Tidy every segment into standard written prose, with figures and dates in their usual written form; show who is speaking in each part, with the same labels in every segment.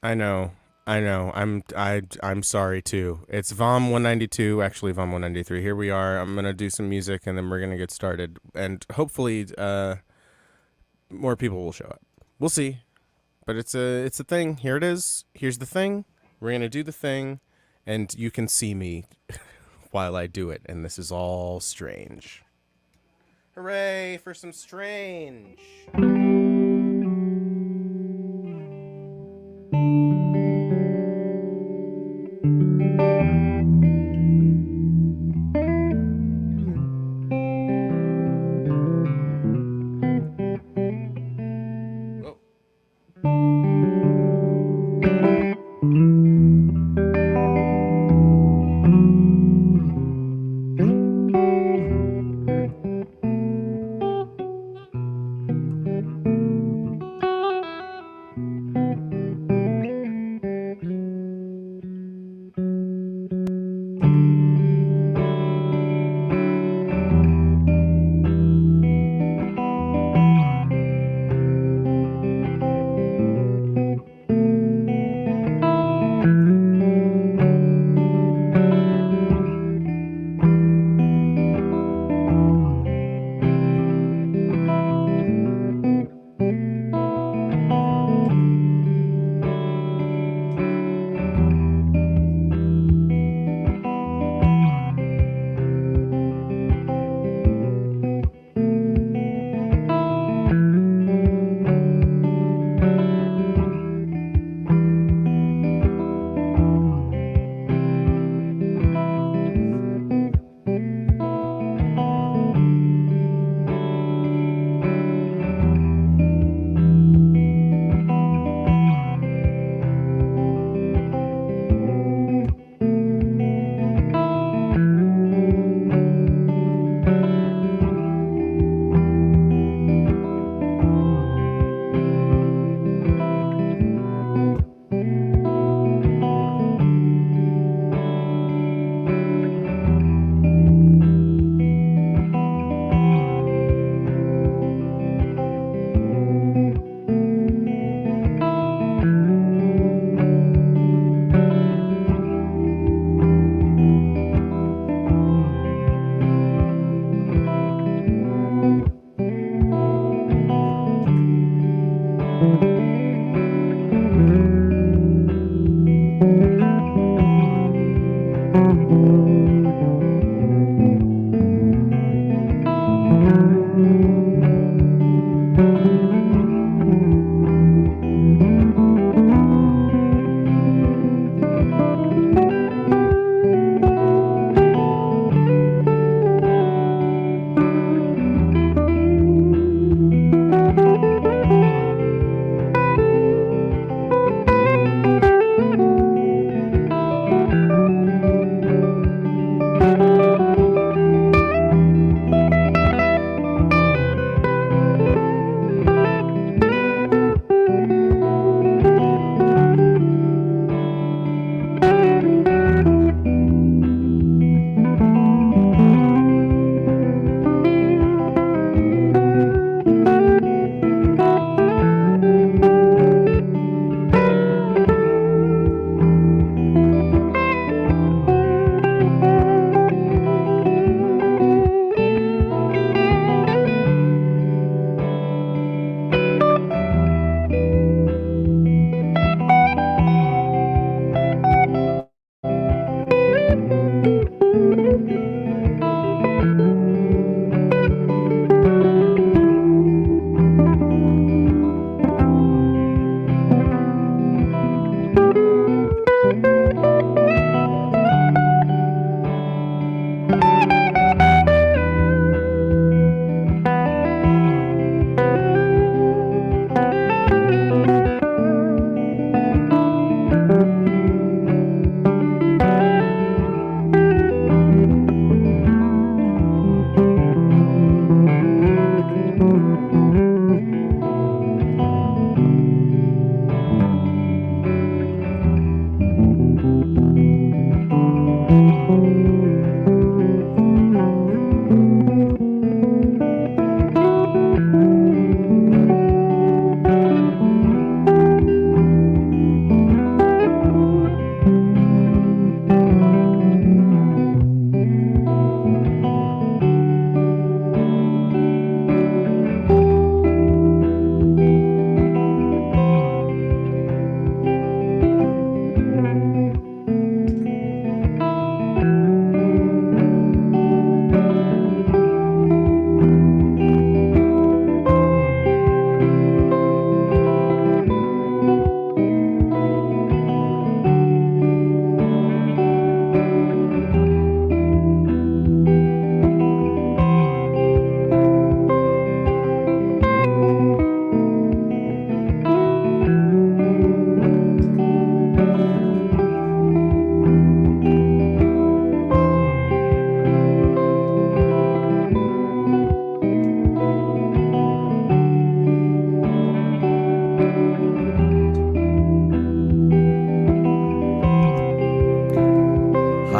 Speaker 1: I know. I know. I'm sorry too. It's VOM 192, actually VOM 193. Here we are. I'm gonna do some music and then we're gonna get started. And hopefully, more people will show up. We'll see. But it's a thing. Here it is. Here's the thing. We're gonna do the thing, and you can see me while I do it. And this is all strange. Hooray for some strange. Whoa.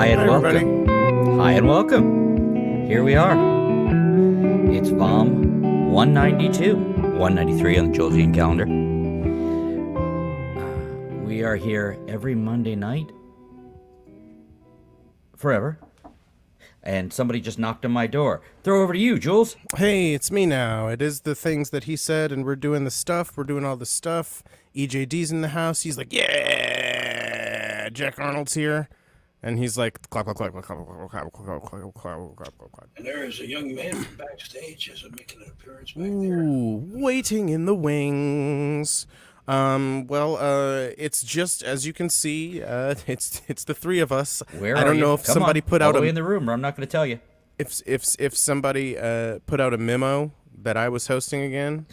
Speaker 2: and
Speaker 1: everybody.
Speaker 2: welcome. Hi and welcome. Here we are. It's VOM 192, 193 on the Jolzian calendar. We are here every Monday night. Forever. And somebody just knocked on my door. Throw over to you, Jules.
Speaker 1: Hey, it's me now. It is the things that he said, and we're doing the stuff. We're doing all the stuff. EJD's in the house. He's like, yeah, Jack Arnold's here. And he's like, clap, clap, clap, clap, clap, clap, clap, clap, clap, clap, clap, clap.
Speaker 3: And there is a young man backstage as making an appearance back there.
Speaker 1: Ooh, waiting in the wings. It's just, as you can see, it's the three of us.
Speaker 2: Where
Speaker 1: I don't
Speaker 2: are you?
Speaker 1: know if
Speaker 2: Come
Speaker 1: somebody
Speaker 2: on.
Speaker 1: put
Speaker 2: All
Speaker 1: out
Speaker 2: the way
Speaker 1: a
Speaker 2: in the room, or I'm not going to tell you.
Speaker 1: if somebody put out a memo that I was hosting again,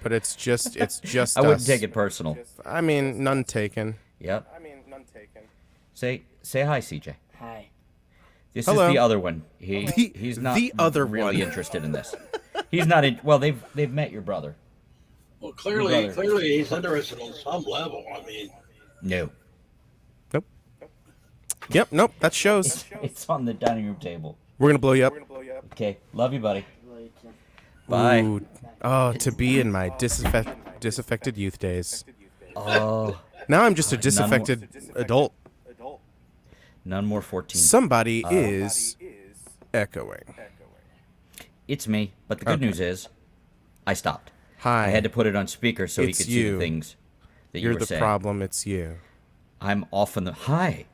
Speaker 1: but it's just
Speaker 2: I wouldn't
Speaker 1: us.
Speaker 2: take it personal.
Speaker 1: I mean, none taken.
Speaker 2: Yep. Say hi, CJ.
Speaker 4: Hi.
Speaker 2: This
Speaker 1: Hello.
Speaker 2: is the other one. He's not
Speaker 1: the other
Speaker 2: really
Speaker 1: one.
Speaker 2: interested in this. He's not in. Well, they've met your brother.
Speaker 3: Well,
Speaker 2: Your brother.
Speaker 3: clearly he's interested on some level. I mean,
Speaker 2: No,
Speaker 1: Nope. Yep. Nope. That shows.
Speaker 2: it's on the dining room table.
Speaker 1: We're gonna blow you up.
Speaker 2: Okay, love you, buddy. Bye.
Speaker 1: Ooh. Oh, to be in my disaffected youth days.
Speaker 2: Oh,
Speaker 1: Now I'm just a disaffected adult.
Speaker 2: none more 14.
Speaker 1: Somebody is echoing.
Speaker 2: It's me, but the good news is, I stopped.
Speaker 1: Hi.
Speaker 2: I had to put it on speaker so he
Speaker 1: It's
Speaker 2: could see
Speaker 1: you.
Speaker 2: the things that you
Speaker 1: You're
Speaker 2: were
Speaker 1: the
Speaker 2: saying.
Speaker 1: problem. It's you.
Speaker 2: I'm off in the hi.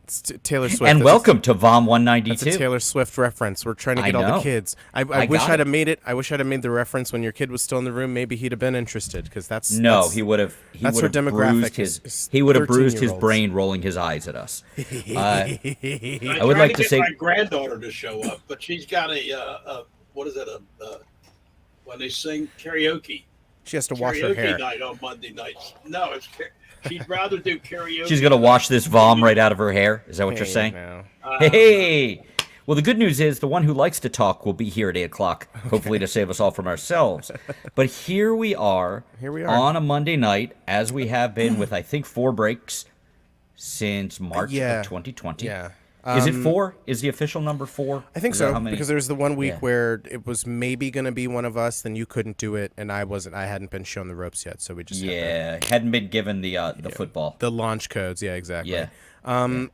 Speaker 1: It's Taylor Swift.
Speaker 2: And
Speaker 1: That's-
Speaker 2: welcome to VOM
Speaker 1: That's a
Speaker 2: 192.
Speaker 1: Taylor Swift reference. We're trying to
Speaker 2: I
Speaker 1: get all
Speaker 2: know.
Speaker 1: the kids. I
Speaker 2: I
Speaker 1: wish
Speaker 2: got
Speaker 1: I'd have
Speaker 2: it.
Speaker 1: made it. I wish I'd have made the reference when your kid was still in the room. Maybe he'd have been interested because that's
Speaker 2: No,
Speaker 1: that's-
Speaker 2: he would have. He
Speaker 1: that's
Speaker 2: would
Speaker 1: her
Speaker 2: have
Speaker 1: demographic
Speaker 2: bruised
Speaker 1: is
Speaker 2: his. He would have bruised his
Speaker 1: 13-year-olds.
Speaker 2: brain, rolling his eyes at us.
Speaker 3: I
Speaker 2: would
Speaker 3: tried
Speaker 2: like
Speaker 3: to
Speaker 2: to
Speaker 3: get
Speaker 2: say-
Speaker 3: my granddaughter to show up, but she's got a what is it? When they sing karaoke.
Speaker 1: She has to wash
Speaker 3: Karaoke
Speaker 1: her hair.
Speaker 3: night on Monday nights. No, she'd rather do karaoke.
Speaker 2: She's gonna wash this VOM right out of her hair. Is that what you're
Speaker 1: Hey,
Speaker 2: saying?
Speaker 1: now.
Speaker 2: Hey. Well, the good news is the one who likes to talk will be here at 8 o'clock, hopefully to save us all from ourselves. But here we are.
Speaker 1: Here we are.
Speaker 2: On a Monday night, as we have been with, I think, 4 breaks since March
Speaker 1: Yeah.
Speaker 2: of 2020.
Speaker 1: Yeah.
Speaker 2: Is it 4? Is the official number 4?
Speaker 1: I think
Speaker 2: Is that
Speaker 1: so
Speaker 2: how many?
Speaker 1: because there was the one week
Speaker 2: Yeah.
Speaker 1: where it was maybe going to be one of us, then you couldn't do it, and I wasn't. I hadn't been shown the ropes yet, so we just had
Speaker 2: Yeah, hadn't been given the football.
Speaker 1: the launch codes. Yeah, exactly.
Speaker 2: Yeah.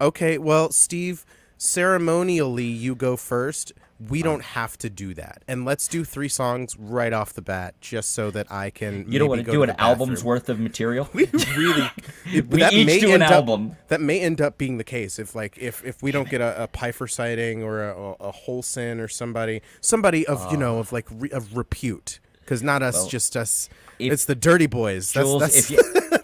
Speaker 1: Okay. Well, Steve, ceremonially, you go first. We don't have to do that, and let's do 3 songs right off the bat, just so that I can.
Speaker 2: You don't
Speaker 1: maybe
Speaker 2: want to
Speaker 1: go
Speaker 2: do
Speaker 1: the
Speaker 2: an album's
Speaker 1: bathroom.
Speaker 2: worth of material?
Speaker 1: We really.
Speaker 2: We
Speaker 1: that
Speaker 2: each
Speaker 1: may
Speaker 2: do an
Speaker 1: end
Speaker 2: album.
Speaker 1: That may end up being the case if we don't get a Pfeiffer sighting or a Holson or somebody of of repute, because not us, just us. It's the Dirty Boys.
Speaker 2: Jules,
Speaker 1: that's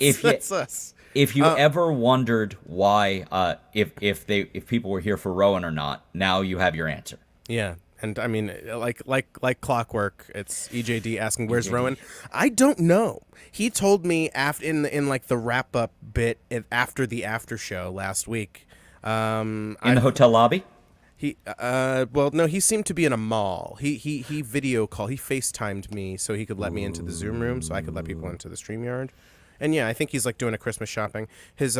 Speaker 2: if
Speaker 1: us.
Speaker 2: If you ever wondered why, if people were here for Rowan or not, now you have your answer.
Speaker 1: Yeah, and I mean, like clockwork. It's EJD asking, "Where's Rowan?" I don't know. He told me in like the wrap up bit after the after show last week.
Speaker 2: In the hotel lobby?
Speaker 1: He no, he seemed to be in a mall. He video call. He FaceTimed me so he could let me into the Zoom room so I could let people into the StreamYard. And yeah, I think he's like doing a Christmas shopping. His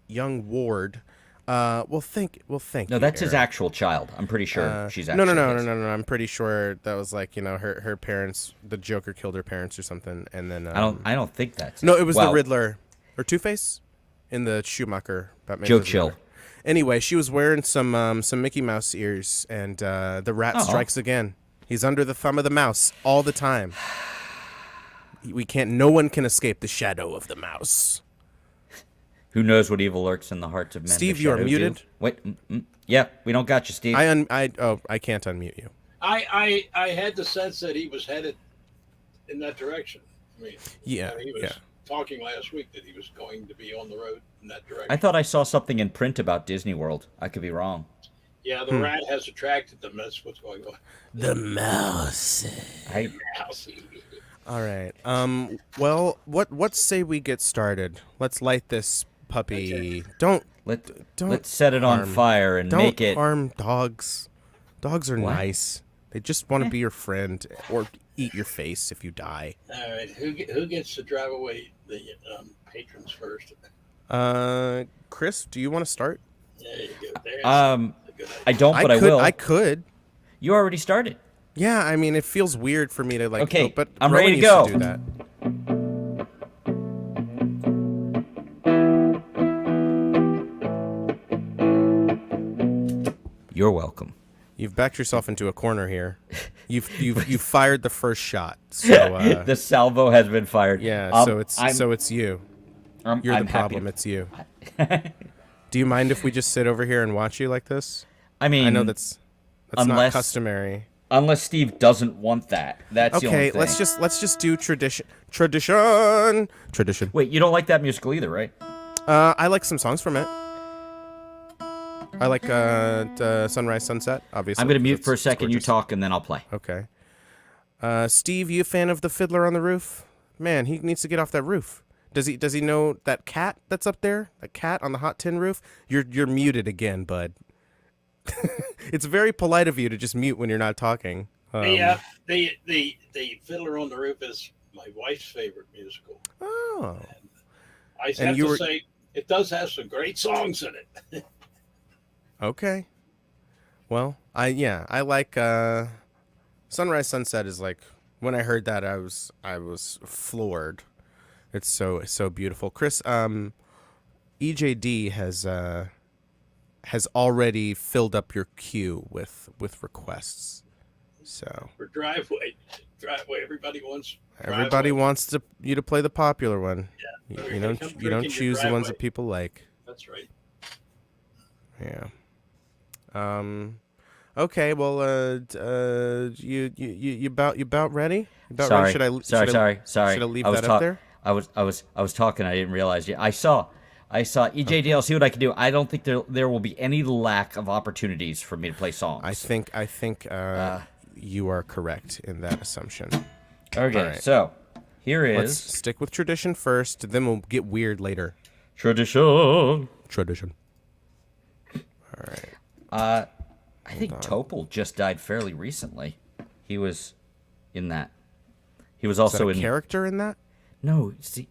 Speaker 1: young ward. Thank you.
Speaker 2: No, that's his
Speaker 1: Eric.
Speaker 2: actual child. I'm pretty sure she's
Speaker 1: No.
Speaker 2: actually his.
Speaker 1: I'm pretty sure that was like her parents. The Joker killed her parents or something, and then
Speaker 2: I don't think that's
Speaker 1: No, it was the
Speaker 2: Well,
Speaker 1: Riddler or Two-Face in the Schumacher Batman.
Speaker 2: Joe
Speaker 1: vs.
Speaker 2: Chill.
Speaker 1: Riddler. Anyway, she was wearing some Mickey Mouse ears, and the rat strikes again. He's under the thumb of the mouse all the time. No one can escape the shadow of the mouse.
Speaker 2: Who knows what evil lurks in the hearts of men?
Speaker 1: Steve,
Speaker 2: the
Speaker 1: you are
Speaker 2: shadow
Speaker 1: muted.
Speaker 2: do. Wait, yeah, we don't got you, Steve.
Speaker 1: I can't unmute you.
Speaker 3: I had the sense that he was headed in that direction. I mean,
Speaker 1: Yeah,
Speaker 3: he was
Speaker 1: yeah.
Speaker 3: talking last week that he was going to be on the road in that direction.
Speaker 2: I thought I saw something in print about Disney World. I could be wrong.
Speaker 3: Yeah, the rat has attracted them. That's what's going on.
Speaker 1: The mouse. All right. Well, what say we get started? Let's light this puppy. Don't
Speaker 2: Let's set it on
Speaker 1: harm-
Speaker 2: fire and
Speaker 1: don't
Speaker 2: make it.
Speaker 1: harm dogs. Dogs are
Speaker 2: What?
Speaker 1: nice. They just want to be your friend or eat your face if you die.
Speaker 3: All right, who gets to drive away the patrons first?
Speaker 1: Chris, do you want to start?
Speaker 3: There you go. There's a good
Speaker 2: I don't, but I will.
Speaker 1: I could.
Speaker 2: You already started.
Speaker 1: Yeah, I mean, it feels weird for me to like.
Speaker 2: Okay,
Speaker 1: but
Speaker 2: I'm
Speaker 1: Rowan
Speaker 2: ready to
Speaker 1: used
Speaker 2: go.
Speaker 1: do that.
Speaker 2: You're welcome.
Speaker 1: You've backed yourself into a corner here. You've fired the first shot. So
Speaker 2: The salvo has been fired.
Speaker 1: yeah, so it's you. You're
Speaker 2: I'm
Speaker 1: the problem.
Speaker 2: happy.
Speaker 1: It's you. Do you mind if we just sit over here and watch you like this?
Speaker 2: I mean,
Speaker 1: I know that's not
Speaker 2: unless-
Speaker 1: customary.
Speaker 2: Unless Steve doesn't want that. That's the only
Speaker 1: Okay,
Speaker 2: thing.
Speaker 1: let's just do tradition.
Speaker 2: Wait, you don't like that musical either, right?
Speaker 1: I like some songs from it. I like Sunrise, Sunset, obviously.
Speaker 2: I'm going to mute for a
Speaker 1: It's
Speaker 2: second. You
Speaker 1: gorgeous.
Speaker 2: talk, and then I'll play.
Speaker 1: Okay. Steve, you a fan of the Fiddler on the Roof? Man, he needs to get off that roof. Does he know that cat that's up there? That cat on the hot tin roof? You're muted again, bud. It's very polite of you to just mute when you're not talking.
Speaker 3: the Fiddler on the Roof is my wife's favorite musical.
Speaker 1: Oh.
Speaker 3: I have to say, it does have some great songs in it.
Speaker 1: Okay. Well, I like Sunrise Sunset is like when I heard that I was floored. It's so beautiful. Chris, EJD has already filled up your queue with requests. So
Speaker 3: For driveway, everybody wants.
Speaker 1: everybody wants you to play the popular one.
Speaker 3: Yeah.
Speaker 1: You don't choose the ones that people like.
Speaker 3: That's right.
Speaker 1: Yeah. Okay. Well. You about ready?
Speaker 2: Sorry.
Speaker 1: Ready?
Speaker 2: Sorry.
Speaker 1: Should I leave that up there?
Speaker 2: I was talking. I didn't realize. Yeah, I saw EJD. I'll see what I can do. I don't think there will be any lack of opportunities for me to play songs.
Speaker 1: I think you are correct in that assumption.
Speaker 2: Okay,
Speaker 1: right.
Speaker 2: so here is
Speaker 1: Let's stick with tradition first, then we'll get weird later.
Speaker 2: tradition.
Speaker 1: Tradition. All right.
Speaker 2: I think Topol just died fairly recently. He was in that. He was
Speaker 1: Is
Speaker 2: also
Speaker 1: that a
Speaker 2: in
Speaker 1: character in that?
Speaker 2: No, see,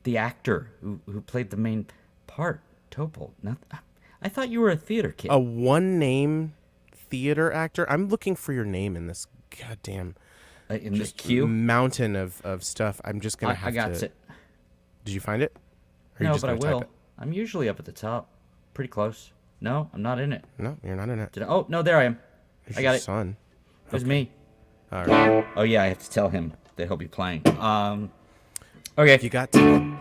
Speaker 2: the actor who played the main part, Topol. I thought you were a theater kid.
Speaker 1: A one-name theater actor? I'm looking for your name in this goddamn
Speaker 2: in this queue.
Speaker 1: mountain of stuff. I'm just gonna have
Speaker 2: I got
Speaker 1: to.
Speaker 2: it.
Speaker 1: Did you find it? Or you
Speaker 2: No,
Speaker 1: just
Speaker 2: but I
Speaker 1: gonna type
Speaker 2: will.
Speaker 1: it?
Speaker 2: I'm usually up at the top, pretty close. No, I'm not in it.
Speaker 1: No, you're not in it.
Speaker 2: Oh no, there I am.
Speaker 1: It's
Speaker 2: I got
Speaker 1: your
Speaker 2: it.
Speaker 1: Son.
Speaker 2: It was me.
Speaker 1: All right.
Speaker 2: Oh yeah, I have to tell him that he'll be playing. Okay.
Speaker 1: You got to.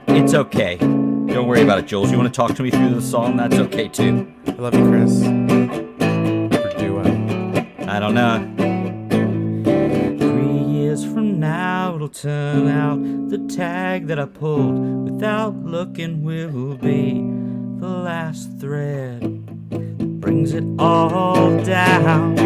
Speaker 2: It's okay. Don't worry about it, Jules. You want to talk to me through the song? That's okay too.
Speaker 1: I love you, Chris. Or do I?
Speaker 2: I don't know. 3 years from now, it'll turn out the tag that I pulled without looking will be the last thread that brings it all down.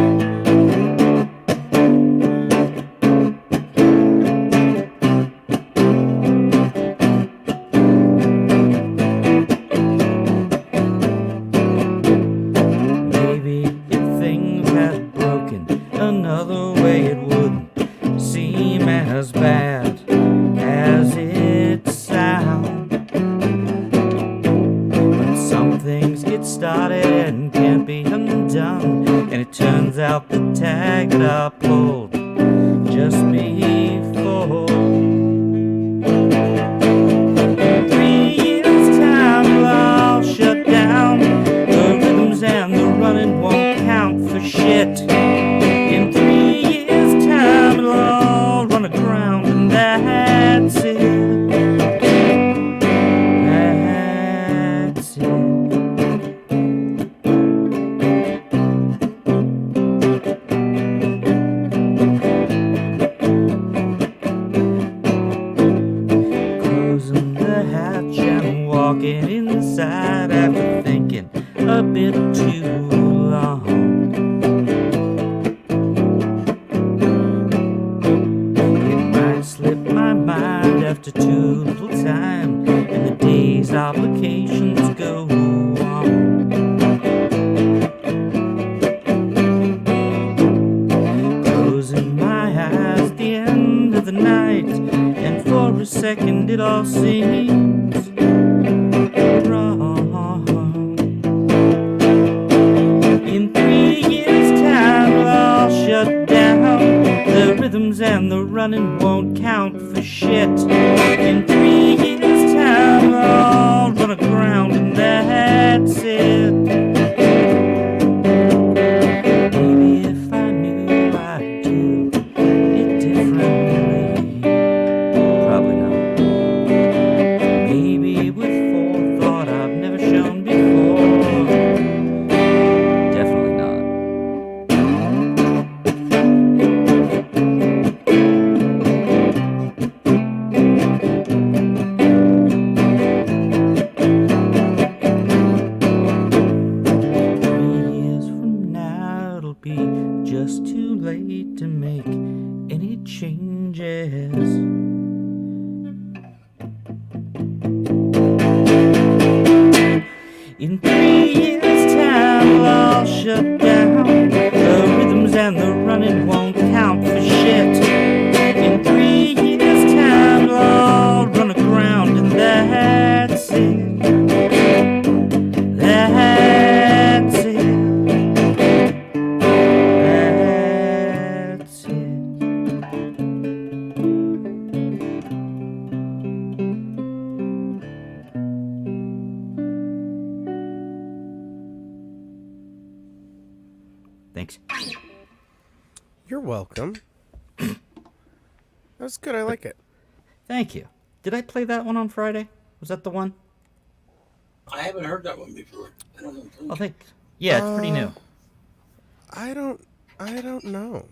Speaker 2: As bad as it sounds, but some things get started and can't be undone, and it turns out the tag that I pulled just before. In 3 years' time, it'll all shut down. The rhythms and the running won't count for shit. In 3 years' time, it'll all run aground, and that's it. That's it. Closing the hatch and walking inside after thinking a bit too long. Slip my mind after too little time, and the day's obligations go on. Closing my eyes at the end of the night, and for a second it all seems wrong. rhythms and the running won't count for shit. In 3 years' time, I'll run aground and that's it. Maybe if I knew I'd do it differently. Probably not. Maybe with forethought I've never shown before. Definitely not. Just too late to make any changes. In 3 years' time, I'll shut down. The rhythms and the running won't count for shit. In 3 years' time, I'll run aground, and that's it. That's it. Thanks.
Speaker 1: You're welcome. That's good. I like it.
Speaker 2: Thank you. Did I play that one on Friday? Was that the one?
Speaker 3: I haven't heard that one before. I don't know.
Speaker 2: I think. Yeah, it's pretty new.
Speaker 1: I don't know.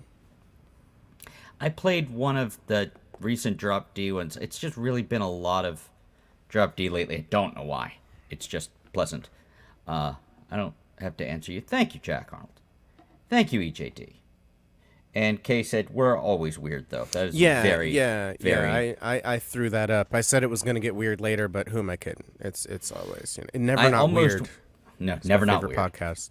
Speaker 2: I played one of the recent Drop D ones. It's just really been a lot of Drop D lately. I don't know why. It's just pleasant. I don't have to answer you. Thank you, Jack Arnold. Thank you, EJD. And Kay said, we're always weird, though. That is very.
Speaker 1: I threw that up. I said it was going to get weird later, but who am I kidding? It's always, you know, never not weird.
Speaker 2: No,
Speaker 1: It's
Speaker 2: never
Speaker 1: my
Speaker 2: not
Speaker 1: favorite
Speaker 2: weird.
Speaker 1: podcast.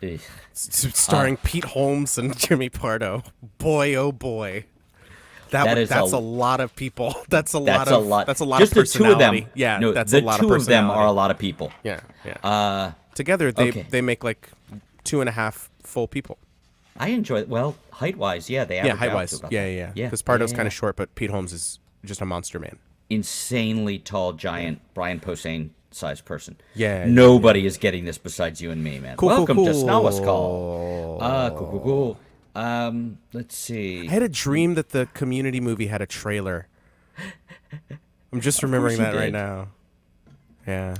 Speaker 2: Ugh.
Speaker 1: Starring Pete Holmes and Jimmy Pardo. Boy, oh boy. That's a lot of people. That's a lot of
Speaker 2: Just the two of them.
Speaker 1: personality. Yeah,
Speaker 2: no,
Speaker 1: that's
Speaker 2: the
Speaker 1: a lot
Speaker 2: two
Speaker 1: of
Speaker 2: of them
Speaker 1: personality.
Speaker 2: are a lot of people.
Speaker 1: Yeah. Together, they make like 2.5 full people.
Speaker 2: I enjoy it. Well, height-wise, yeah, they average out
Speaker 1: height-wise.
Speaker 2: to about
Speaker 1: Yeah.
Speaker 2: that.
Speaker 1: Because Pardo's kind of short, but Pete Holmes is just a monster man.
Speaker 2: Insanely tall, giant, Brian Posehn-sized person.
Speaker 1: Yeah.
Speaker 2: Nobody is getting this besides you and me, man.
Speaker 1: Cool,
Speaker 2: Welcome
Speaker 1: cool,
Speaker 2: to
Speaker 1: cool.
Speaker 2: Snawa's Call. Cool. Let's see.
Speaker 1: I had a dream that the Community movie had a trailer. I'm just remembering that right now. Yeah.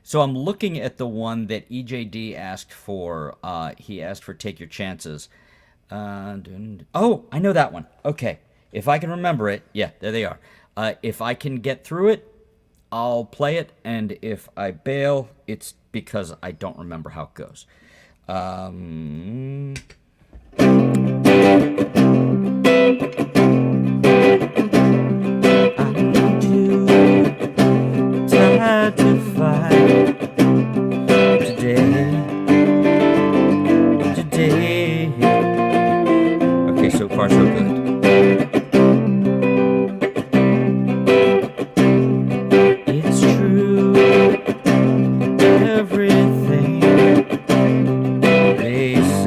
Speaker 2: So I'm looking at the one that EJD asked for. He asked for Take Your Chances. Oh, I know that one. Okay. If I can remember it, yeah, there they are. If I can get through it, I'll play it, and if I bail, it's because I don't remember how it goes. I'm too tired to fight today. Okay, so far so good. It's true, everything they say.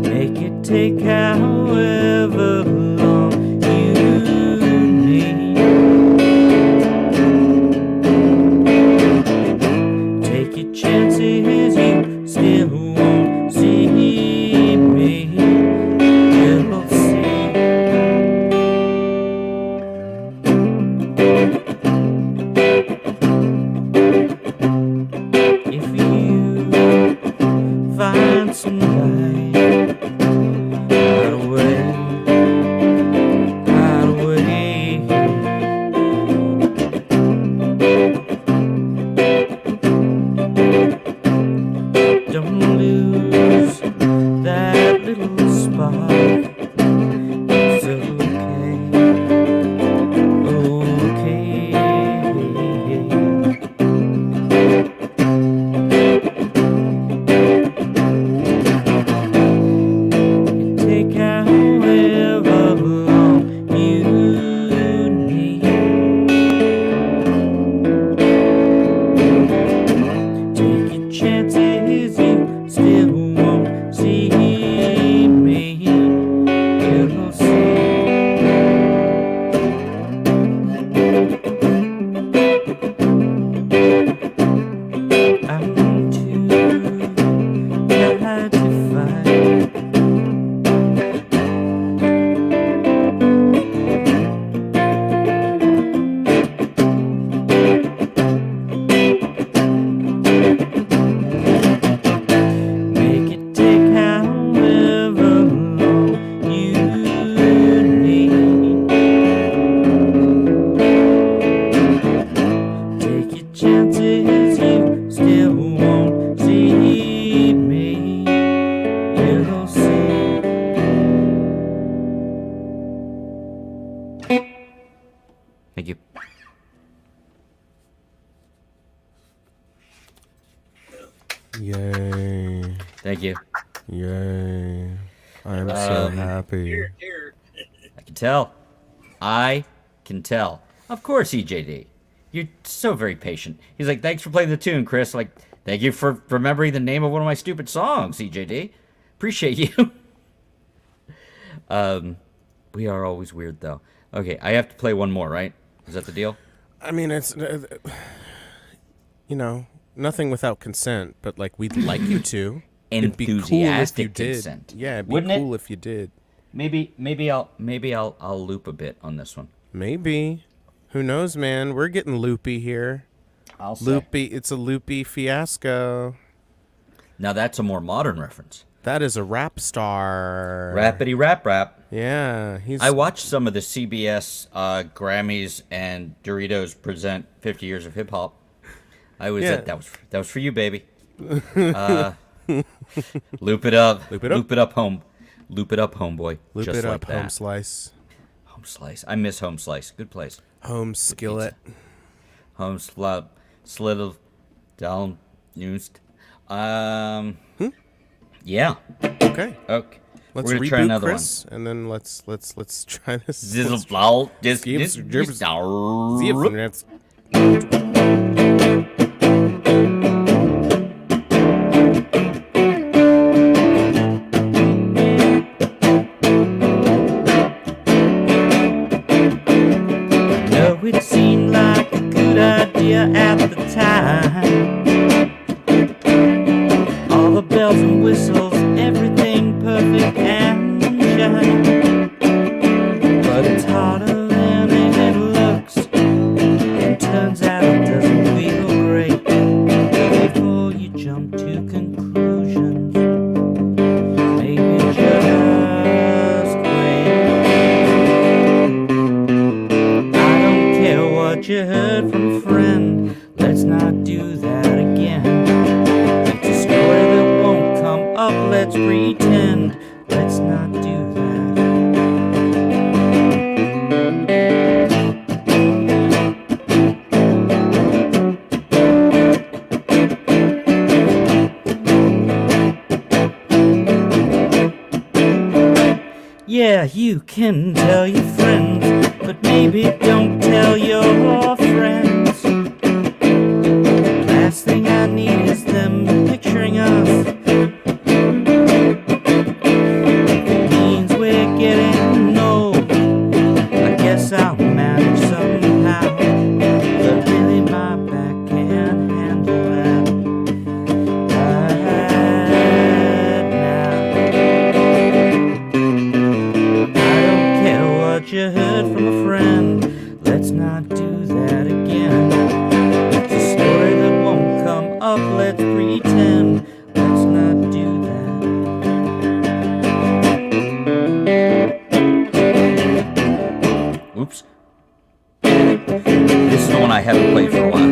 Speaker 2: Make it take however long you need. Take your chances, you still won't see me. You'll see. If you find some light, hide away. Don't lose that little spark. It's okay. Thank you.
Speaker 1: Yay.
Speaker 2: Thank you.
Speaker 1: Yay. I'm so happy.
Speaker 3: Here.
Speaker 2: I can tell. I can tell. Of course, EJD. You're so very patient. He's like, thanks for playing the tune, Chris. Like, thank you for remembering the name of one of my stupid songs, EJD. Appreciate you. We are always weird, though. Okay, I have to play one more, right? Is that the deal?
Speaker 1: I mean, it's, nothing without consent, but like we'd like you to. It'd be cool if you
Speaker 2: Enthusiastic
Speaker 1: did.
Speaker 2: consent.
Speaker 1: Yeah, it'd be
Speaker 2: Wouldn't
Speaker 1: cool
Speaker 2: it?
Speaker 1: if you did.
Speaker 2: Maybe I'll loop a bit on this one.
Speaker 1: Maybe. Who knows, man? We're getting loopy here.
Speaker 2: I'll say.
Speaker 1: Loopy. It's a loopy fiasco.
Speaker 2: Now that's a more modern reference.
Speaker 1: That is a rap star.
Speaker 2: Rappity rap rap.
Speaker 1: Yeah, he's.
Speaker 2: I watched some of the CBS Grammys and Doritos present 50 years of hip hop. I was
Speaker 1: Yeah.
Speaker 2: that was for you, baby. Loop it up.
Speaker 1: Loop it up.
Speaker 2: Loop it up, home. Loop it up, homeboy.
Speaker 1: Loop
Speaker 2: Just
Speaker 1: it
Speaker 2: like
Speaker 1: up,
Speaker 2: that.
Speaker 1: home slice.
Speaker 2: Home Slice. I miss Home Slice. Good place.
Speaker 1: Home skillet.
Speaker 2: Home Slab. Slittle. Down. Used. Yeah.
Speaker 1: Okay.
Speaker 2: Okay.
Speaker 1: Let's
Speaker 2: We're gonna
Speaker 1: reboot
Speaker 2: try another
Speaker 1: Chris, and then let's try this.
Speaker 2: Zizzle blow. Just
Speaker 1: Gibbs-
Speaker 2: just-
Speaker 1: Gibbs-
Speaker 2: just-
Speaker 1: See if that's
Speaker 2: No, it seemed like a good idea at the time. All the bells and whistles, everything perfect and shiny. But it's harder than it looks, and turns out it doesn't feel great. Before you jump to conclusions, maybe just wait. I don't care what you heard from a friend. Let's not do that again. It's a story that won't come up. Let's pretend. Let's not do that. Yeah, you can tell your friends, but maybe don't tell your friends. Last thing I need is them picturing us. It means we're getting old. I guess I'll manage somehow. But really my back can't handle that right now. I don't care what you heard from a friend. Let's not do that again. It's a story that won't come up. Let's pretend. Let's not do that. Oops. This is the one I haven't played for a while.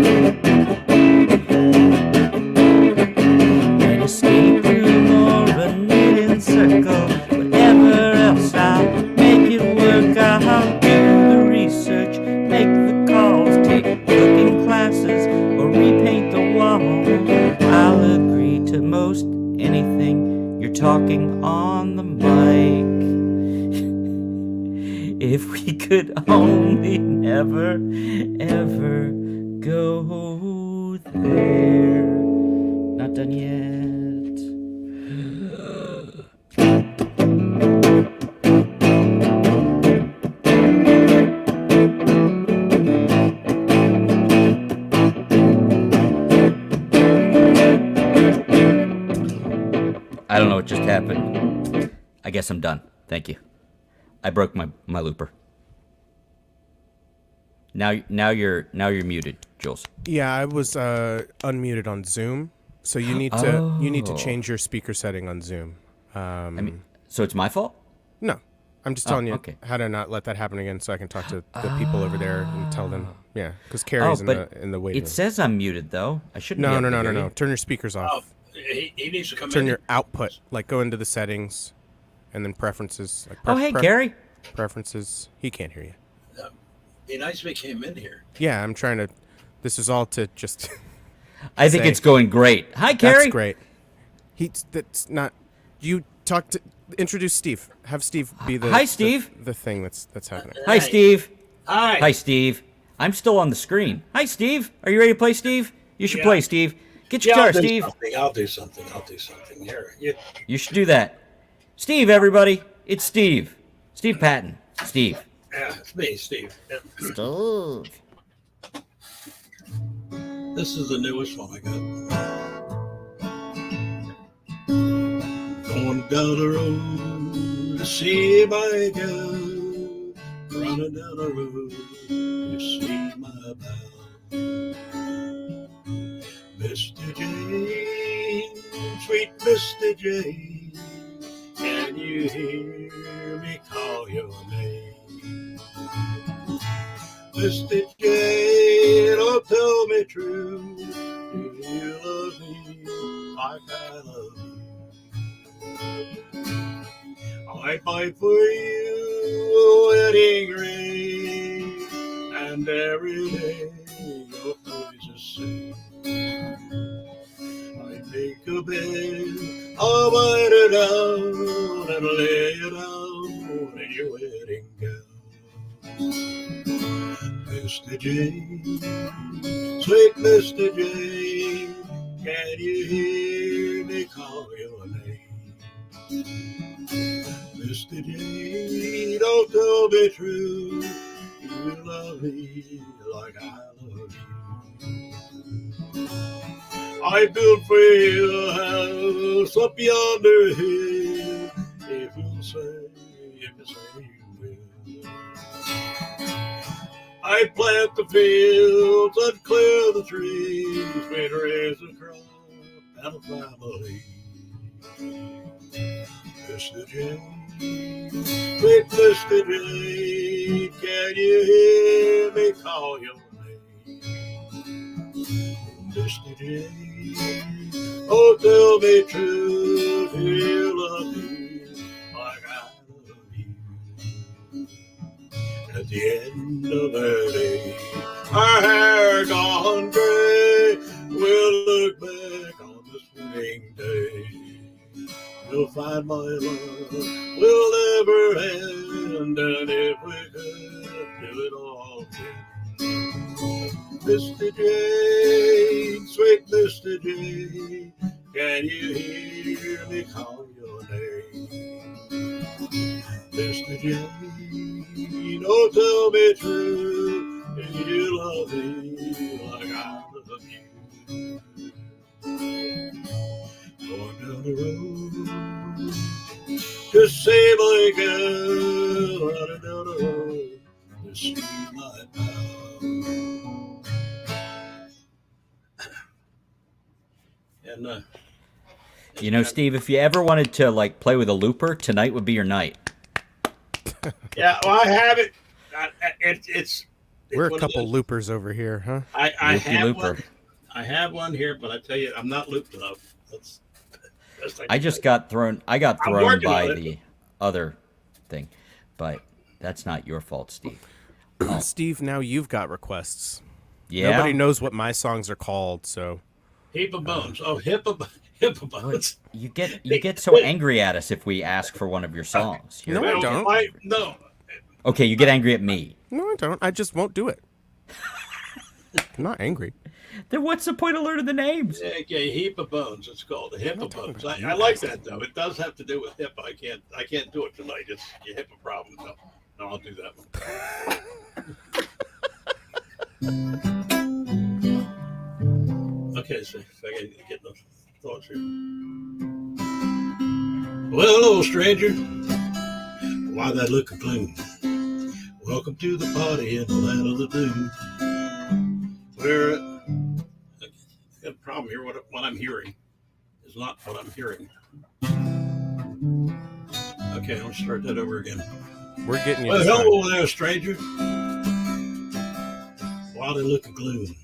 Speaker 2: An escape room or a knitting circle, whatever else, I'll make it work. I'll do the research, make the calls, take cooking classes, or repaint the wall. I'll agree to most anything. You're talking on the mic. If we could only never, ever go there. Not done yet. I don't know what just happened. I guess I'm done. Thank you. I broke my looper. Now you're muted, Jules.
Speaker 1: Yeah, I was unmuted on Zoom, so you need to change your speaker setting on Zoom.
Speaker 2: I mean, so it's my fault?
Speaker 1: No, I'm just telling you
Speaker 2: okay.
Speaker 1: how to not let that happen again, so I can talk to the people over there and tell them. Yeah, because Carrie's in the waiting
Speaker 2: It
Speaker 1: room.
Speaker 2: says I'm muted though. I shouldn't. be
Speaker 1: No.
Speaker 2: able to hear you.
Speaker 1: Turn your speakers off.
Speaker 3: Oh, he needs to come
Speaker 1: Turn
Speaker 3: in.
Speaker 1: your output. Like go into the settings, and then preferences. Like
Speaker 2: Oh, hey, Gary.
Speaker 1: Preferences. He can't hear you.
Speaker 3: Be nice if he came in here.
Speaker 1: Yeah, I'm trying to. This is all to just.
Speaker 2: I think
Speaker 1: say,
Speaker 2: it's going great. Hi, Carrie.
Speaker 1: That's great. That's not. You talk to. Introduce Steve. Have Steve be the.
Speaker 2: Hi, Steve.
Speaker 1: The thing that's happening.
Speaker 2: Hi, Steve.
Speaker 3: Hi.
Speaker 2: Hi, Steve. I'm still on the screen. Hi, Steve. Are you ready to play, Steve? You should
Speaker 3: Yeah.
Speaker 2: play, Steve. Get your
Speaker 3: Yeah,
Speaker 2: guitar, Steve.
Speaker 3: I'll do something. Here.
Speaker 2: You should do that. Steve, everybody. It's Steve. Steve Patton. Steve.
Speaker 3: Yeah, it's me, Steve. Yeah.
Speaker 2: Steve.
Speaker 3: This is the newest one I got. Going down the road to see my girl. Running down the road to see my pal. Mr. Jane, sweet Mr. Jane, can you hear me call your name? Mr. Jane, oh tell me true, do you love me like I love you? I buy for you a wedding ring, and every day your praises sing. I make a bed, I'll light it down and lay it down in your wedding gown. Mr. Jane, sweet Mr. Jane, can you hear me call your name? Mr. Jane, don't tell me true, you love me like I love you. I built for you a house up yonder hill, if you say you will. I plant the fields and clear the trees, we'd raise a crop and a family. Mr. Jane, sweet Mr. Jane, can you hear me call your name? Mr. Jane, oh tell me true, do you love me like I love you? At the end of our day, our hair gone gray, we'll look back on this wedding day. We'll find my love will never end, and if we could do it all again. Mr. Jane, sweet Mr. Jane, can you hear me call your name? Mr. Jane, oh tell me true, do you love me like I love you? Going down the road to see my girl, running down the road to see my pal. And
Speaker 2: You know, Steve, if you ever wanted to like play with a looper, tonight would be your night.
Speaker 3: yeah, well, I have it. It's
Speaker 1: We're a couple loopers over here, huh?
Speaker 3: I
Speaker 2: Loopy
Speaker 3: have
Speaker 2: looper.
Speaker 3: one. I have one here, but I tell you, I'm not looped enough. That's
Speaker 2: I just got thrown. I got
Speaker 3: I'm
Speaker 2: thrown
Speaker 3: working
Speaker 2: by
Speaker 3: on it.
Speaker 2: the other thing, but that's not your fault, Steve.
Speaker 1: Steve, now you've got requests.
Speaker 2: Yeah.
Speaker 1: Nobody knows what my songs are called, so.
Speaker 3: Heap of bones. Oh, hip of bones.
Speaker 2: You get so angry at us if we ask for one of your songs.
Speaker 1: No, I don't.
Speaker 3: No.
Speaker 2: Okay, you get angry at me.
Speaker 1: No, I don't. I just won't do it. I'm not angry.
Speaker 2: Then what's the point of learning the names?
Speaker 3: Okay, heap of bones. It's called a hip of bones. I like that though. It does have to do with hip. I can't do it tonight. It's your hip a problem. No, I'll do that one. Okay, so if I can get those thoughts here. Well, hello, stranger. Why that look of gloom? Welcome to the party in the land of the doom. Where I got a problem here. What I'm hearing is not what I'm hearing. Okay, I'll start that over again.
Speaker 1: We're getting you.
Speaker 3: Well,
Speaker 1: this time.
Speaker 3: hello there, stranger. Why that look of gloom?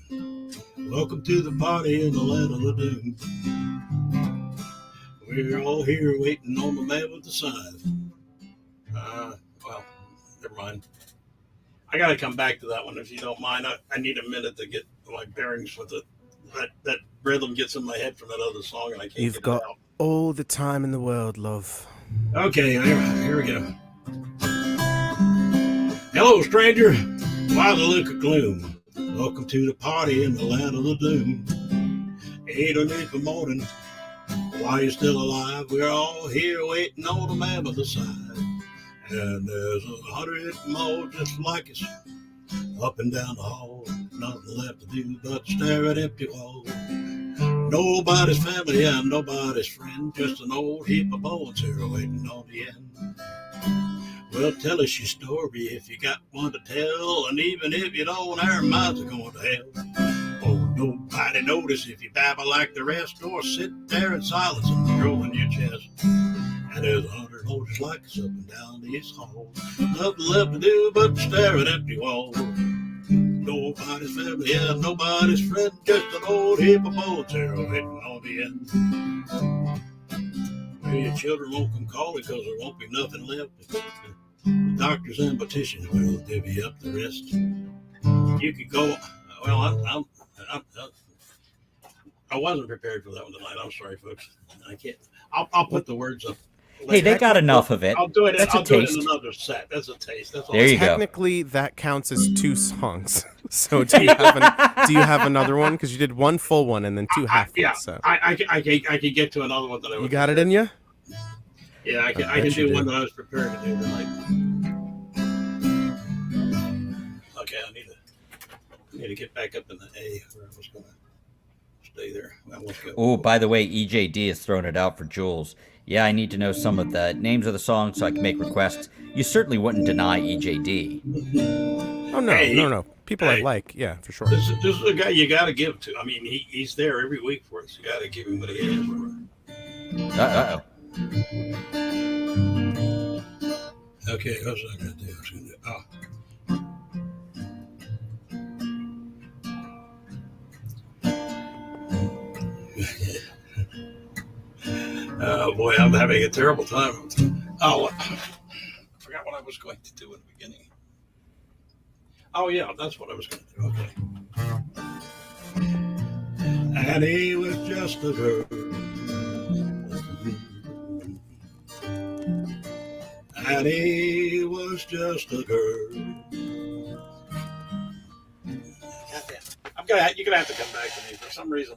Speaker 3: Welcome to the party in the land of the doom. We're all here waiting on the man with the scythe. Well, never mind. I got to come back to that one if you don't mind. I need a minute to get my bearings with it. That rhythm gets in my head from that other song, and I can't
Speaker 1: You've
Speaker 3: get
Speaker 1: got
Speaker 3: it out.
Speaker 1: all the time in the world, love.
Speaker 3: Okay, here we go. Hello, stranger. Why the look of gloom? Welcome to the party in the land of the doom. 8 o'clock in the morning. Why you still alive? We're all here waiting on the man of the side. And there's 100 more just like us up and down the hall. Nothing left to do but stare at empty walls. Nobody's family and nobody's friend. Just an old heap of bones here waiting on the end. Well, tell us your story if you got one to tell. And even if you don't, our minds are going to hell. Oh, nobody notice if you babble like the rest, or sit there in silence and roll in your chest. And there's 100 soldiers like us up and down these halls. Nothing left to do but stare at empty walls. Nobody's family and nobody's friend. Just an old heap of bones here waiting on the end. Well, your children won't come calling because there won't be nothing left. The doctors and petitions will divvy up the rest. You could go. Well, I wasn't prepared for that one tonight. I'm sorry, folks. I can't. I'll put the words up.
Speaker 2: Hey, they got enough of it.
Speaker 3: I'll do it.
Speaker 2: That's
Speaker 3: I'll
Speaker 2: a
Speaker 3: do it
Speaker 2: taste.
Speaker 3: in another set. That's a taste. That's all.
Speaker 2: There you go.
Speaker 1: Technically, that counts as 2 songs. So do you have another one? Because you did 1 full one and then 2 half ones.
Speaker 3: Yeah,
Speaker 1: So.
Speaker 3: I can get to another one that I was.
Speaker 1: You got it in you?
Speaker 3: Yeah, I can
Speaker 1: bet you
Speaker 3: do one
Speaker 1: did.
Speaker 3: that I was prepared to do tonight. Okay, I need to get back up in the A where I was going to stay there.
Speaker 2: Oh, by the way, EJD has thrown it out for Jules. Yeah, I need to know some of the names of the songs so I can make requests. You certainly wouldn't deny EJD.
Speaker 1: Oh, no,
Speaker 3: Hey,
Speaker 1: no. People I
Speaker 3: hey.
Speaker 1: like, yeah, for sure.
Speaker 3: This is a guy you got to give to. I mean, he's there every week for us. You got to give him what he is.
Speaker 2: Uh-oh.
Speaker 3: Okay, what's I going to do? Oh, boy, I'm having a terrible time. Oh, I forgot what I was going to do in the beginning. Oh, yeah, that's what I was going to do. Okay. And he was just a girl. And he was just a girl. You're gonna have to come back to me for some reason.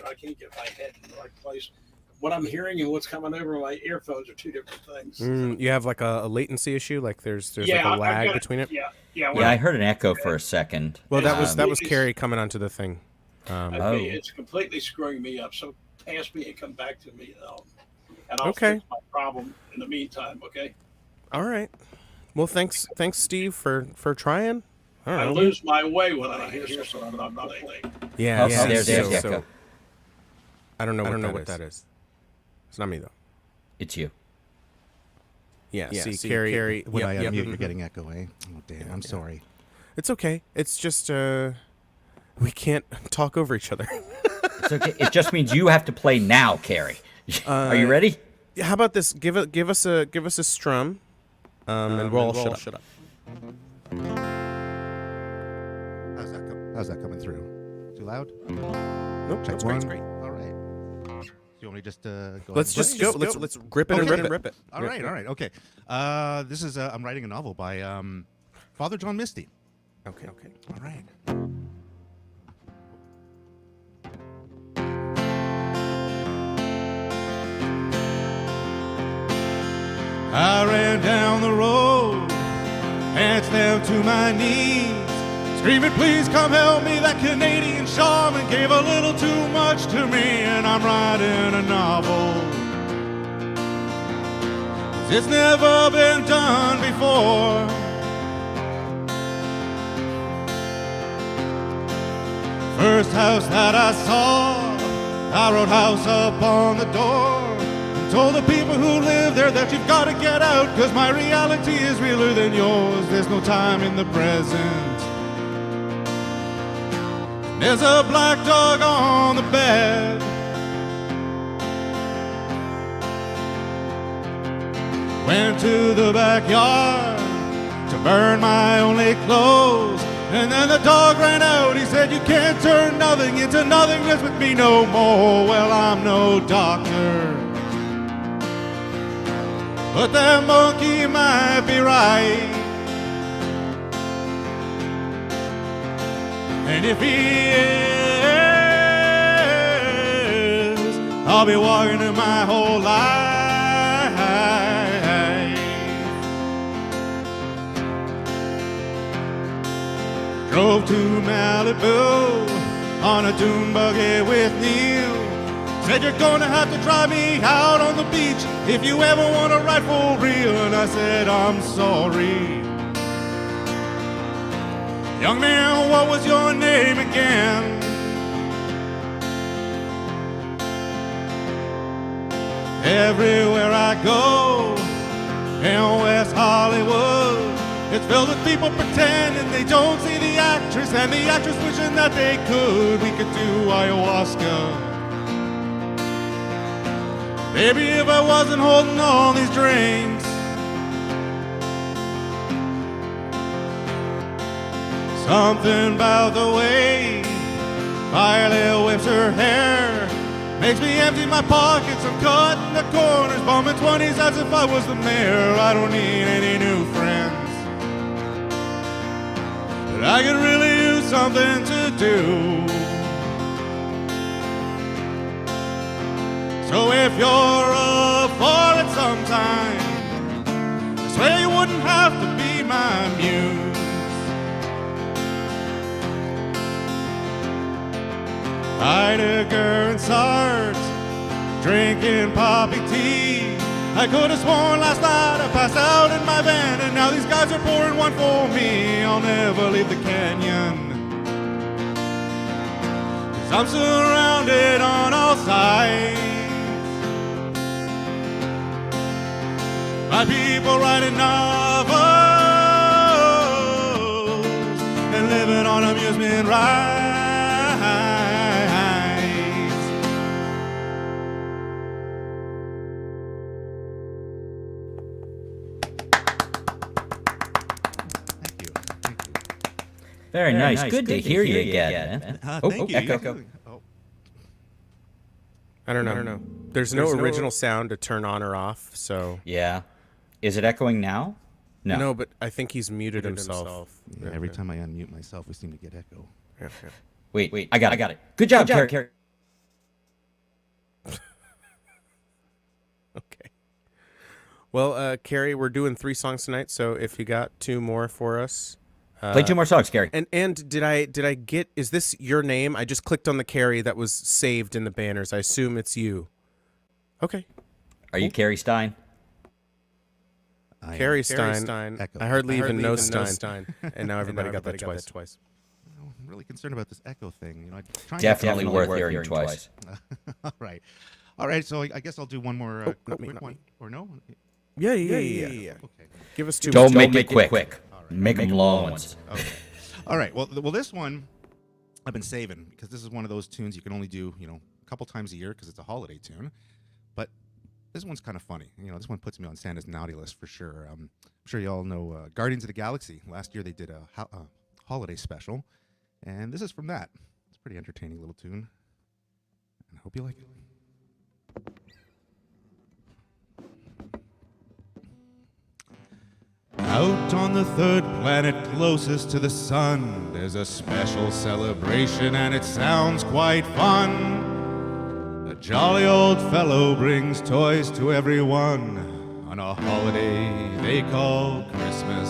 Speaker 3: I can't get my head in the right place. What I'm hearing and what's coming over my earphones are 2 different things.
Speaker 1: You have like a latency issue, like there's
Speaker 3: Yeah,
Speaker 1: like a
Speaker 3: I've
Speaker 1: lag
Speaker 3: got-
Speaker 1: between it.
Speaker 3: Yeah.
Speaker 2: Yeah, I heard an echo for a second.
Speaker 1: Well, that was
Speaker 3: it's-
Speaker 1: Carrie coming onto the thing.
Speaker 3: Okay, it's completely screwing me up. So pass me and come back to me, and I'll
Speaker 1: Okay.
Speaker 3: fix my problem in the meantime. Okay.
Speaker 1: All right. Well, thanks, Steve, for trying. All
Speaker 3: I
Speaker 1: right.
Speaker 3: lose my way when I hear something, but I'm not late.
Speaker 1: Yeah,
Speaker 2: Oh,
Speaker 1: yeah.
Speaker 2: there's the
Speaker 1: so-
Speaker 2: echo.
Speaker 1: I don't know what that is. It's not me though.
Speaker 2: It's you.
Speaker 1: Yeah.
Speaker 4: Yeah,
Speaker 1: See,
Speaker 4: see,
Speaker 1: Carrie.
Speaker 4: When
Speaker 1: yep,
Speaker 4: I
Speaker 1: yep,
Speaker 4: unmute, you're
Speaker 1: mhm.
Speaker 4: getting echo, eh? Oh, damn. I'm sorry.
Speaker 1: It's okay. It's just we can't talk over each other.
Speaker 2: It's okay. It just means you have to play now, Carrie. Are you ready?
Speaker 1: How about this? Give us a strum, and we'll all shut up.
Speaker 4: How's that coming through? Too loud?
Speaker 1: Nope.
Speaker 4: Check
Speaker 1: That's
Speaker 4: one.
Speaker 1: great.
Speaker 4: All right. Do you want me to just go?
Speaker 1: Let's
Speaker 4: ahead
Speaker 1: just
Speaker 4: and
Speaker 1: go.
Speaker 4: play?
Speaker 1: Let's grip it and
Speaker 4: Okay.
Speaker 1: rip it.
Speaker 4: All right. Okay. This is I'm writing a novel by Father John Misty.
Speaker 1: Okay.
Speaker 4: All right. I ran down the road, pants down to my knees, screaming, please come help me. That Canadian shaman gave a little too much to me, and I'm writing a novel. It's never been done before. First house that I saw, I wrote house up on the door. Told the people who live there that you've got to get out, 'cause my reality is realer than yours. There's no time in the present. There's a black dog on the bed. Went to the backyard to burn my only clothes. And then the dog ran out. He said, you can't turn nothing into nothingness with me no more. Well, I'm no doctor, but that monkey might be right. And if he is, I'll be walking to my whole life. Drove to Malibu on a dune buggy with Neil. Said you're gonna have to drive me out on the beach if you ever want to ride for real. And I said, I'm sorry. Young man, what was your name again? Everywhere I go in West Hollywood, it's filled with people pretending they don't see the actress, and the actress wishing that they could. We could do ayahuasca. Maybe if I wasn't holding all these drinks. Something about the way Violet whips her hair makes me empty my pockets. I'm cutting the corners, bumming 20s as if I was the mayor. I don't need any new friends, but I could really use something to do. So if you're up for it sometime, I swear you wouldn't have to be my muse. Heidegger and Sartre, drinking poppy tea. I could have sworn last night I passed out in my van, and now these guys are pouring one for me. I'll never leave the canyon, 'cause I'm surrounded on all sides by people writing novels and living on amusement rides.
Speaker 2: Very nice. Good to hear you again. Man.
Speaker 4: Thank you.
Speaker 2: Echo.
Speaker 4: Oh.
Speaker 1: I don't know. There's no original sound to turn on or off, so.
Speaker 2: Yeah. Is it echoing now? No.
Speaker 1: No, but I think he's muted himself.
Speaker 4: Yeah, every time I unmute myself, we seem to get echo.
Speaker 1: Yeah.
Speaker 2: Wait. I got it. Good job, Carrie.
Speaker 1: Okay. Well, Carrie, we're doing 3 songs tonight, so if you got 2 more for us.
Speaker 2: Play 2 more songs, Carrie.
Speaker 1: And did I get, is this your name? I just clicked on the Carrie that was saved in the banners. I assume it's you. Okay.
Speaker 2: Are you Carrie Stein?
Speaker 1: Carrie Stein.
Speaker 4: Echo.
Speaker 1: I hardly even know Stein. And now everybody got that twice.
Speaker 4: I'm really concerned about this echo thing. You know,
Speaker 2: Definitely worth hearing twice.
Speaker 4: All right. So I guess I'll do one more
Speaker 1: not me.
Speaker 4: one. Or no?
Speaker 1: Yeah.
Speaker 4: Okay.
Speaker 1: Give us 2
Speaker 2: Don't
Speaker 1: more.
Speaker 2: make it quick. Make them long ones.
Speaker 4: Okay. All right. Well, this one I've been saving because this is one of those tunes you can only do, a couple times a year because it's a holiday tune. But this one's kind of funny. This one puts me on Santa's naughty list for sure. I'm sure you all know Guardians of the Galaxy. Last year they did a holiday special, and this is from that. It's a pretty entertaining little tune, and I hope you like it. Out on the 3rd planet closest to the sun, there's a special celebration and it sounds quite fun. A jolly old fellow brings toys to everyone on a holiday they call Christmas.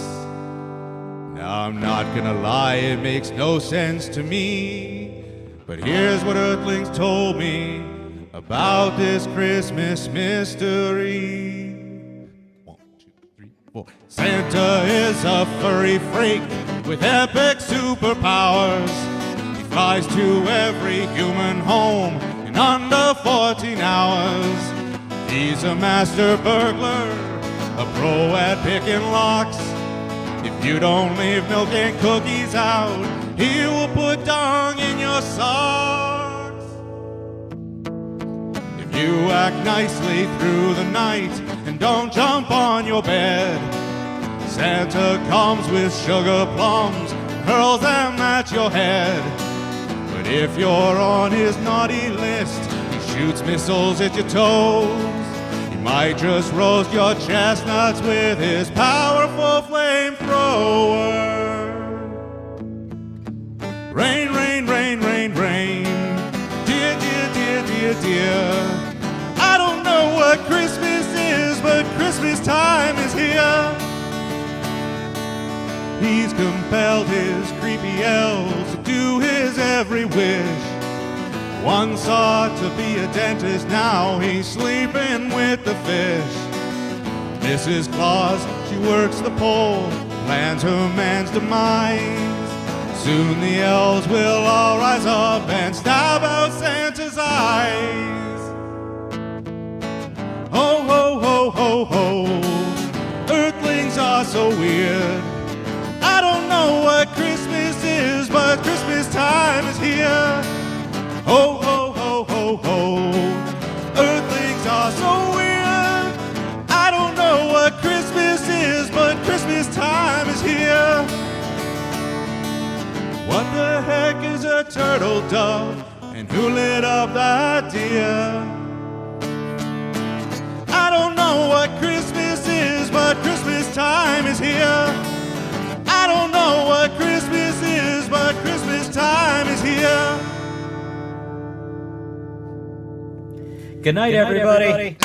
Speaker 4: Now I'm not gonna lie, it makes no sense to me, but here's what Earthlings told me about this Christmas mystery. Santa is a furry freak with epic superpowers. He flies to every human home in under 14 hours. He's a master burglar, a pro at picking locks. If you don't leave milk and cookies out, he will put dung in your socks. If you act nicely through the night and don't jump on your bed, Santa comes with sugar plums, hurls them at your head. But if you're on his naughty list, he shoots missiles at your toes. He might just roast your chestnuts with his powerful flamethrower. Rain, rain, rain, rain, rain. Dear, dear, dear, dear, dear. I don't know what Christmas is, but Christmas time is here. He's compelled his creepy elves to do his every wish. One sought to be a dentist, now he's sleeping with the fish. Mrs. Claus, she works the pole, plans her man's demise. Soon the elves will all rise up and stab out Santa's eyes. Ho, ho, ho, ho, ho. Earthlings are so weird. I don't know what Christmas is, but Christmas time is here. Ho, ho, ho, ho, ho. Earthlings are so weird. I don't know what Christmas is, but Christmas time is here. What the heck is a turtle dove? And who lit up that deer? I don't know what Christmas is, but Christmas time is here. I don't know what Christmas is, but Christmas time is here.
Speaker 2: Good night, everybody.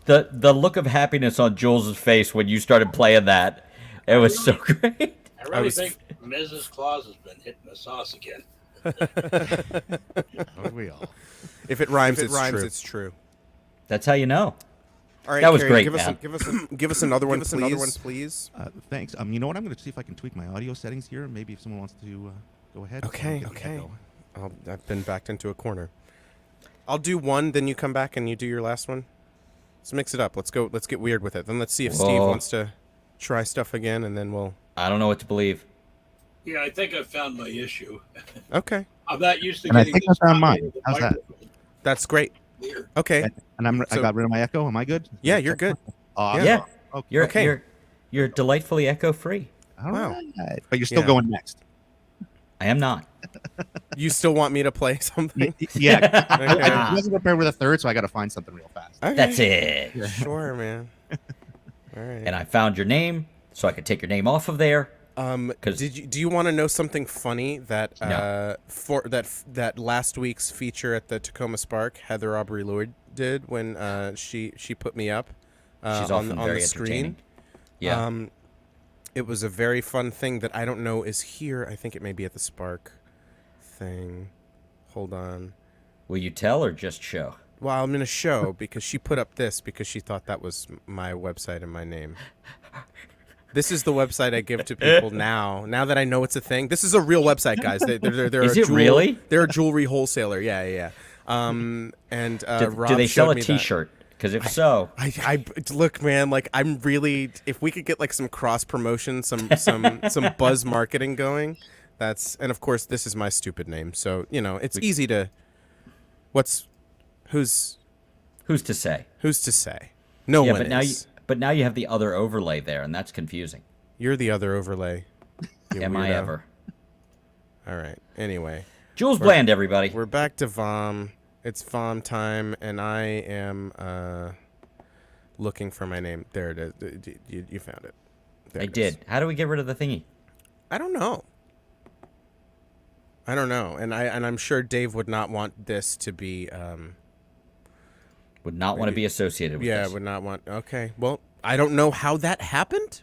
Speaker 2: The look of happiness on Jules' face when you started playing that, it was so great.
Speaker 3: I really think Mrs. Claus has been hitting the sauce again.
Speaker 4: Don't we all?
Speaker 1: If it rhymes, it's true.
Speaker 2: That's how you know.
Speaker 1: All right,
Speaker 2: That was
Speaker 1: Carrie,
Speaker 2: great, man.
Speaker 1: Give us another one, please.
Speaker 4: Thanks. You know what? I'm going to see if I can tweak my audio settings here. Maybe if someone wants to go ahead.
Speaker 1: Okay. I've been backed into a corner. I'll do one, then you come back and you do your last one. Let's mix it up. Let's go. Let's get weird with it. Then let's see if Steve wants to try stuff again, and then we'll.
Speaker 2: I don't know what to believe.
Speaker 3: Yeah, I think I found my issue.
Speaker 1: Okay.
Speaker 3: I'm not used to
Speaker 4: And I
Speaker 3: getting
Speaker 4: think
Speaker 3: this
Speaker 4: I found
Speaker 3: high
Speaker 4: mine.
Speaker 3: with the
Speaker 4: How's that?
Speaker 3: microphone.
Speaker 1: That's great.
Speaker 3: Weird.
Speaker 1: Okay.
Speaker 4: And I got rid of my echo. Am I good?
Speaker 1: Yeah, you're good.
Speaker 4: Awesome.
Speaker 2: Yeah.
Speaker 4: Okay.
Speaker 2: You're
Speaker 1: Okay.
Speaker 2: you're delightfully echo free.
Speaker 4: All
Speaker 1: Wow.
Speaker 4: right. But you're still
Speaker 1: Yeah.
Speaker 4: going next.
Speaker 2: I am not.
Speaker 1: You still want me to play something?
Speaker 4: Yeah.
Speaker 1: Okay.
Speaker 4: I wasn't prepared with a third, so I got to find something real fast.
Speaker 1: Okay.
Speaker 2: That's it.
Speaker 1: Sure, man. All right.
Speaker 2: And I found your name, so I could take your name off of there. 'Cause-
Speaker 1: Do you want to know something funny that
Speaker 2: No.
Speaker 1: for that last week's feature at the Tacoma Spark, Heather Aubrey Lord did when she put me up
Speaker 2: She's
Speaker 1: on
Speaker 2: often
Speaker 1: the
Speaker 2: very
Speaker 1: screen.
Speaker 2: entertaining. Yeah.
Speaker 1: It was a very fun thing that I don't know is here. I think it may be at the Spark thing. Hold on.
Speaker 2: Will you tell or just show?
Speaker 1: Well, I'm going to show because she put up this because she thought that was my website and my name. This is the website I give to people now. Now that I know it's a thing, this is a real website, guys. They're
Speaker 2: Is it really?
Speaker 1: They're a jewelry wholesaler. Yeah. And Rob
Speaker 2: Do they sell
Speaker 1: showed
Speaker 2: a
Speaker 1: me that.
Speaker 2: T-shirt? Because if so,
Speaker 1: I look, man. Like I'm really. If we could get like some cross promotion, some buzz marketing going, and of course this is my stupid name, so it's easy to. Who's
Speaker 2: who's to say?
Speaker 1: to say? No
Speaker 2: Yeah,
Speaker 1: one is.
Speaker 2: but now you have the other overlay there, and that's confusing.
Speaker 1: You're the other overlay. You
Speaker 2: Am I
Speaker 1: weirdo.
Speaker 2: ever?
Speaker 1: All right. Anyway,
Speaker 2: Jules Bland, everybody.
Speaker 1: we're back to VOM. It's VOM time, and I am looking for my name. There it is. You found it. There
Speaker 2: I
Speaker 1: it
Speaker 2: did.
Speaker 1: is.
Speaker 2: How do we get rid of the thingy?
Speaker 1: I don't know. And I'm sure Dave would not want this to be.
Speaker 2: Would not want to be associated with
Speaker 1: Yeah,
Speaker 2: this.
Speaker 1: would not want. Okay. Well, I don't know how that happened.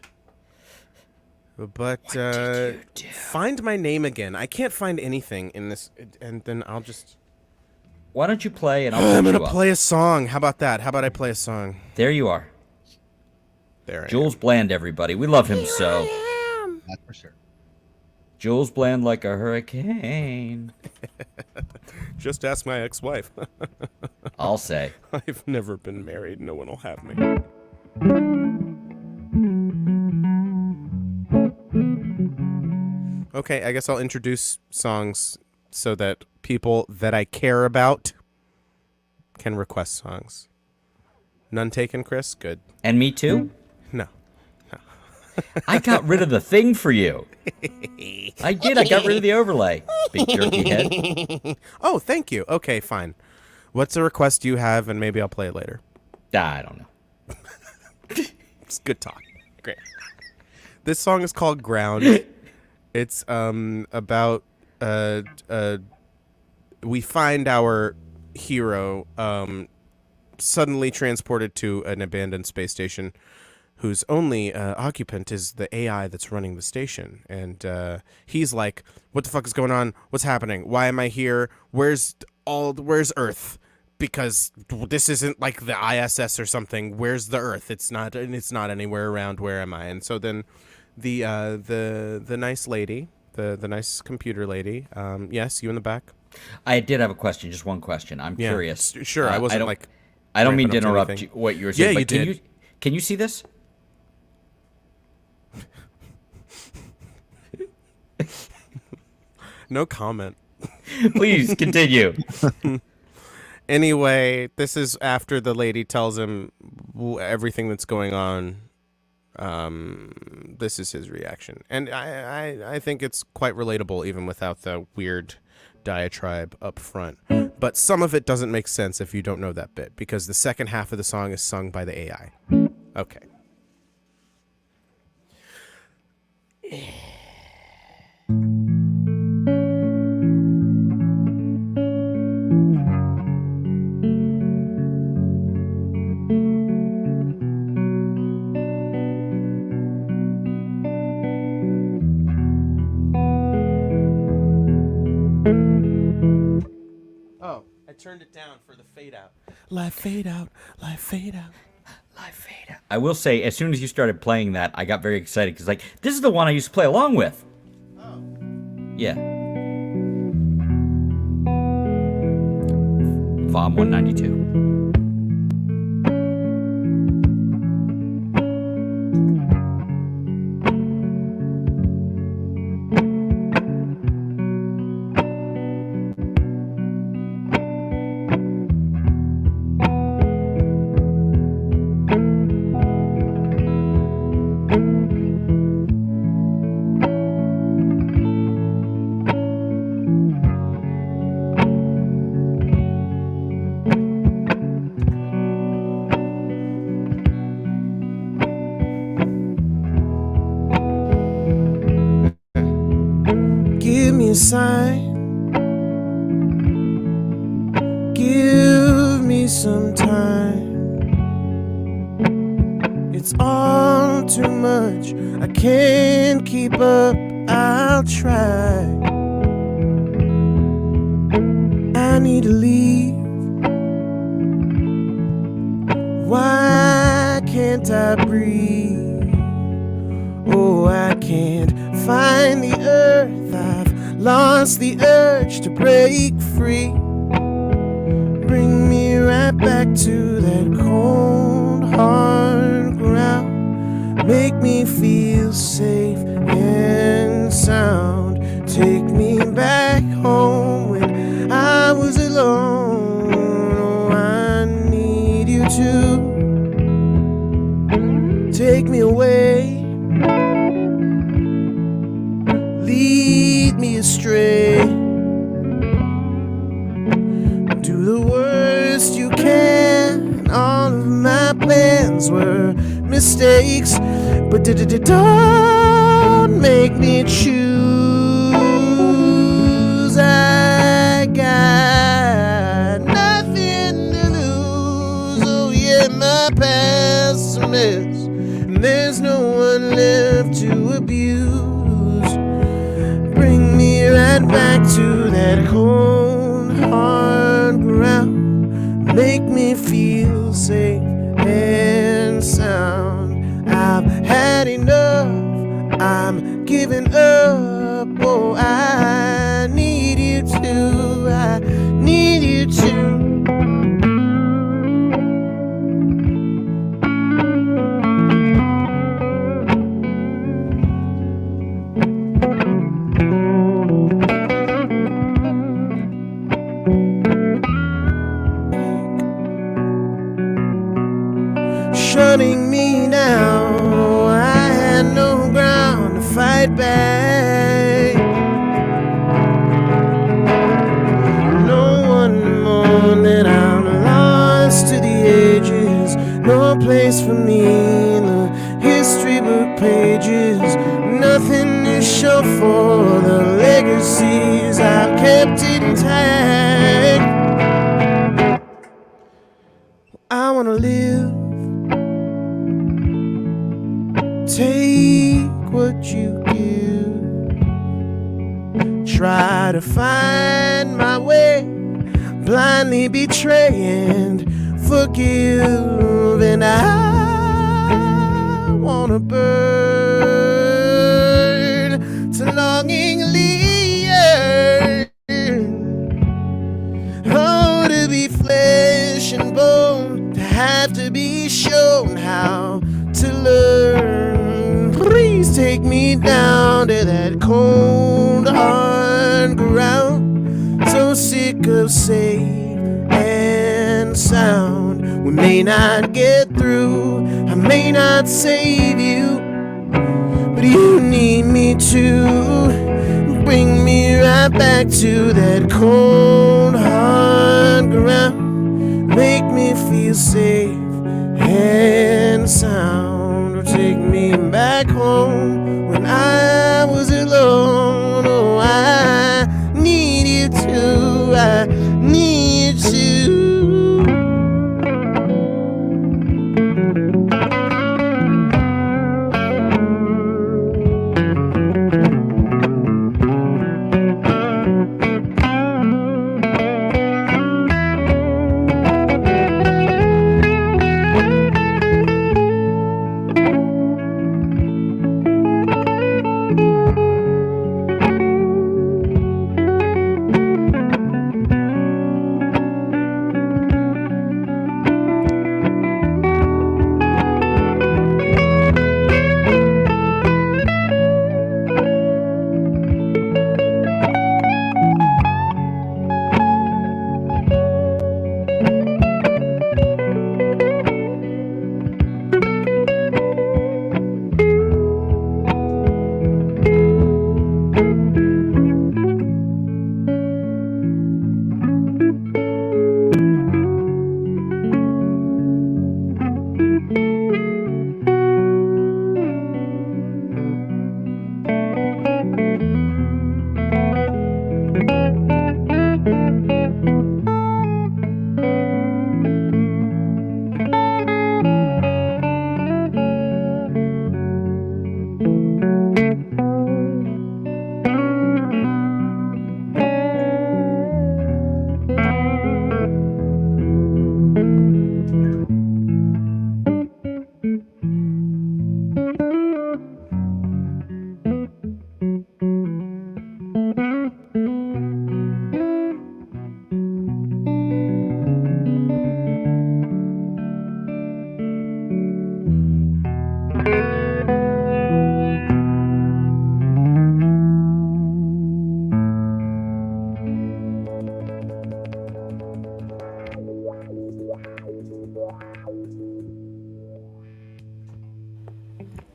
Speaker 1: But
Speaker 2: did you do?
Speaker 1: find my name again. I can't find anything in this, and then I'll just.
Speaker 2: Why don't you play and I'll
Speaker 1: I'm
Speaker 2: put
Speaker 1: gonna
Speaker 2: you up.
Speaker 1: play a song. How about that? How about I play a song?
Speaker 2: There you are.
Speaker 1: There.
Speaker 2: Jules Bland, everybody. We love him so.
Speaker 4: That's for sure.
Speaker 2: Jules Bland like a hurricane.
Speaker 1: Just ask my ex-wife.
Speaker 2: I'll say.
Speaker 1: I've never been married. No one will have me. Okay, I guess I'll introduce songs so that people that I care about can request songs. None taken, Chris? Good.
Speaker 2: And me too?
Speaker 1: No.
Speaker 2: I got rid of the thing for you. I did. I got rid of the overlay. Big jerky head.
Speaker 1: Oh, thank you. Okay, fine. What's a request you have, and maybe I'll play it later.
Speaker 2: I don't know.
Speaker 1: It's good talk. Great. This song is called Ground. It's about we find our hero suddenly transported to an abandoned space station whose only occupant is the AI that's running the station. And he's like, what the fuck is going on? What's happening? Why am I here? Where's Earth? Because this isn't like the ISS or something. Where's the Earth? It's not anywhere around. Where am I? And so then the nice lady, the nice computer lady, yes, you in the back?
Speaker 2: I did have a question, just one question. I'm curious.
Speaker 1: Sure, I wasn't
Speaker 2: I don't mean to
Speaker 1: ramping up
Speaker 2: interrupt
Speaker 1: anything.
Speaker 2: what you were saying.
Speaker 1: Yeah,
Speaker 2: but
Speaker 1: you did.
Speaker 2: Can you see this?
Speaker 1: No comment.
Speaker 2: Please continue.
Speaker 1: Anyway, this is after the lady tells him everything that's going on. This is his reaction. And I think it's quite relatable even without the weird diatribe up front. But some of it doesn't make sense if you don't know that bit, because the second half of the song is sung by the AI. Okay. Oh, I turned it down for the fade out. Live fade out, live fade out.
Speaker 2: Live fade out. I will say, as soon as you started playing that, I got very excited because, like, this is the one I used to play along with.
Speaker 1: Oh.
Speaker 2: Yeah. VOM 192.
Speaker 1: Give me a sign. Give me some time. It's all too much. I can't keep up. I'll try. I need to leave. Why can't I breathe? Oh, I can't find the earth. I've lost the urge to break free. Bring me right back to that cold, hard ground. Make me feel safe and sound. Take me back home when I was alone. Oh, I need you to take me away. Lead me astray. Do the worst you can. All of my plans were mistakes, but don't make me choose. I got nothing to lose. Oh yeah, my past's a mess, and there's no one left to abuse. Bring me right back to that cold, hard ground. Make me feel safe and sound. I've had enough. I'm giving up. Oh, I need you to. I need you to. right back. No one more that I'm lost to the ages. No place for me in the history book pages. Nothing to show for the legacies I've kept intact. I wanna live, take what you give, try to find my way, blindly betray and forgive. And I wanna burn to longingly yearn. Oh, to be flesh and bone, to have to be shown how to learn. Please take me down to that cold, hard ground. So sick of safe and sound. We may not get through, I may not save you, but you need me to bring me right back to that cold, hard ground. Make me feel safe and sound. Or take me back home when I was alone. Oh, I need you to, I need you to.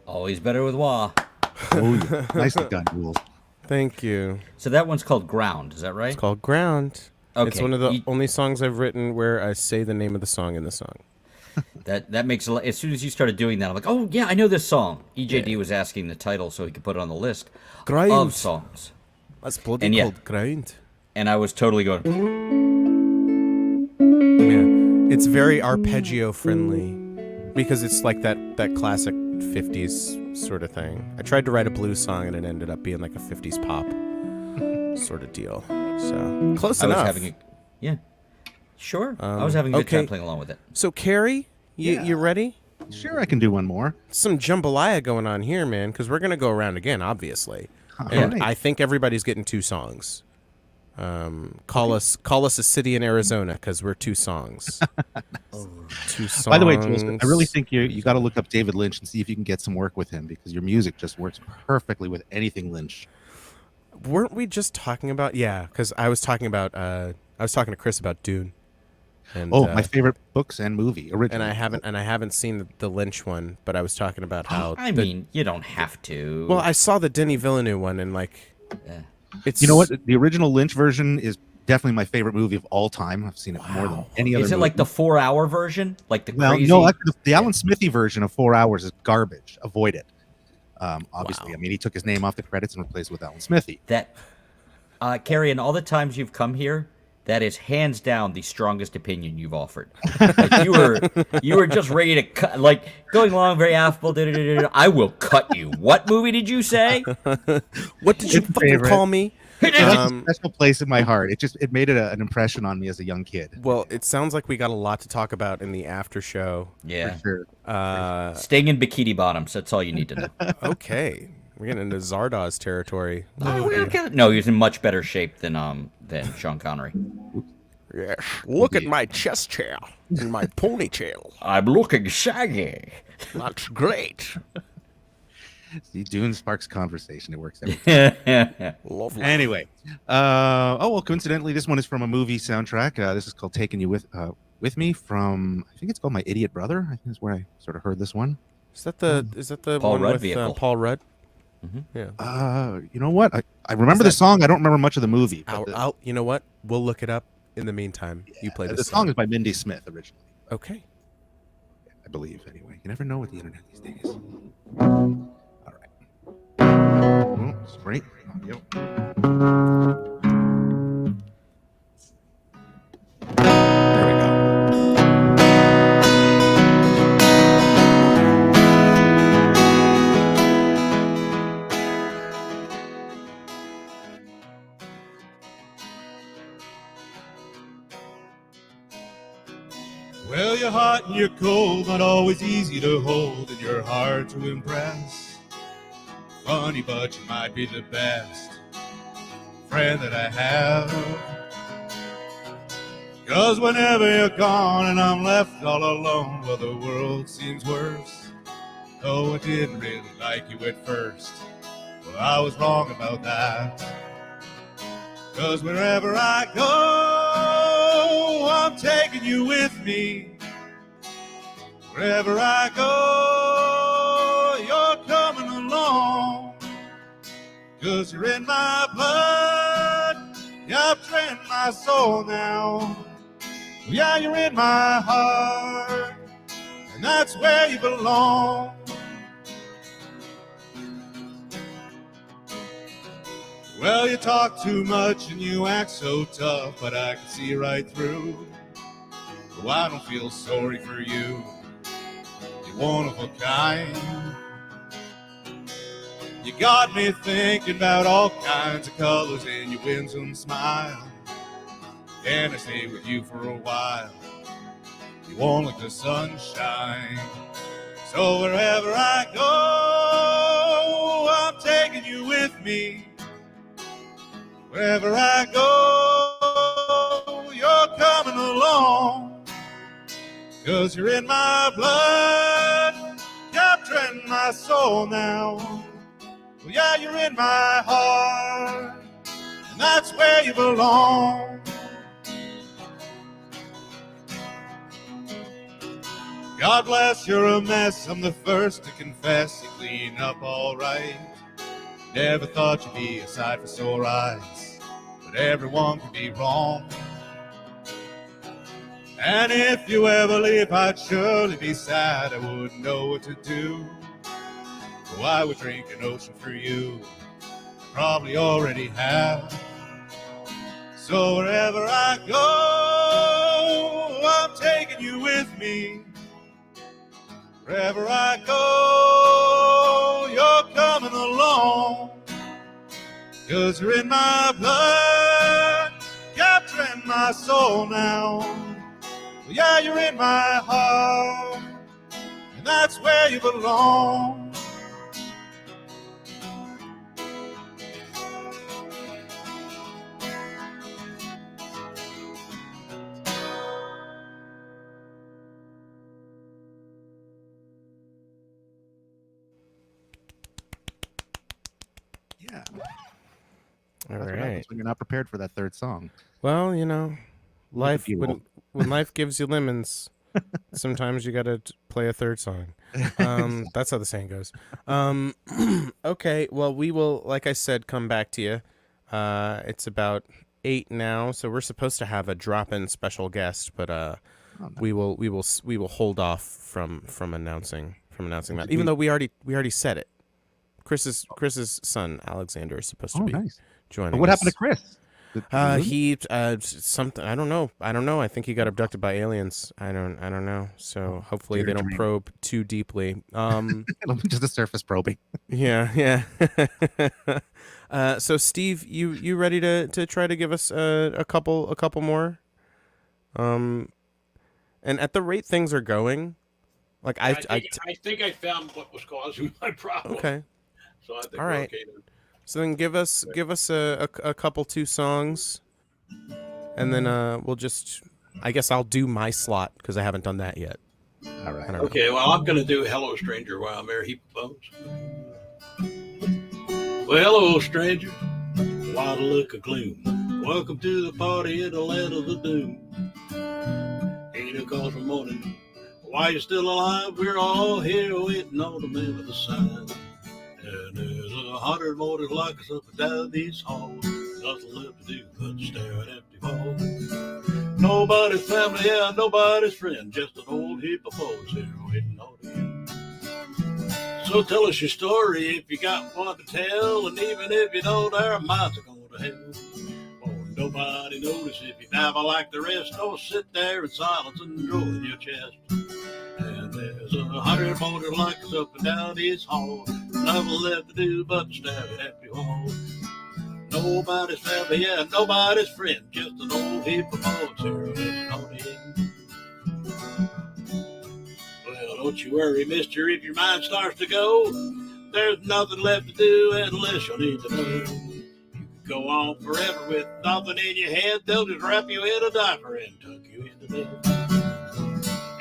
Speaker 2: Always better with wah.
Speaker 4: Oh, yeah. Nicely done, Jules.
Speaker 1: Thank you.
Speaker 2: So that one's called Ground, is that right?
Speaker 1: It's called Ground.
Speaker 2: Okay.
Speaker 1: It's one of the only songs I've written where I say the name of the song in the song.
Speaker 2: That makes a lot. As soon as you started doing that, I'm like, oh yeah, I know this song. EJD was asking the title so he could put it on the list
Speaker 1: Ground.
Speaker 2: of songs.
Speaker 1: That's bloody
Speaker 2: And yeah.
Speaker 1: called Ground.
Speaker 2: And I was totally going,
Speaker 1: Yeah, it's very arpeggio friendly because it's like that classic 50s sort of thing. I tried to write a blues song and it ended up being like a 50s pop sort of deal. So close
Speaker 2: I was
Speaker 1: enough.
Speaker 2: having a, yeah, sure. I was having a good time
Speaker 1: okay.
Speaker 2: playing along with it.
Speaker 1: So Carrie, you ready?
Speaker 4: Sure, I can do one more.
Speaker 1: Some jambalaya going on here, man, because we're gonna go around again, obviously.
Speaker 4: All
Speaker 1: And
Speaker 4: right.
Speaker 1: I think everybody's getting 2 songs. Call us a city in Arizona because we're 2 songs. 2 songs.
Speaker 4: By the way, Jules, I really think you got to look up David Lynch and see if you can get some work with him because your music just works perfectly with anything Lynch.
Speaker 1: Weren't we just talking about? Yeah, because I was talking to Chris about Dune. And
Speaker 4: Oh, my favorite books and movie
Speaker 1: and
Speaker 4: originally.
Speaker 1: I haven't seen the Lynch one, but I was talking about how
Speaker 2: I mean, you don't have to.
Speaker 1: well, I saw the Denis Villeneuve one, and like it's
Speaker 4: You know what? The original Lynch version is definitely my favorite movie of all time. I've seen it more than any other
Speaker 2: Is it
Speaker 4: movie.
Speaker 2: like the 4-hour version? Like the
Speaker 4: Well,
Speaker 2: crazy?
Speaker 4: no, actually, the Alan Smithy version of 4 Hours is garbage. Avoid it. Obviously,
Speaker 1: Wow.
Speaker 4: I mean, he took his name off the credits and replaced it with Alan Smithy.
Speaker 2: That, Carrie, in all the times you've come here, that is hands down the strongest opinion you've offered. Like you were just ready to cut, like going along very affable. I will cut you. What movie did you say?
Speaker 1: what did you
Speaker 4: It's a
Speaker 1: fucking
Speaker 4: favorite.
Speaker 1: call me?
Speaker 4: It has a special place in my heart. It made it an impression on me as a young kid.
Speaker 1: Well, it sounds like we got a lot to talk about in the after show.
Speaker 2: Yeah,
Speaker 4: For sure.
Speaker 2: staying in bikini bottoms. That's all you need to know.
Speaker 1: Okay, we're getting into Zardoz territory.
Speaker 2: No, he was in much better shape than Sean Connery.
Speaker 1: Yes. Look at my chest hair and my ponytail.
Speaker 2: I'm looking shaggy.
Speaker 1: That's great.
Speaker 4: See, Dune sparks conversation. It works every time.
Speaker 1: Lovely.
Speaker 4: Anyway, coincidentally, this one is from a movie soundtrack. This is called "Taking You With Me" from, I think it's called My Idiot Brother. I think that's where I sort of heard this one.
Speaker 1: Is that the
Speaker 2: Paul
Speaker 1: one
Speaker 2: Rudd
Speaker 1: with
Speaker 2: vehicle.
Speaker 1: Paul Rudd?
Speaker 2: Mm-hmm.
Speaker 1: Yeah.
Speaker 4: You know what? I remember the song. I don't remember much of the movie. But
Speaker 1: You know what? We'll look it up. In the meantime, you play
Speaker 4: the
Speaker 1: this
Speaker 4: song is by Mindy Smith originally,
Speaker 1: Okay.
Speaker 4: I believe. Anyway, you never know with the internet these days. All right. Spring audio. There we go. Well, you're hot and you're cold, not always easy to hold, and you're hard to impress. Funny, but you might be the best friend that I have. 'Cause whenever you're gone and I'm left all alone, well, the world seems worse. Though I didn't really like you at first, well, I was wrong about that. 'Cause wherever I go, I'm taking you with me. Wherever I go, you're coming along. 'Cause you're in my blood, you've trained my soul now. Yeah, you're in my heart, and that's where you belong. Well, you talk too much and you act so tough, but I can see right through. Oh, I don't feel sorry for you. You're one of a kind. You got me thinking about all kinds of colors in your winsome smile. Can I stay with you for a while? You won't like the sunshine. So wherever I go, I'm taking you with me. Wherever I go, you're coming along. 'Cause you're in my blood, capturing my soul now. Well, yeah, you're in my heart, and that's where you belong. God bless, you're a mess, I'm the first to confess. You clean up all right. Never thought you'd be a sight for sore eyes, but everyone can be wrong. And if you ever leave, I'd surely be sad. I wouldn't know what to do. So I would drink an ocean for you. I probably already have. So wherever I go, I'm taking you with me. Wherever I go, you're coming along. 'Cause you're in my blood, capturing my soul now. Well, yeah, you're in my heart, and that's where you belong. Yeah.
Speaker 1: All
Speaker 4: That's what
Speaker 1: right.
Speaker 4: happens when you're not prepared for that third song.
Speaker 1: Well, life
Speaker 4: deal.
Speaker 1: when life gives you lemons, sometimes you gotta play a third song. That's how the saying goes. Okay, well, we will, like I said, come back to you. It's about 8 now, so we're supposed to have a drop-in special guest, but
Speaker 4: Oh, no.
Speaker 1: we will hold off from announcing that, even though we already said it. Chris's son Alexander is supposed to
Speaker 4: Oh,
Speaker 1: be
Speaker 4: nice.
Speaker 1: joining
Speaker 4: But what
Speaker 1: us.
Speaker 4: happened to Chris?
Speaker 1: He something, I don't know. I think he got abducted by aliens. I don't know. So hopefully they don't
Speaker 4: dream.
Speaker 1: probe too deeply.
Speaker 4: It'll be just a surface probing.
Speaker 1: Yeah. So Steve, you ready to try to give us a couple more? And at the rate things are going, like
Speaker 3: I think I found what was causing my problem.
Speaker 1: okay.
Speaker 3: So I think
Speaker 1: All
Speaker 3: we're
Speaker 1: right.
Speaker 3: okay then.
Speaker 1: So then give us a couple 2 songs, and then we'll just, I guess I'll do my slot because I haven't done that yet.
Speaker 4: All right.
Speaker 1: I don't know.
Speaker 3: Okay, well, I'm going to do Hello Stranger while I'm there. He proposes. Well, hello, stranger. Why the look of gloom? Welcome to the party in the land of the doom. Ain't no call for morning. Why you still alive? We're all here waiting on the man with the sign. And there's 100 more that like us up and down these halls. Nothing left to do but stare at empty walls. Nobody's family, yeah, nobody's friend. Just an old heap of folks here waiting on you. So tell us your story if you got one to tell. And even if you don't, our minds are going to hell. Won't nobody notice if you dive like the rest. Don't sit there in silence and roll in your chest. And there's 100 more that like us up and down this hall. Nothing left to do but stare at empty walls. Nobody's family, yeah, nobody's friend. Just an old heap of bones here waiting on the end. Well, don't you worry, mister, if your mind starts to go. There's nothing left to do unless you need to know. You can go on forever with nothing in your head. They'll just wrap you in a diaper and tuck you into bed.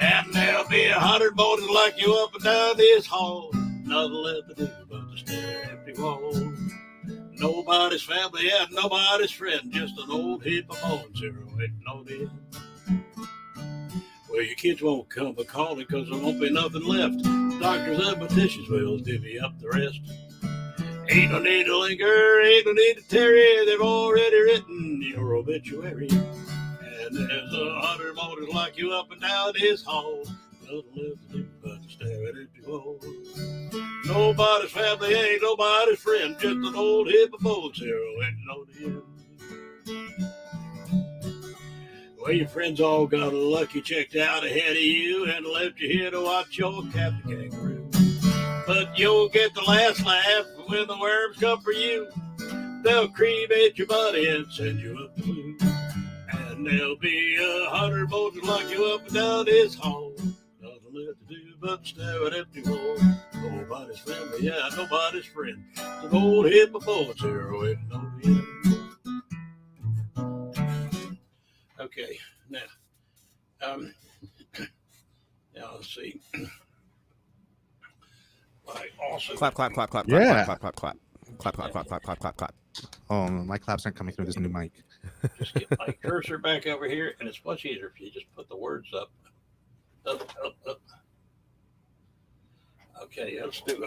Speaker 3: And there'll be 100 more that like you up and down this hall. Nothing left to do but to stare at empty walls. Nobody's family, yeah, nobody's friend. Just an old heap of bones here waiting on the end. Well, your kids won't come a calling because there won't be nothing left. Doctors and beauticians will divvy up the rest. Ain't no need to linger, ain't no need to tarry. They've already written your obituary. And there's 100 more that like you up and down this hall. Nothing left to do but to stare at empty walls. Nobody's family, ain't nobody's friend. Just an old heap of bones here waiting on the end. Well, your friends all got a lucky checked out ahead of you and left you here to watch your Captain Kangaroo. But you'll get the last laugh when the worms come for you. They'll cremate your body and send you up the blue. And there'll be 100 more to lock you up and down this hall. Nothing left to do but stare at empty walls. Nobody's family, yeah, nobody's friend. It's an old heap of bullets here waiting on the end. Okay, now let's see. I also
Speaker 1: Clap.
Speaker 4: Yeah.
Speaker 1: Clap.
Speaker 4: Oh, my claps aren't coming through this new mic.
Speaker 3: just get my cursor back over here, and it's much easier if you just put the words up. Okay, let's do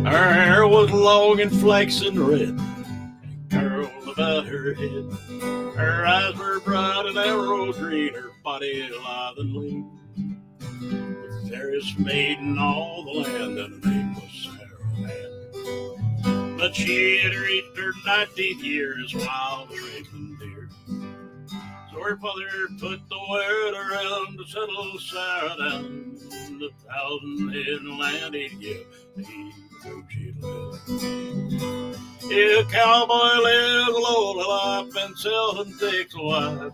Speaker 3: Her hair was long and flaxen red, and curled about her head. Her eyes were bright and arrow green, her body lithe and lean. The fairest maiden in all the land, and her name was Sarah Ann. But she had reached her 19th year as wild as raven deer. So her father put the word around to settle Sarah down. The 1,000 head land he'd give, he would she'd live. Yeah, a cowboy lives a lowly life and seldom takes a wife.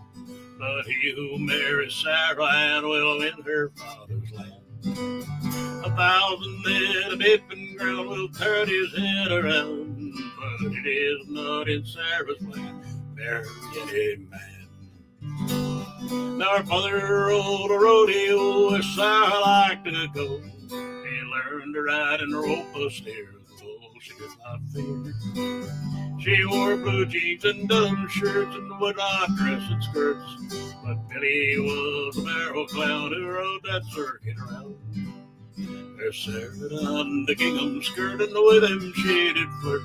Speaker 3: But he who marries Sarah Ann will win her father's land. 1,000 men of beeping ground will turn his head around, but it is not in Sarah's plan bury any man. Now her father rode a rodeo where Sarah liked to go. He learned to ride and rope a steer, the bull she did not fear. She wore blue jeans and denim shirts and would not dress in skirts. But Billy was a barrel clown who rode that circuit around. There Sarah on the gingham skirt, and with him she did flirt.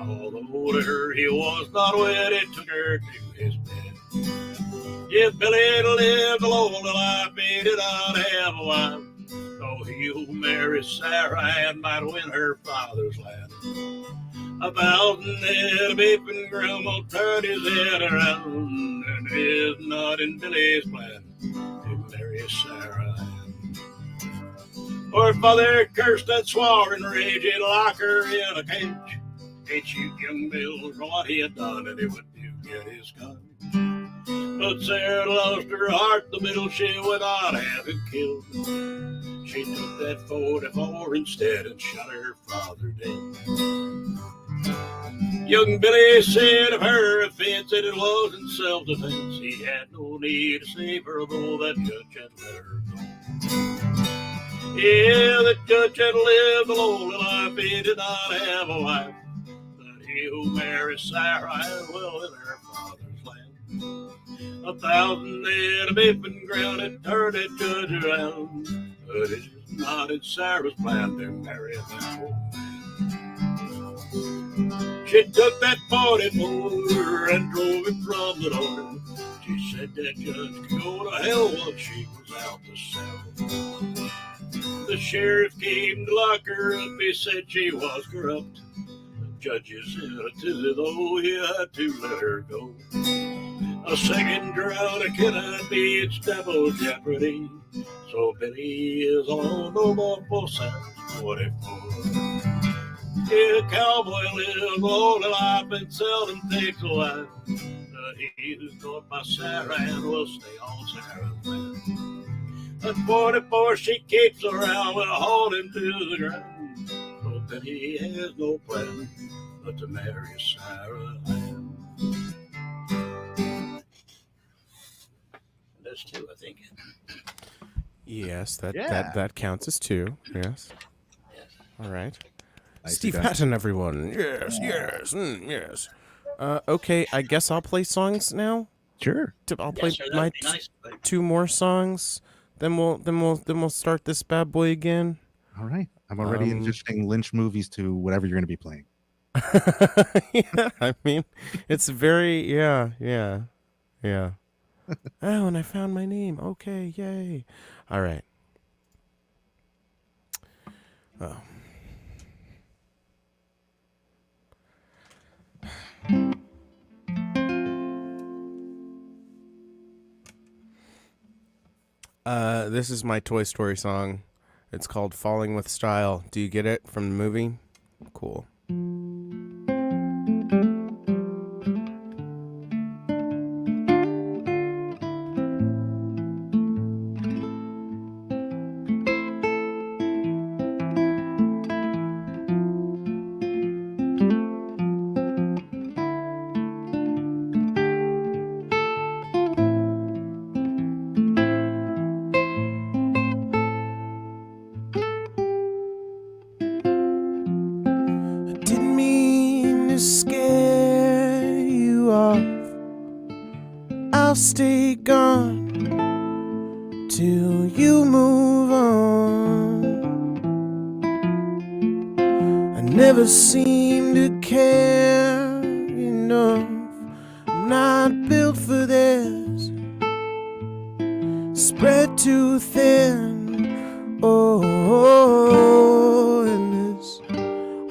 Speaker 3: Although to her he was not wed, it took her to his bed. If Billy lived a lonely life, he did not have a wife. Though he who married Sarah and might win her father's land. 1,000 head of beef and groom will turn his head around, and it is not in Billy's plan to marry Sarah Ann. Her father cursed and swore in rage, he'd lock her in a cage. He'd shoot young Bill for what he had done, and he would to get his gun. But Sarah lost her heart, the middle she would not have him killed. She took that 44 instead and shot her father dead. Young Billy said of her offense that it wasn't self-defense. He had no need to save her, though that judge had let her go. Yeah, the judge had lived a lonely life, he did not have a wife. But he who married Sarah had well in her father's land. 1,000 head of beef and ground had turned that judge around. But it is not in Sarah's plan to marry that old man. She took that 44 and drove it from the door. She said that judge could go to hell once she was out to sell. The sheriff came to lock her up, he said she was corrupt. The judges said to though he had to let her go. A second drought cannot be, it's double jeopardy. So Billy is on no more for South 44. Yeah, a cowboy lives a lonely life and seldom takes a wife. But he who's caught by Sarah Ann will stay on Sarah's land. At 44 she keeps around with a hold him to the ground. So Billy has no plan but to marry Sarah Ann. That's two, I think.
Speaker 1: Yes, that
Speaker 4: Yeah.
Speaker 1: that counts as 2. Yes.
Speaker 3: Yes.
Speaker 1: All right.
Speaker 4: Nicely
Speaker 1: Steve
Speaker 4: done.
Speaker 1: Hatton, everyone. Yes, yes, yes. Okay, I guess I'll play songs now.
Speaker 4: Sure.
Speaker 1: I'll play
Speaker 3: Yes, sir,
Speaker 1: my
Speaker 3: that'd be nice.
Speaker 1: 2 more songs. Then we'll start this bad boy again.
Speaker 4: All right. I'm already envisioning Lynch movies to whatever you're going to be playing.
Speaker 1: Yeah, I mean, it's very yeah. Oh, and I found my name. Okay, yay! All right. Oh. This is my Toy Story song. It's called Falling with Style. Do you get it from the movie? Cool. Scare you off. I'll stay gone till you move on. I never seem to care enough. I'm not built for this. Spread too thin. Oh, and this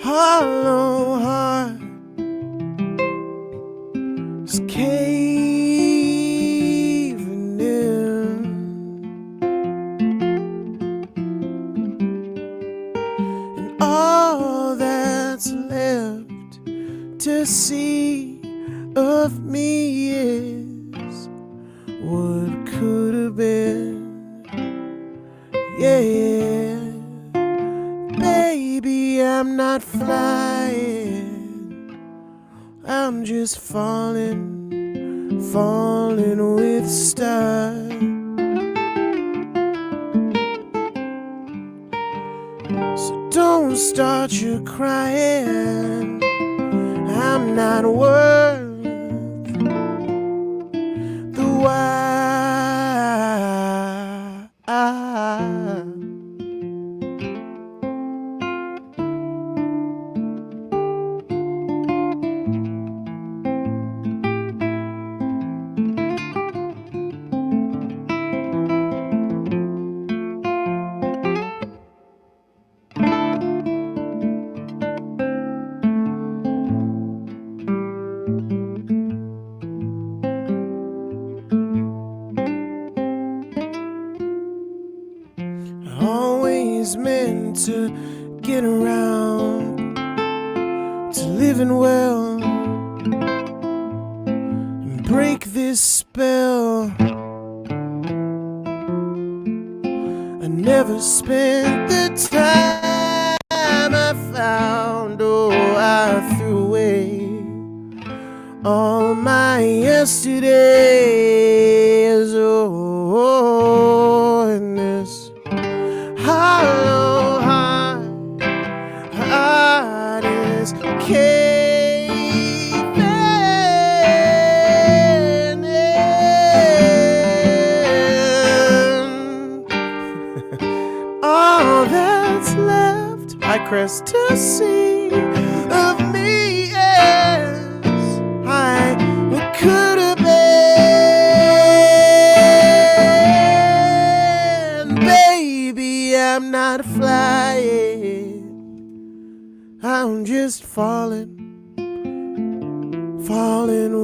Speaker 1: hollow heart is caving in, and all that's left to see of me is what could have been. Yeah, baby, I'm not flying, I'm just falling with style. So Don't start you crying. I'm not worth the why. Always meant to get around to living well and break this spell. I never spent the time I found. Oh, I threw away all my yesterdays. Oh, and this hollow heart is caving in. All that's left, I crest to see of me as I could have been. Baby, I'm not flying, I'm just falling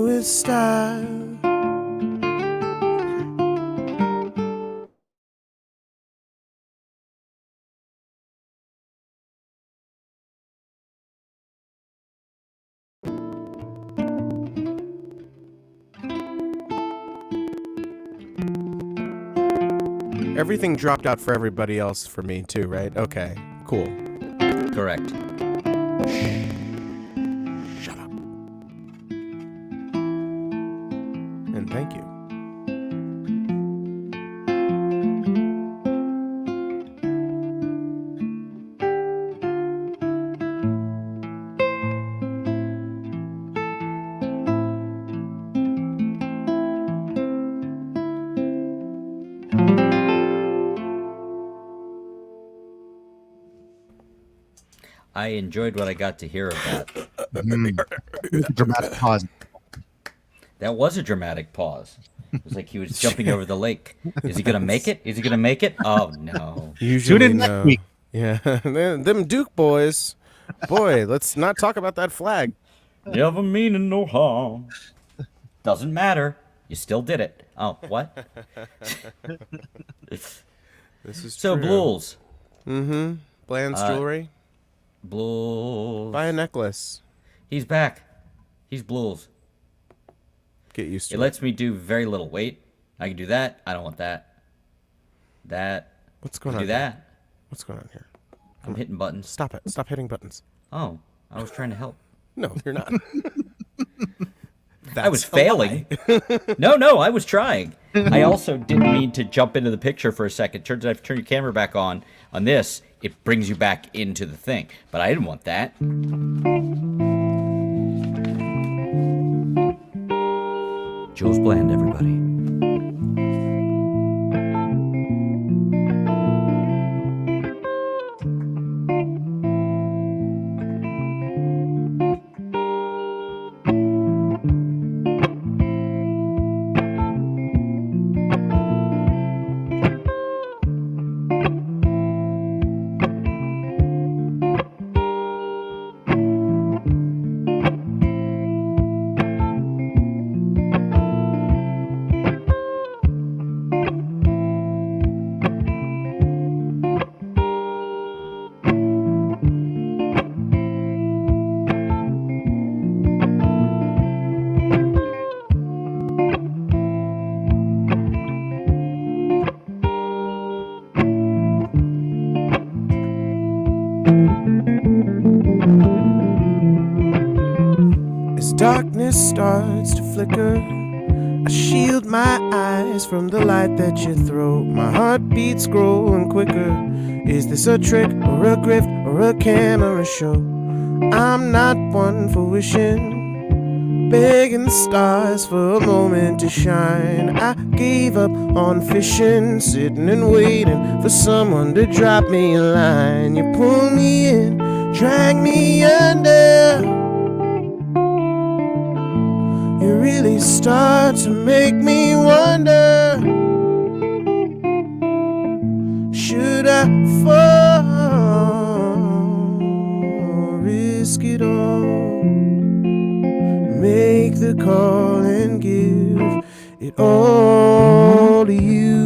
Speaker 1: with style. Everything dropped out for everybody else for me too, right? Okay, cool.
Speaker 2: Correct.
Speaker 1: Shut up. And thank you.
Speaker 2: I enjoyed what I got to hear of that.
Speaker 5: Dramatic pause.
Speaker 2: That was a dramatic pause. It was like he was jumping over the lake. Is he gonna make it? Is he gonna make it? Oh no!
Speaker 1: Usually
Speaker 5: Tune in next week.
Speaker 1: Yeah, them Duke boys. Boy, let's not talk about that flag.
Speaker 2: Never meaning no harm. Doesn't matter. You still did it. Oh, what?
Speaker 1: This is
Speaker 2: So
Speaker 1: true.
Speaker 2: Blues.
Speaker 1: Bland's jewelry.
Speaker 2: Blues.
Speaker 1: Buy a necklace.
Speaker 2: He's back. He's Blues.
Speaker 1: Get used to
Speaker 2: It
Speaker 1: it.
Speaker 2: lets me do very little. Wait, I can do that. I don't want that. That.
Speaker 1: What's going
Speaker 2: I
Speaker 1: on?
Speaker 2: can do
Speaker 1: here?
Speaker 2: that.
Speaker 1: What's going on here?
Speaker 2: I'm hitting buttons.
Speaker 1: Stop it. Stop hitting buttons.
Speaker 2: Oh, I was trying to help.
Speaker 1: No, you're not.
Speaker 2: I was
Speaker 1: That's a lie.
Speaker 2: failing. No, I was trying. I also didn't mean to jump into the picture for a second. Turns out if you turn your camera back on this, it brings you back into the thing. But I didn't want that. Jules Bland, everybody. As darkness starts to flicker,
Speaker 1: I shield my eyes from the light that you throw. My heart beats growing quicker. Is this a trick or a grift or a camera show? I'm not one for wishing, begging the stars for a moment to shine. I gave up on fishing, sitting and waiting for someone to drop me a line. You pull me in, drag me under. You really start to make me wonder, should I fall, risk it all, make the call and give it all to you?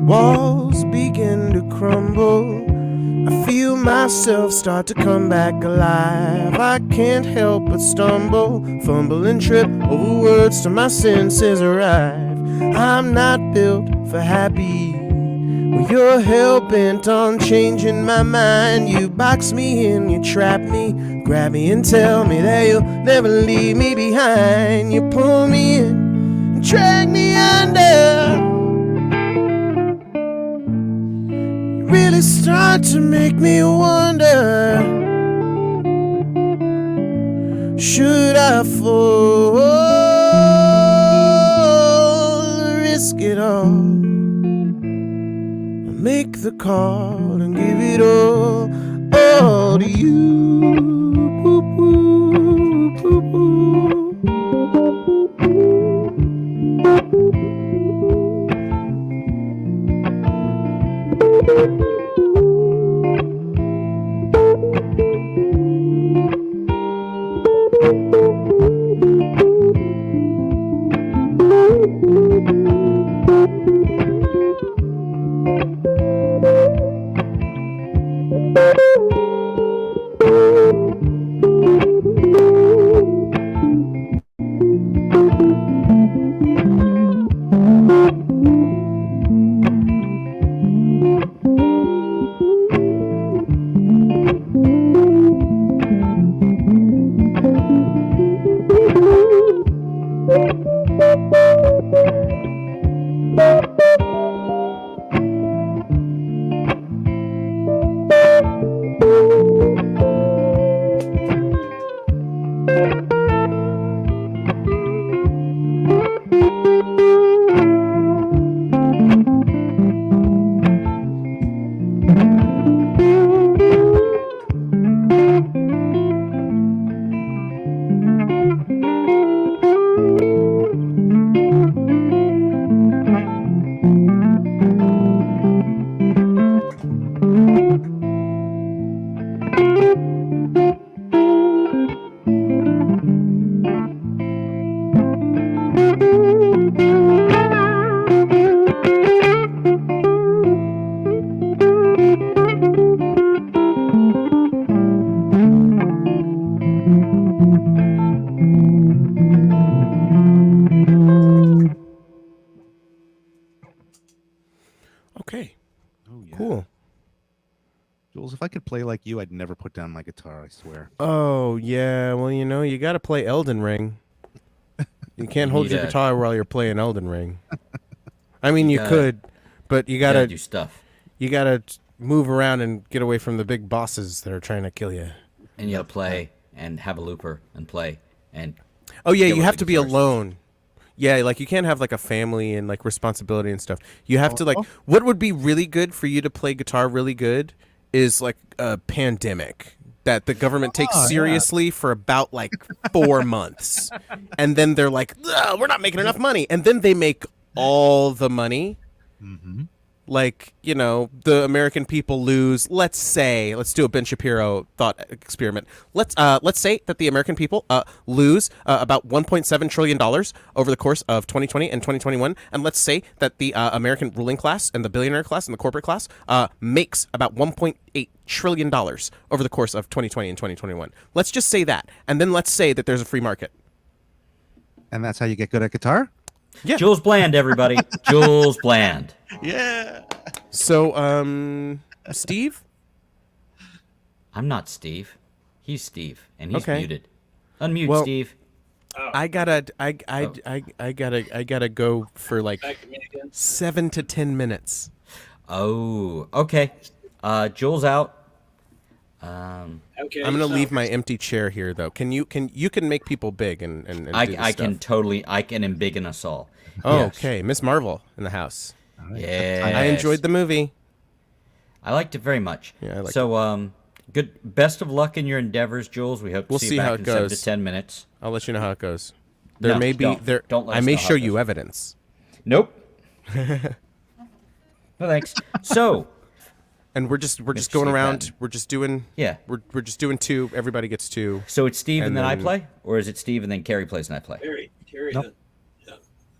Speaker 1: Walls begin to crumble. I feel myself start to come back alive. I can't help but stumble, fumble and trip over words till my senses arrive. I'm not built for happy. Well, you're hell-bent on changing my mind. You box me in, you trap me, grab me and tell me that you'll never leave me behind. You pull me in and drag me under. Really start to make me wonder, should I fall, risk it all, make the call and give it all to you. Boo, boo, boo, boo. Okay.
Speaker 4: Oh yeah.
Speaker 1: Cool.
Speaker 4: Jules, if I could play like you, I'd never put down my guitar, I swear.
Speaker 1: Oh, yeah. Well, you got to play Elden Ring. You can't hold your
Speaker 6: Yeah.
Speaker 1: guitar while you're playing Elden Ring. I mean, you
Speaker 6: gotta-
Speaker 1: could, but you got
Speaker 6: Gotta
Speaker 1: to
Speaker 6: do stuff,
Speaker 1: move around and get away from the big bosses that are trying to kill you.
Speaker 6: and you gotta play and have a looper and play and.
Speaker 1: Oh, yeah,
Speaker 6: get
Speaker 1: you
Speaker 6: with
Speaker 1: have
Speaker 6: the
Speaker 1: to be
Speaker 6: guitars.
Speaker 1: alone. Yeah, like you can't have like a family and like responsibility and stuff. You have to like
Speaker 4: Oh.
Speaker 1: what would be really good for you to play guitar really good is like a pandemic that the government takes
Speaker 4: Oh, yeah.
Speaker 1: seriously for about like 4 months. And then they're like, "Ugh, we're not making enough money." And then they make all the money.
Speaker 4: Mm-hmm.
Speaker 1: like, you know, the American people lose, let's do a Ben Shapiro thought experiment. Let's say that the American people lose about $1.7 trillion over the course of 2020 and 2021, and let's say that the American ruling class and the billionaire class and the corporate class makes about $1.8 trillion over the course of 2020 and 2021. Let's just say that, and then let's say that there's a free market.
Speaker 5: And that's how you get good at guitar?
Speaker 1: Yeah.
Speaker 6: Jules Bland, everybody. Jules Bland.
Speaker 4: Yeah.
Speaker 1: So, Steve?
Speaker 6: I'm not Steve. He's Steve, and he's
Speaker 1: Okay.
Speaker 6: muted. Unmute,
Speaker 1: Well-
Speaker 6: Steve.
Speaker 1: I gotta go for like
Speaker 3: Back to me again.
Speaker 1: 7 to 10 minutes.
Speaker 6: Oh, okay. Jules out.
Speaker 3: Okay.
Speaker 1: I'm gonna
Speaker 3: so-
Speaker 1: leave my empty chair here, though. You can make people big and do this
Speaker 6: I can
Speaker 1: stuff.
Speaker 6: totally, I can embiggen us all.
Speaker 1: Oh,
Speaker 6: Yes.
Speaker 1: okay, Miss Marvel in the house.
Speaker 6: Yeah.
Speaker 1: I enjoyed the movie.
Speaker 6: I liked it very much.
Speaker 1: Yeah, I liked
Speaker 6: so, good. Best of luck in your endeavors, Jules. We hope to
Speaker 1: We'll
Speaker 6: see
Speaker 1: see
Speaker 6: you
Speaker 1: how
Speaker 6: back
Speaker 1: it
Speaker 6: in 7
Speaker 1: goes.
Speaker 6: to 10 minutes.
Speaker 1: I'll let you know how it goes. There
Speaker 6: No,
Speaker 1: may be
Speaker 6: don't.
Speaker 1: there.
Speaker 6: Don't let
Speaker 1: I
Speaker 6: us
Speaker 1: may
Speaker 6: know how
Speaker 1: show
Speaker 6: it
Speaker 1: you
Speaker 6: goes.
Speaker 1: evidence.
Speaker 6: Nope. No thanks. So,
Speaker 1: And we're just
Speaker 6: Mr.
Speaker 1: going
Speaker 6: Steve
Speaker 1: around.
Speaker 6: Patton.
Speaker 1: We're just doing.
Speaker 6: Yeah.
Speaker 1: We're just doing 2. Everybody gets 2.
Speaker 6: so it's Steve and
Speaker 1: And
Speaker 6: then I
Speaker 1: then-
Speaker 6: play, or is it Steve and then Carrie plays and I play?
Speaker 3: Terry.
Speaker 5: Nope.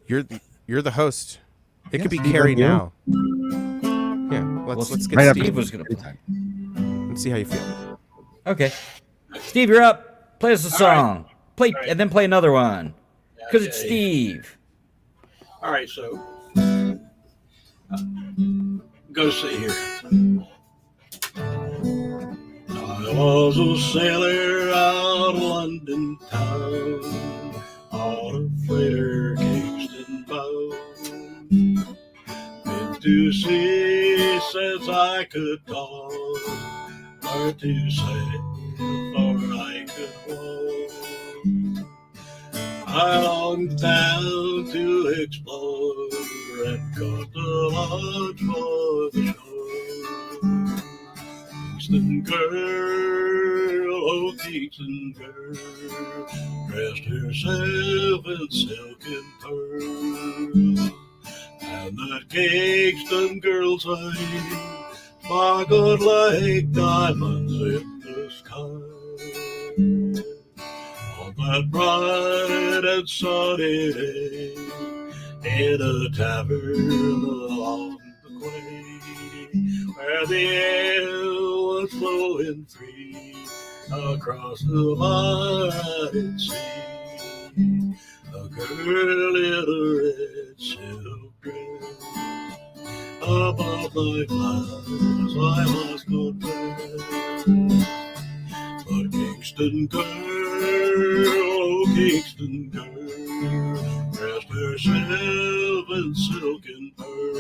Speaker 1: You're the host. It could be
Speaker 5: Steve,
Speaker 1: Carrie
Speaker 5: and you?
Speaker 1: now. Yeah.
Speaker 6: Well,
Speaker 1: Let's get
Speaker 5: right after
Speaker 1: Steve.
Speaker 6: Steve was gonna play.
Speaker 1: Let's see how you feel.
Speaker 6: Okay. Steve, you're up. Play us a song. Play
Speaker 3: All right.
Speaker 6: and then play another one. Because it's
Speaker 3: Okay.
Speaker 6: Steve.
Speaker 3: All right, so go see here. I was a sailor out of London town on a freighter Kingston bound. Been to sea since I could talk, or to sail before I could walk. I longed down to explore and caught the launch for the shore. Kingston girl, oh Kingston girl, dressed herself in silk and pearl. And that Kingston girl's eyes sparkled like diamonds in the sky. On that bright and sunny day, in a tavern along the quay, where the air was flowing free across the wide sea, a girl in a red silk dress, above my clouds I must confess. But Kingston girl, oh Kingston girl, dressed herself in silk and pearl,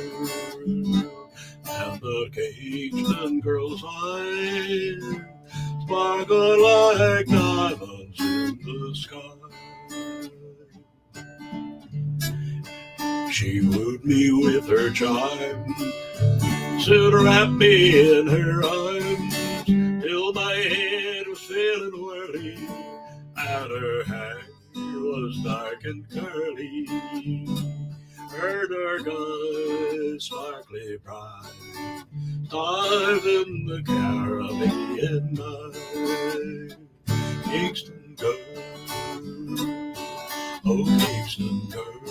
Speaker 3: and the Kingston girl's eyes sparkled like diamonds in the sky. She wooed me with her charm, soon wrapped me in her arms, till my head was feeling whirly, and her hair was dark and curly. Her dark eyes sparkly bright, stars in the Caribbean night. Kingston girl, oh Kingston girl,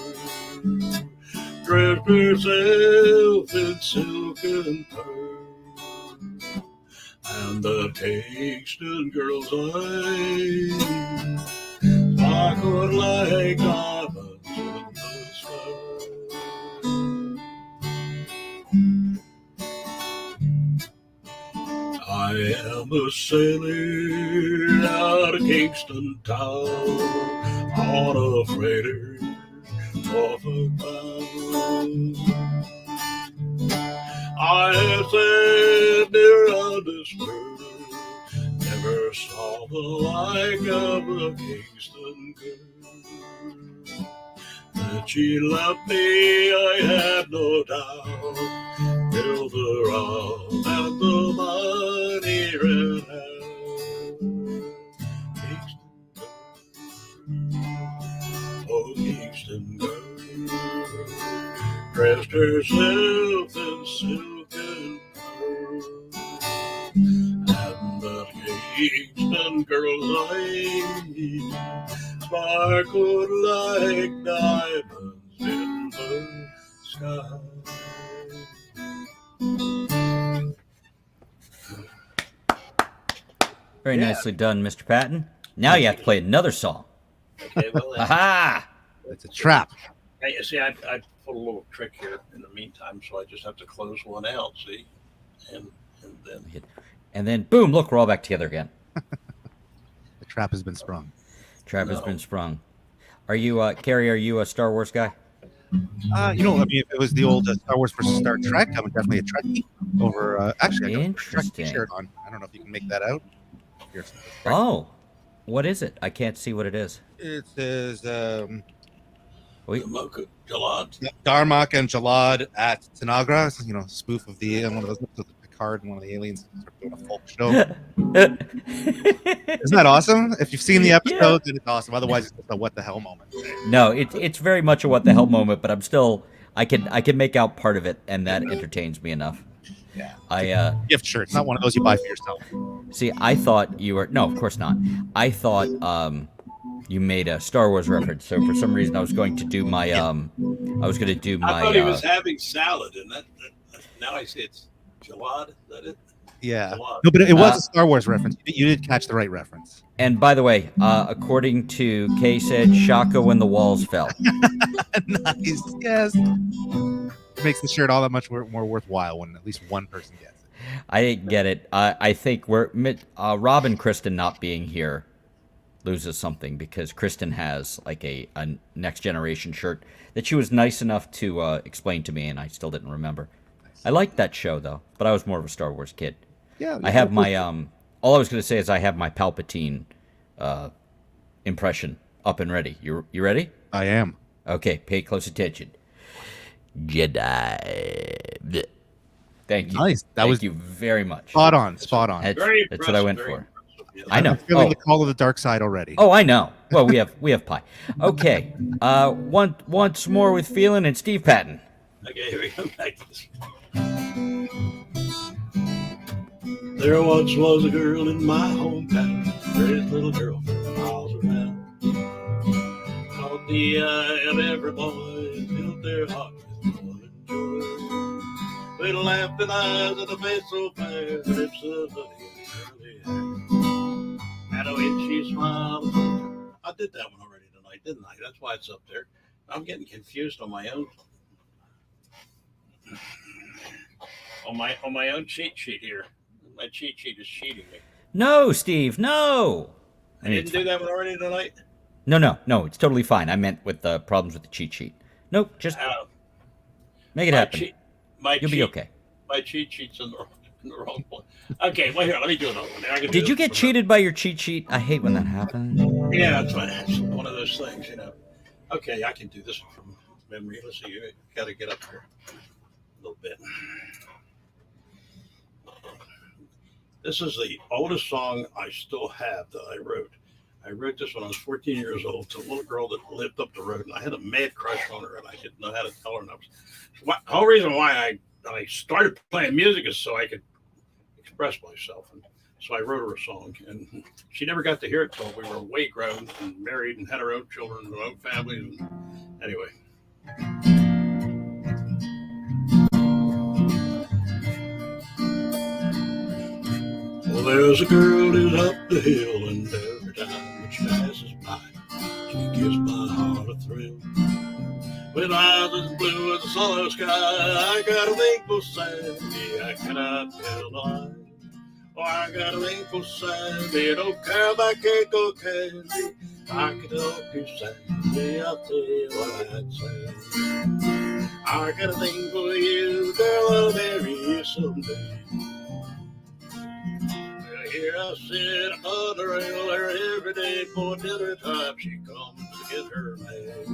Speaker 3: dressed herself in silk and pearl, and the Kingston girl's eyes sparkled like diamonds in the sky. I am a sailor out of Kingston town on a freighter Norfolk bound. I have sailed near on this world, never saw the like of a Kingston girl. That she loved me, I had no doubt, till the rum and the money ran out. Kingston girl, oh Kingston girl, dressed herself in silken fur. And the Kingston girls' eyes sparkled like diamonds in the sky.
Speaker 6: Very nicely done, Mr. Patton. Now you have to play another song.
Speaker 3: Okay, well,
Speaker 6: Aha!
Speaker 5: It's a trap.
Speaker 3: hey, you see, I put a little trick here in the meantime, so I just have to close one out, see? And then,
Speaker 6: And then, boom, look, we're all back together again.
Speaker 5: The trap has been sprung.
Speaker 6: Trap has been sprung. Are you, Carrie, are you a Star Wars guy?
Speaker 5: I mean, if it was the old Star Wars versus Star Trek, I'm definitely a Trekkie. Over, actually, I got a Trek
Speaker 6: Interesting.
Speaker 5: shirt on. I don't know if you can make that out. Here's
Speaker 6: Oh, what is it? I can't see what it is.
Speaker 5: it says
Speaker 6: Wait,
Speaker 3: the Mocha Jalad.
Speaker 5: Darmok and Jalad at Tanagra. Spoof of the one of those episodes of Picard and one of the aliens sort of doing a folk show. Isn't that awesome? If you've seen the episode, then it's awesome. Otherwise, it's just a what the hell moment.
Speaker 6: no, it's very much a what the hell moment, but I'm still, I can make out part of it, and that entertains me enough.
Speaker 5: Yeah. Gift shirt. It's not one of those you buy for yourself.
Speaker 6: See, I thought you were, no, of course not. I thought you made a Star Wars reference, so for some reason I was going to do my I
Speaker 3: thought he was having salad, and that now I see it's Jalad. Is that it?
Speaker 5: Yeah.
Speaker 3: Jalad.
Speaker 5: No, but it was a Star Wars reference. You did catch the right reference.
Speaker 6: And by the way, according to Kay said, Shaka when the walls fell.
Speaker 5: Nice. Yes. It makes the shirt all that much more worthwhile when at least one person gets it.
Speaker 6: I didn't get it. I think Rob and Kristen not being here loses something, because Kristen has like a Next Generation shirt that she was nice enough to explain to me, and I still didn't remember. Nice. I liked that show though, but I was more of a Star Wars kid. Yeah. I have my all I was going to say is I have my Palpatine impression up and ready. You ready?
Speaker 5: I am.
Speaker 6: Okay, pay close attention. Jedi. Thank you.
Speaker 5: Nice.
Speaker 6: Thank you very much.
Speaker 5: Spot on.
Speaker 6: That's what I went for. I know.
Speaker 5: I'm feeling the call of the dark side already.
Speaker 6: Oh, I know. Well, we have pie. Okay. Once more with feeling and Steve Patton.
Speaker 3: Okay, here we go. There once was a girl in my hometown, prettiest little girl for miles around. Caught the eye of every boy and filled their heart with love and joy. With laughing eyes and a face so fair, lips of honey and curly hair. And when she smiled, I did that one already tonight, didn't I? That's why it's up there. I'm getting confused on my own. On my own cheat sheet here. My cheat sheet is cheating me.
Speaker 6: No, Steve, no.
Speaker 3: I didn't do that one already tonight?
Speaker 6: No, it's totally fine. I meant with the problems with the cheat sheet. Nope, just make it happen. You'll be okay.
Speaker 3: My cheat sheet's in the wrong one. Okay, well, here, let me do another one.
Speaker 6: Did you get cheated by your cheat sheet? I hate when that happens.
Speaker 3: Yeah, that's right. It's one of those things, Okay, I can do this one from memory. Let's see. You got to get up here a little bit. This is the oldest song I still have that I wrote. I wrote this when I was 14 years old to a little girl that lived up the road, and I had a mad crush on her, and I didn't know how to tell her. And the whole reason why I started playing music is so I could express myself. And so I wrote her a song, and she never got to hear it till we were way grown and married and had our own children and our own families. And anyway. Well, there's a girl who's up the hill, and every time that she passes by, she gives my heart a thrill. With eyes as blue as the summer sky, I got a thankful Sandy, I cannot tell a lie. Oh, I got a thankful Sandy, don't care if I can't go candy. I can help you, Sandy, I'll tell you what I'd say. I got a thing for you, girl, I'll marry you someday. Here I sit on the rail there every day for dinner time. She comes to get her mail.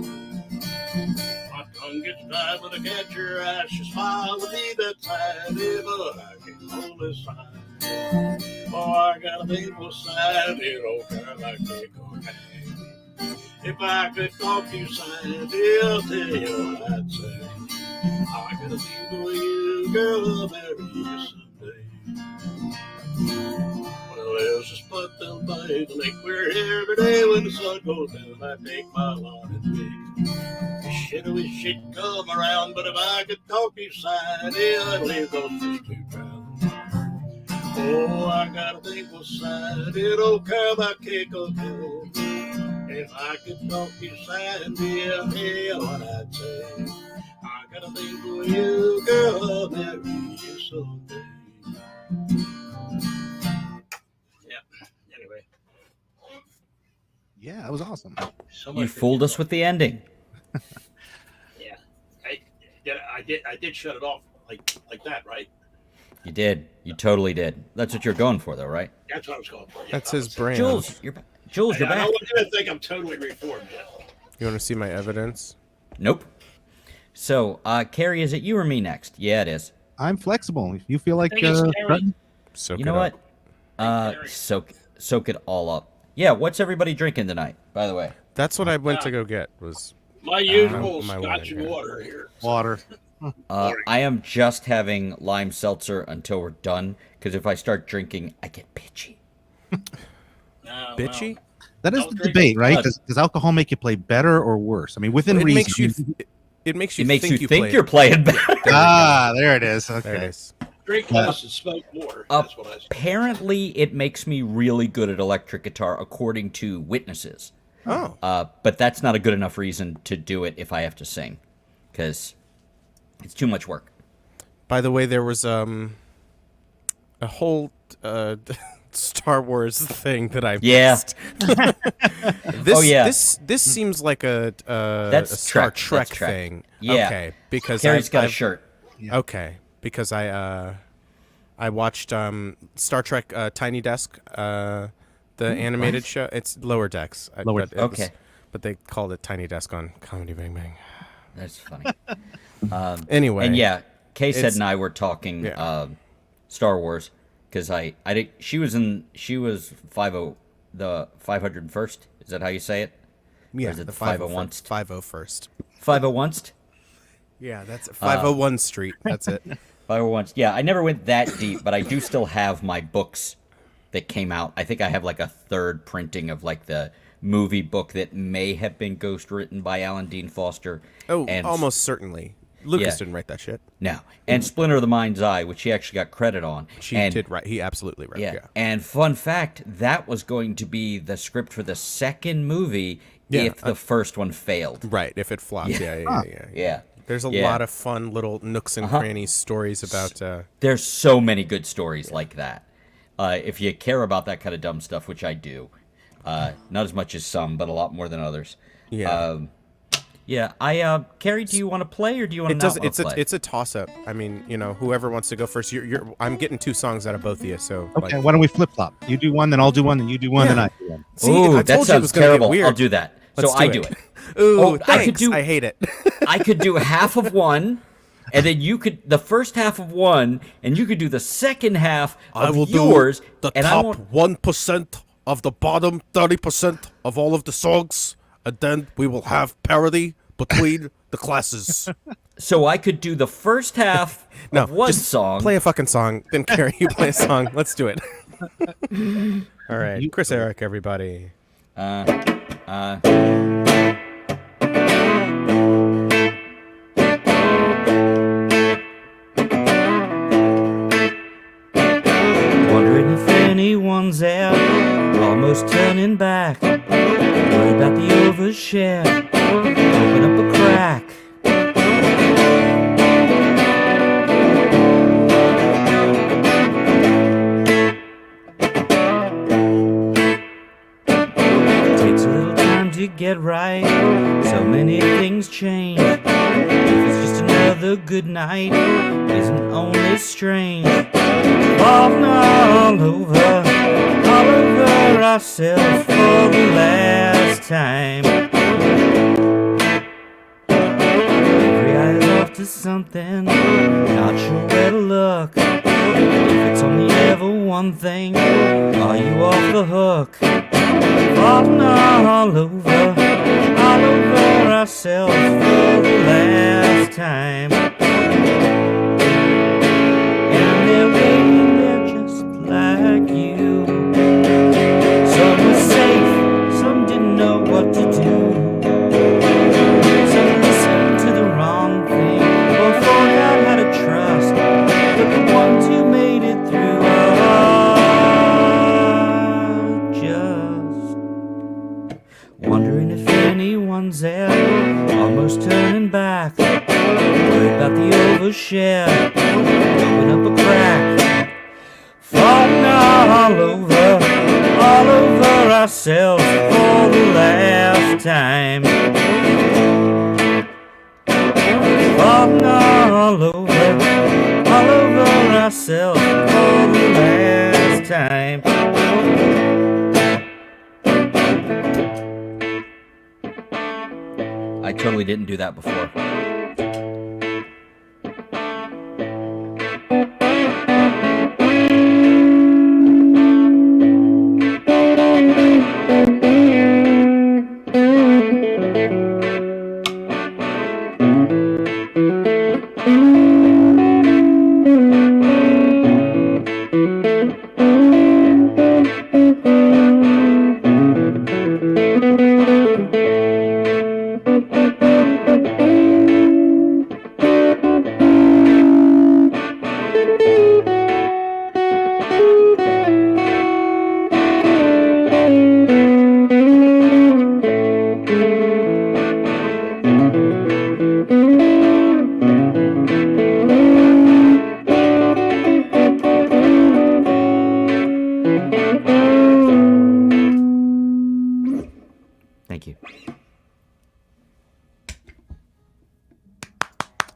Speaker 3: My tongue gets tied when I catch her eye. She smiles at me that side, but I can only sigh. Oh, I got a faithful side, don't care like they go hang. If I could talk to you, Sandy, I'll tell you what I'd say. I got a thing for you, girl, I'll marry you someday. Well, there's a spot down by the lake where every day when the sun goes down, I take my lawn and bake. Shit, I wish she'd come around, but if I could talk each side, yeah, I'd leave those fish to drown. Oh, I gotta think what side it don't care about cake or good. If I could talk each side, yeah, yeah, what I'd say. I gotta think for you, girl, I'll marry you someday. Anyway,
Speaker 5: Yeah, that was awesome.
Speaker 3: so
Speaker 6: You
Speaker 3: much
Speaker 6: fooled us with the ending.
Speaker 3: Yeah, I did shut it off like that, right?
Speaker 6: You did. You totally did. That's what you're going for, though, right?
Speaker 3: That's what I was going for. Yeah,
Speaker 1: That's
Speaker 3: that
Speaker 1: his
Speaker 3: was-
Speaker 1: brand.
Speaker 6: Jules, you're back. Jules, you're
Speaker 3: I
Speaker 6: back.
Speaker 3: don't want you to think I'm totally reformed yet.
Speaker 1: You want to see my evidence?
Speaker 6: Nope. So, Carrie, is it you or me next? Yeah, it is.
Speaker 5: I'm flexible. If you feel like
Speaker 3: I think it's Carrie.
Speaker 5: Bretton,
Speaker 1: Soak
Speaker 6: You
Speaker 1: it
Speaker 6: know
Speaker 1: up.
Speaker 6: what?
Speaker 3: Carrie.
Speaker 6: Soak it all up. Yeah, what's everybody drinking tonight, by the way?
Speaker 1: That's what I went to go get. Was
Speaker 3: My usual
Speaker 1: my
Speaker 3: scotch
Speaker 1: wine,
Speaker 3: and
Speaker 1: yeah.
Speaker 3: water here.
Speaker 5: water.
Speaker 6: I am just having lime seltzer until we're done, because if I start drinking, I get pitchy.
Speaker 3: No,
Speaker 1: bitchy.
Speaker 5: That is
Speaker 3: Don't
Speaker 5: the
Speaker 3: drink
Speaker 5: debate, right?
Speaker 6: blood.
Speaker 5: Does alcohol make you play better or worse? I mean, within
Speaker 1: It
Speaker 5: reason.
Speaker 1: makes you. It makes you.
Speaker 6: It makes
Speaker 1: think
Speaker 6: you think
Speaker 1: played.
Speaker 6: you're playing better.
Speaker 5: There it is.
Speaker 1: There it
Speaker 5: Okay.
Speaker 1: is.
Speaker 3: Drink less and smoke more. That's what I said.
Speaker 6: Apparently, it makes me really good at electric guitar, according to witnesses.
Speaker 1: Oh,
Speaker 6: But that's not a good enough reason to do it if I have to sing, because it's too much work.
Speaker 1: by the way, there was a whole Star Wars thing that I
Speaker 6: Yeah.
Speaker 1: missed. This,
Speaker 6: Oh, yeah.
Speaker 1: This seems like a
Speaker 6: That's
Speaker 1: Star
Speaker 6: Trek.
Speaker 1: Trek
Speaker 6: That's Trek.
Speaker 1: thing.
Speaker 6: Yeah.
Speaker 1: Okay, because
Speaker 6: Carrie's got a
Speaker 1: I've-
Speaker 6: shirt.
Speaker 1: Okay, because I watched Star Trek Tiny Desk, the animated show. It's Lower Decks.
Speaker 5: Lower-
Speaker 1: but it was-
Speaker 6: okay.
Speaker 1: but they called it Tiny Desk on Comedy Bang Bang.
Speaker 6: That's funny.
Speaker 1: Anyway,
Speaker 6: And yeah, Kay said
Speaker 1: It's-
Speaker 6: and I were talking
Speaker 1: Yeah.
Speaker 6: Star Wars because I did. She was 50 the 501st. Is that how you say it?
Speaker 1: yeah,
Speaker 6: is it
Speaker 1: the
Speaker 6: 501st?
Speaker 1: 501st.
Speaker 6: 501st.
Speaker 1: Yeah, that's 501 Street. That's it.
Speaker 6: 501st. Yeah, I never went that deep, but I do still have my books that came out. I think I have like a third printing of like the movie book that may have been ghost written by Alan Dean Foster.
Speaker 1: Oh,
Speaker 6: and
Speaker 1: almost certainly. Lucas
Speaker 6: Yeah.
Speaker 1: didn't write that shit.
Speaker 6: No, and Splinter of the Mind's Eye, which he actually got credit on.
Speaker 1: She
Speaker 6: and,
Speaker 1: did right. He absolutely right.
Speaker 6: Yeah.
Speaker 1: Yeah.
Speaker 6: And fun fact, that was going to be the script for the second movie
Speaker 1: Yeah,
Speaker 6: if the first one failed.
Speaker 1: Right. If it flopped. Yeah.
Speaker 6: Yeah.
Speaker 1: There's a
Speaker 6: Yeah.
Speaker 1: lot of fun little nooks and crannies stories about.
Speaker 6: There's so many good stories like that. If you care about that kind of dumb stuff, which I do, not as much as some, but a lot more than others.
Speaker 1: Yeah.
Speaker 6: Carrie, do you want to play or do you want
Speaker 1: It
Speaker 6: to
Speaker 1: does.
Speaker 6: not want to play?
Speaker 1: It's a toss up. I mean, whoever wants to go first. I'm getting 2 songs out of both of you. So
Speaker 5: Okay, why don't we flip flop? You do one, then I'll do one, then you do one, then I do one.
Speaker 1: See,
Speaker 6: Ooh,
Speaker 1: I
Speaker 6: that
Speaker 1: told you it was
Speaker 6: sounds
Speaker 1: gonna get
Speaker 6: terrible.
Speaker 1: weird.
Speaker 6: I'll do that.
Speaker 1: Let's
Speaker 6: so I do it.
Speaker 1: Ooh,
Speaker 6: Oh,
Speaker 1: thanks.
Speaker 6: I could do-
Speaker 1: I hate it.
Speaker 6: I could do half of one, and then you could the first half of one, and you could do the second half of
Speaker 1: I will
Speaker 6: yours.
Speaker 1: do the
Speaker 6: and I
Speaker 1: top
Speaker 6: won't,
Speaker 1: 1% of the bottom 30% of all of the songs, and then we will have parody between the classes.
Speaker 6: so I could do the first half
Speaker 1: No,
Speaker 6: of one
Speaker 1: just
Speaker 6: song.
Speaker 1: play a fucking song. Then Carrie, you play a song. Let's do it. All right, Chris Eric, everybody.
Speaker 2: Wondering if anyone's out, almost turning back. Worried about the overshare, open up a crack. Takes a little time to get right, so many things change. If it's just another good night, isn't only strange. Falling all over ourselves for the last time. Every eye's off to something, not sure where to look. If it's only ever one thing, are you off the hook? Falling all over ourselves for the last time. wondering if anyone's there, almost turning back, worried about the overshare, open up a crack, falling all over ourselves for the last time. Falling all over ourselves for the last time.
Speaker 6: I totally didn't do that before. Thank you.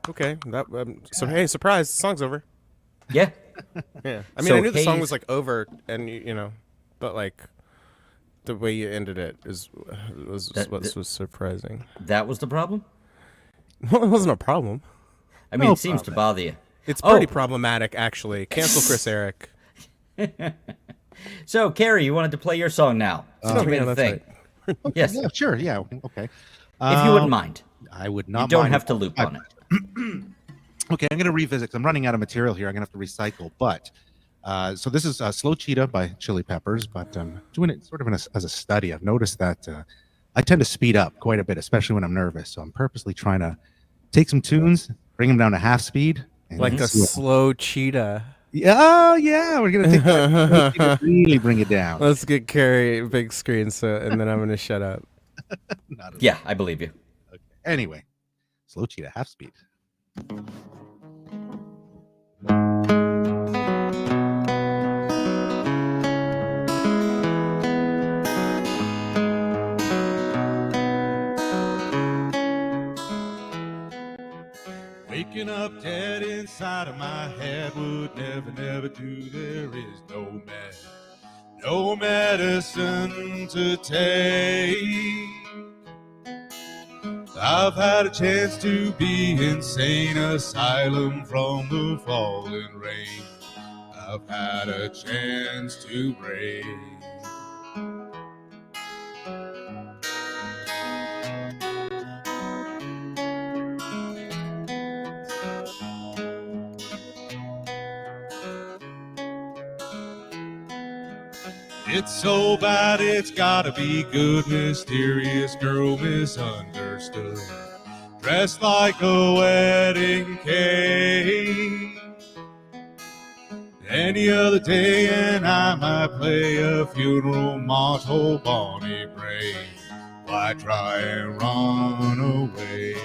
Speaker 1: Okay. That. So hey, surprise! The song's over.
Speaker 6: Yeah.
Speaker 1: Yeah. I mean,
Speaker 6: So
Speaker 1: I knew the song
Speaker 6: Hayes-
Speaker 1: was like over, and you know, but like the way you ended it was what was surprising.
Speaker 6: That was the problem?
Speaker 1: Well, it wasn't a problem.
Speaker 6: I mean,
Speaker 5: No
Speaker 6: it seems to bother you.
Speaker 1: It's
Speaker 6: Oh.
Speaker 1: pretty problematic, actually. Cancel Chris Eric.
Speaker 6: So, Carrie, you wanted to play your song now. Since you made
Speaker 1: yeah,
Speaker 6: a
Speaker 1: that's
Speaker 6: thing.
Speaker 1: right.
Speaker 6: Yes.
Speaker 5: Yeah, sure. Yeah. Okay.
Speaker 6: If you wouldn't mind.
Speaker 5: I would not.
Speaker 6: You don't
Speaker 5: mind
Speaker 6: have
Speaker 5: at
Speaker 6: to
Speaker 5: all.
Speaker 6: loop on it.
Speaker 5: Okay, I'm going to revisit 'cause I'm running out of material here. I'm going to have to recycle. But so this is Slow Cheetah by Chili Peppers, but I'm doing it sort of as a study. I've noticed that I tend to speed up quite a bit, especially when I'm nervous. So I'm purposely trying to take some tunes, bring them down to half speed. And
Speaker 1: Like a
Speaker 5: see what-
Speaker 1: slow cheetah.
Speaker 5: Oh, yeah. We're going to take that really bring it down.
Speaker 1: Let's get Carrie big screen, and then I'm gonna shut up.
Speaker 5: Not at
Speaker 6: Yeah, I believe you.
Speaker 5: all. Okay. Anyway, Slow Cheetah, half speed.
Speaker 4: Waking up dead inside of my head would never do. There is no medicine to take. I've had a chance to be insane asylum from the falling rain. I've had a chance to break. It's so bad, it's gotta be good. Mysterious girl misunderstood. Dressed like a wedding cake. Any other day and I might play a funeral march. Oh, Bonnie Bray, why try and run away?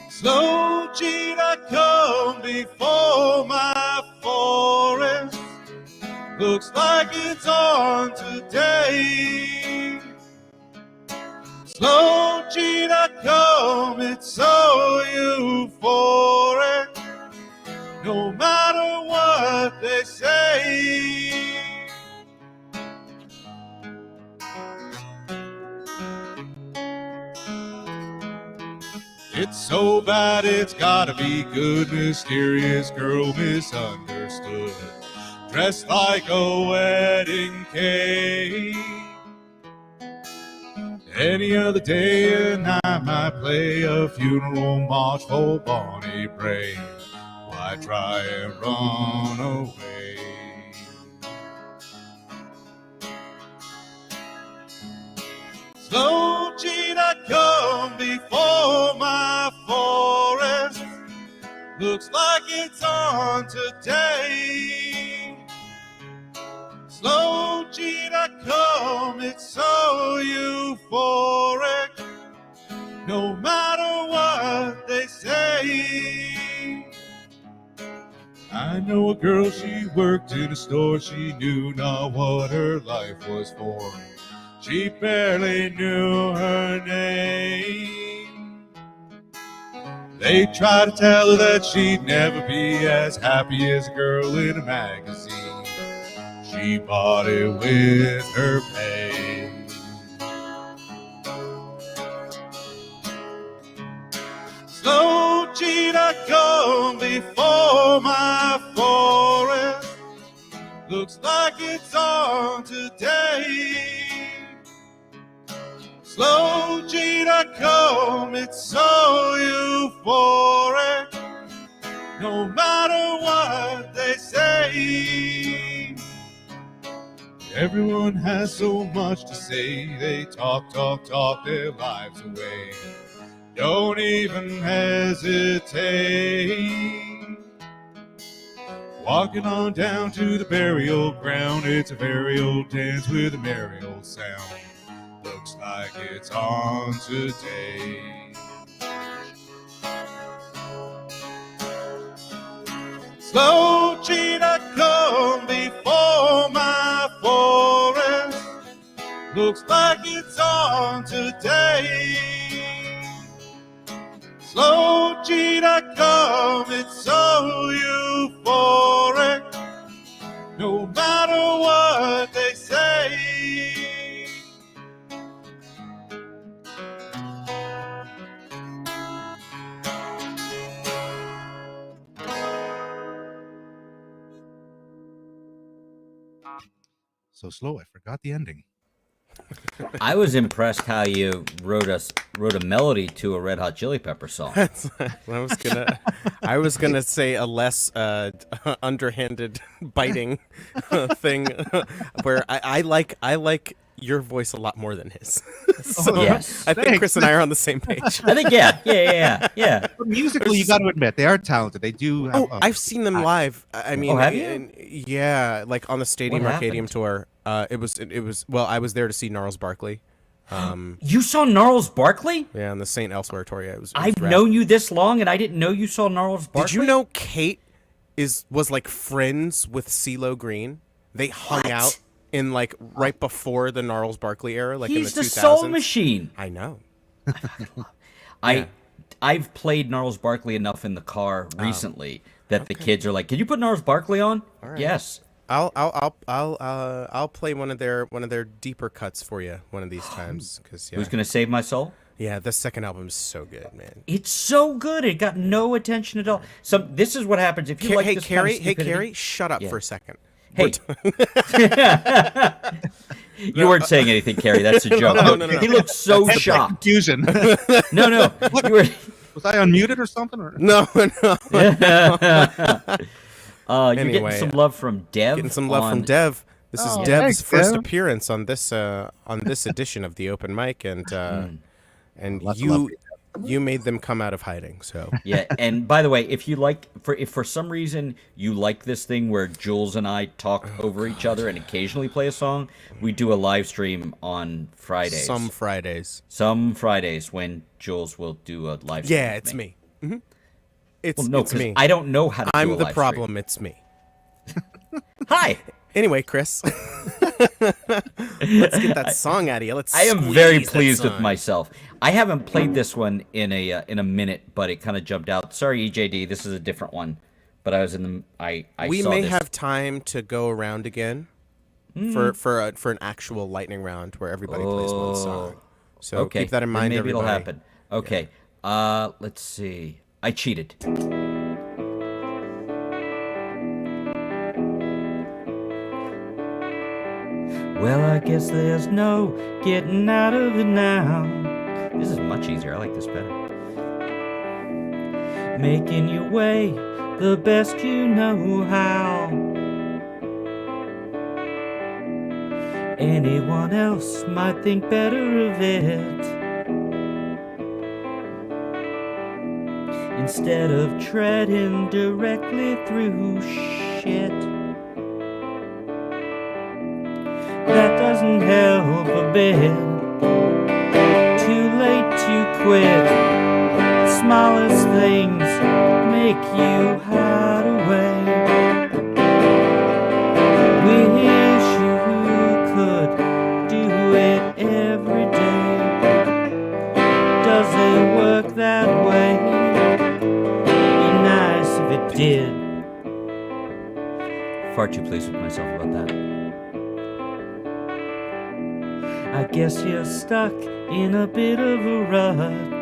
Speaker 4: Slow cheetah, come before my forest. Looks like it's on today. Slow cheetah, come, it's so euphoric. No matter what they say. It's so bad, it's gotta be good. Mysterious girl misunderstood. Dressed like a wedding cake. Any other day and I might play a funeral march for Bonnie Bray. Why try and run away? Slow cheetah, come before my forest. Looks like it's on today. Cheetah, come, it's so euphoric. No matter what they say. I know a girl, she worked in a store. She knew not what her life was for. She barely knew her name. They tried to tell her that she'd never be as happy as a girl in a magazine. She bought it with her pay. Slow cheetah, come before my forest. Looks like it's on today. Slow cheetah, come, it's so euphoric. No matter what they say. Everyone has so much to say. They talk their lives away. Don't even hesitate. Walking on down to the burial ground. It's a very old dance with a merry old sound. Looks like it's on today. Slow cheetah, come before my forest. Looks like it's on today. Slow cheetah, come, it's so euphoric. No matter what they say.
Speaker 5: So slow, I forgot the ending.
Speaker 6: I was impressed how you wrote a melody to a Red Hot Chili Pepper song.
Speaker 1: I was gonna say a less underhanded biting thing, where I like your voice a lot more than his. So
Speaker 6: Yes.
Speaker 1: I think
Speaker 5: Thanks.
Speaker 1: Chris and I are on the same page.
Speaker 6: I think yeah.
Speaker 5: But musically, you got to admit they are talented. They do. Have,
Speaker 1: Oh, I've seen them live. I mean,
Speaker 6: have you?
Speaker 1: Yeah, like on the Stadium
Speaker 6: What
Speaker 1: Arcadium
Speaker 6: happened?
Speaker 1: tour. It was well, I was there to see Gnarls Barkley.
Speaker 6: You saw Gnarls Barkley?
Speaker 1: Yeah, on the St. Elsewhere tour. Yeah, it was
Speaker 6: I've
Speaker 1: rad.
Speaker 6: known you this long, and I didn't know you saw Gnarls Barkley.
Speaker 1: Did you know Kate was like friends with CeeLo Green? They hung
Speaker 6: What?
Speaker 1: out in like right before the Gnarls Barkley era, like
Speaker 6: He's
Speaker 1: in
Speaker 6: the
Speaker 1: the 2000s.
Speaker 6: Soul Machine.
Speaker 1: I know.
Speaker 6: I've played Gnarls Barkley enough in the car recently that the kids are like, "Can you put Gnarls Barkley on?"
Speaker 1: right.
Speaker 6: Yes.
Speaker 1: I'll play one of their deeper cuts for you one of these times, because
Speaker 6: Who's gonna save my soul?
Speaker 1: yeah, the second album is so good, man.
Speaker 6: It's so good. It got no attention at all. So this is what happens if you like
Speaker 1: Hey
Speaker 6: this
Speaker 1: Carrie,
Speaker 6: kind of stupidity.
Speaker 1: shut up
Speaker 6: Yeah.
Speaker 1: for a second.
Speaker 6: Hey. You weren't saying anything, Carrie. That's a joke.
Speaker 1: no.
Speaker 6: He looked so shocked.
Speaker 5: confusion.
Speaker 6: No. You were,
Speaker 5: Was I unmuted or something? Or?
Speaker 1: No.
Speaker 6: you're
Speaker 1: Anyway,
Speaker 6: getting some love from Dev.
Speaker 1: Getting some love
Speaker 6: on-
Speaker 1: from Dev. This is
Speaker 5: Oh,
Speaker 1: Dev's
Speaker 5: thanks,
Speaker 1: first
Speaker 5: Dev.
Speaker 1: appearance on this edition of the open mic, and
Speaker 5: Lots of love
Speaker 1: you made them come out of hiding. So
Speaker 6: Yeah, and by the way, if for some reason you like this thing where Jules and I talk over each other and occasionally play a song, we do a live stream on Fridays.
Speaker 1: some Fridays.
Speaker 6: Some Fridays when Jules will do a live stream.
Speaker 1: Yeah,
Speaker 6: with
Speaker 1: it's me. Mm-hmm. It's
Speaker 6: Well, no,
Speaker 1: it's
Speaker 6: 'cause
Speaker 1: me.
Speaker 6: I don't know how to do a
Speaker 1: I'm the
Speaker 6: live
Speaker 1: problem. It's me.
Speaker 6: stream. Hi.
Speaker 1: Anyway, Chris, let's get that song out of you. Let's.
Speaker 6: I am very
Speaker 1: squeeze that
Speaker 6: pleased with
Speaker 1: song.
Speaker 6: myself. I haven't played this one in a minute, but it kind of jumped out. Sorry, EJD, this is a different one. But I was in the I
Speaker 1: We
Speaker 6: saw
Speaker 1: may
Speaker 6: this.
Speaker 1: have time to go around again for an actual lightning round where everybody plays one song. So
Speaker 6: Okay,
Speaker 1: keep that in
Speaker 6: then
Speaker 1: mind,
Speaker 6: maybe
Speaker 1: everybody.
Speaker 6: it'll happen. Okay. Let's see. I cheated. Well, I guess there's no getting out of it now. This is much easier. I like this better. Making your way the best you know how. Anyone else might think better of it. Instead of treading directly through shit.
Speaker 2: that doesn't help a bit. Too late to quit. Smallest things make you hide away. Wish you could do it every day. Doesn't work that way. Be nice if it did. Far too pleased with myself about that. I guess you're stuck in a bit of a rut.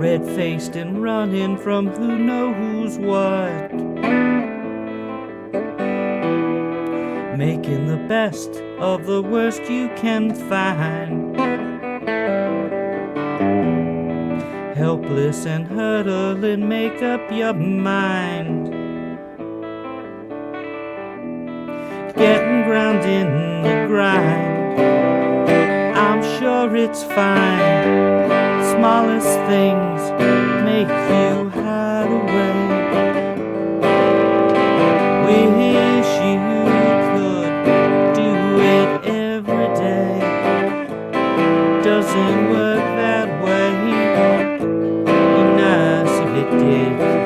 Speaker 2: Red-faced and running from who knows what. Making the best of the worst you can find. Helpless and hurtling, make up your mind. Getting ground in the grind. I'm sure it's fine. Smallest things make you hide away. Wish you could do it every day. Doesn't work that way. Be nice if it did.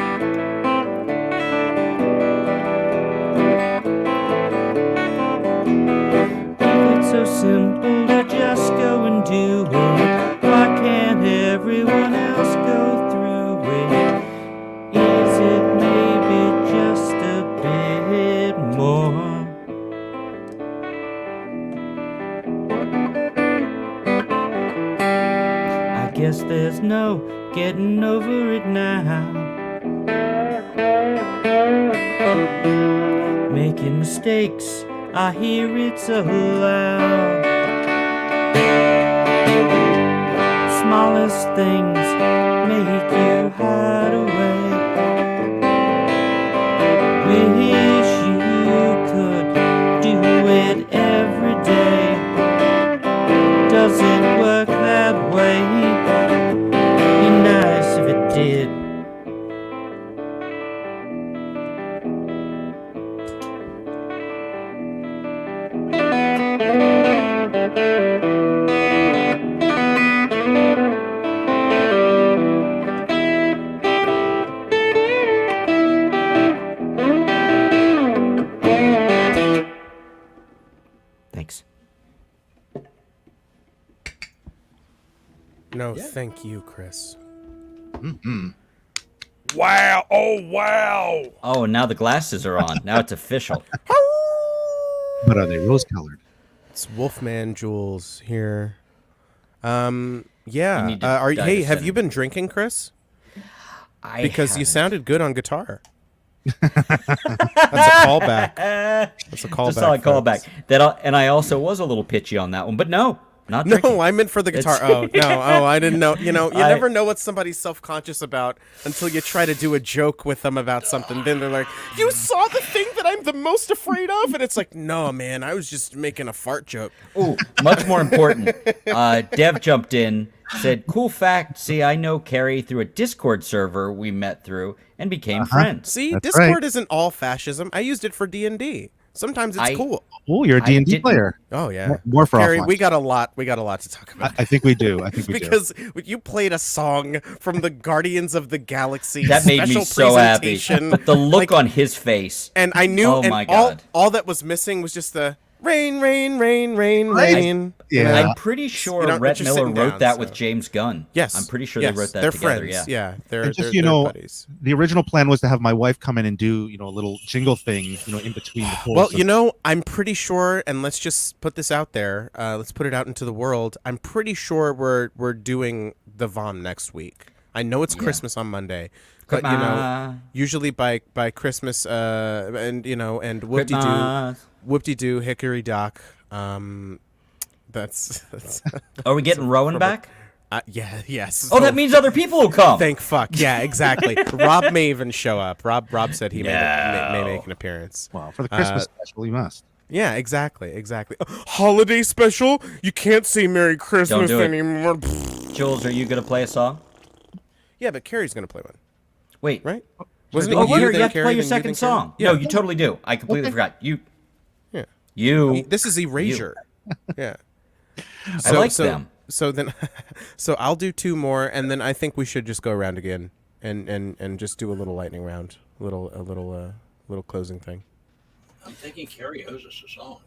Speaker 2: If it's so simple to just go and do it, why can't everyone else go through it? Is it maybe just a bit more? I guess there's no getting over it now. Making mistakes, I hear it's allowed. Smallest things make you hide away. Wish you could do it every day. Doesn't work that way. Be nice if it did. Thanks.
Speaker 1: No, thank you, Chris.
Speaker 3: Wow! Oh, wow!
Speaker 6: Oh, and now the glasses are on. Now it's official.
Speaker 5: But are they rose-colored?
Speaker 1: It's Wolfman Jules here.
Speaker 6: You
Speaker 1: Yeah.
Speaker 6: need to dive
Speaker 1: Hey,
Speaker 6: us
Speaker 1: have
Speaker 6: in.
Speaker 1: you been drinking, Chris? Because you
Speaker 6: haven't.
Speaker 1: sounded good on guitar. That's a callback. That's a callback.
Speaker 6: Just saw a
Speaker 1: folks.
Speaker 6: callback. And I also was a little pitchy on that one, but no, not drinking.
Speaker 1: No, I meant for the guitar.
Speaker 6: It's-
Speaker 1: Oh, no. Oh, I didn't know. You know, you
Speaker 6: I-
Speaker 1: never know what somebody's self-conscious about until you try to do a joke with them about something. Then they're like, you saw the thing that I'm the most afraid of? And it's like, no, man, I was just making a fart joke.
Speaker 6: Ooh, much more important. Dev jumped in, said, "Cool fact. See, I know Carrie through a Discord server we met through and became friends."
Speaker 1: See,
Speaker 5: That's
Speaker 1: Discord
Speaker 5: right.
Speaker 1: isn't all fascism. I used it for D&D. Sometimes it's cool.
Speaker 5: Oh, you're a
Speaker 6: I
Speaker 5: D&D
Speaker 6: didn't-
Speaker 5: player.
Speaker 1: Oh, yeah.
Speaker 5: More for
Speaker 1: Carrie,
Speaker 5: offline.
Speaker 1: we got a lot to talk about.
Speaker 5: I think we do. I think we do.
Speaker 1: Because you played a song from the Guardians of the Galaxy
Speaker 6: That made me
Speaker 1: special
Speaker 6: so happy.
Speaker 1: presentation.
Speaker 6: But the look
Speaker 1: like,
Speaker 6: on his face.
Speaker 1: and I knew,
Speaker 6: Oh
Speaker 1: and
Speaker 6: my God.
Speaker 1: all that was missing was just the rain, rain, rain, rain,
Speaker 5: Right.
Speaker 1: rain.
Speaker 5: Yeah.
Speaker 6: I'm pretty sure
Speaker 1: You know,
Speaker 6: Rhett
Speaker 1: you're
Speaker 6: Miller
Speaker 1: sitting
Speaker 6: wrote
Speaker 1: down,
Speaker 6: that
Speaker 1: so-
Speaker 6: with James Gunn.
Speaker 1: Yes,
Speaker 6: I'm pretty sure
Speaker 1: yes,
Speaker 6: they wrote that
Speaker 1: they're
Speaker 6: together.
Speaker 1: friends.
Speaker 6: Yeah.
Speaker 1: They're
Speaker 5: And just,
Speaker 1: they're,
Speaker 5: you
Speaker 1: they're
Speaker 5: know,
Speaker 1: buddies.
Speaker 5: the original plan was to have my wife come in and do, a little jingle thing, in between the polls.
Speaker 1: Well, you know, I'm pretty sure, and let's just put this out there. Let's put it out into the world. I'm pretty sure we're doing the VOM next week. I know it's Christmas on Monday, but usually by Christmas, and and whoop-de-doo, hickory dock. That's
Speaker 6: Are we getting Rowan back?
Speaker 1: yeah, yes.
Speaker 6: Oh, that means other people will come.
Speaker 1: Thank fuck. Yeah, exactly. Rob may even show up. Rob said he may make an appearance.
Speaker 5: well, for the Christmas special, you must.
Speaker 1: Yeah, exactly. Holiday special? You can't say Merry Christmas
Speaker 6: do it.
Speaker 1: anymore.
Speaker 6: Jules, are you going to play a song?
Speaker 1: Yeah, but Carrie's gonna play one,
Speaker 6: Wait.
Speaker 1: right? Wasn't
Speaker 6: Oh,
Speaker 1: it you,
Speaker 6: here,
Speaker 1: then
Speaker 6: you have to
Speaker 1: Carrie,
Speaker 6: play your
Speaker 1: then you,
Speaker 6: second
Speaker 1: then
Speaker 6: song.
Speaker 1: Carrie?
Speaker 6: No, you totally do. I completely forgot.
Speaker 1: Yeah.
Speaker 6: You.
Speaker 1: This is Erasure. Yeah.
Speaker 6: I like them.
Speaker 1: So then, so I'll do 2 more, and then I think we should just go around again and just do a little lightning round, a little closing thing.
Speaker 3: I'm thinking Carrie owes us a song.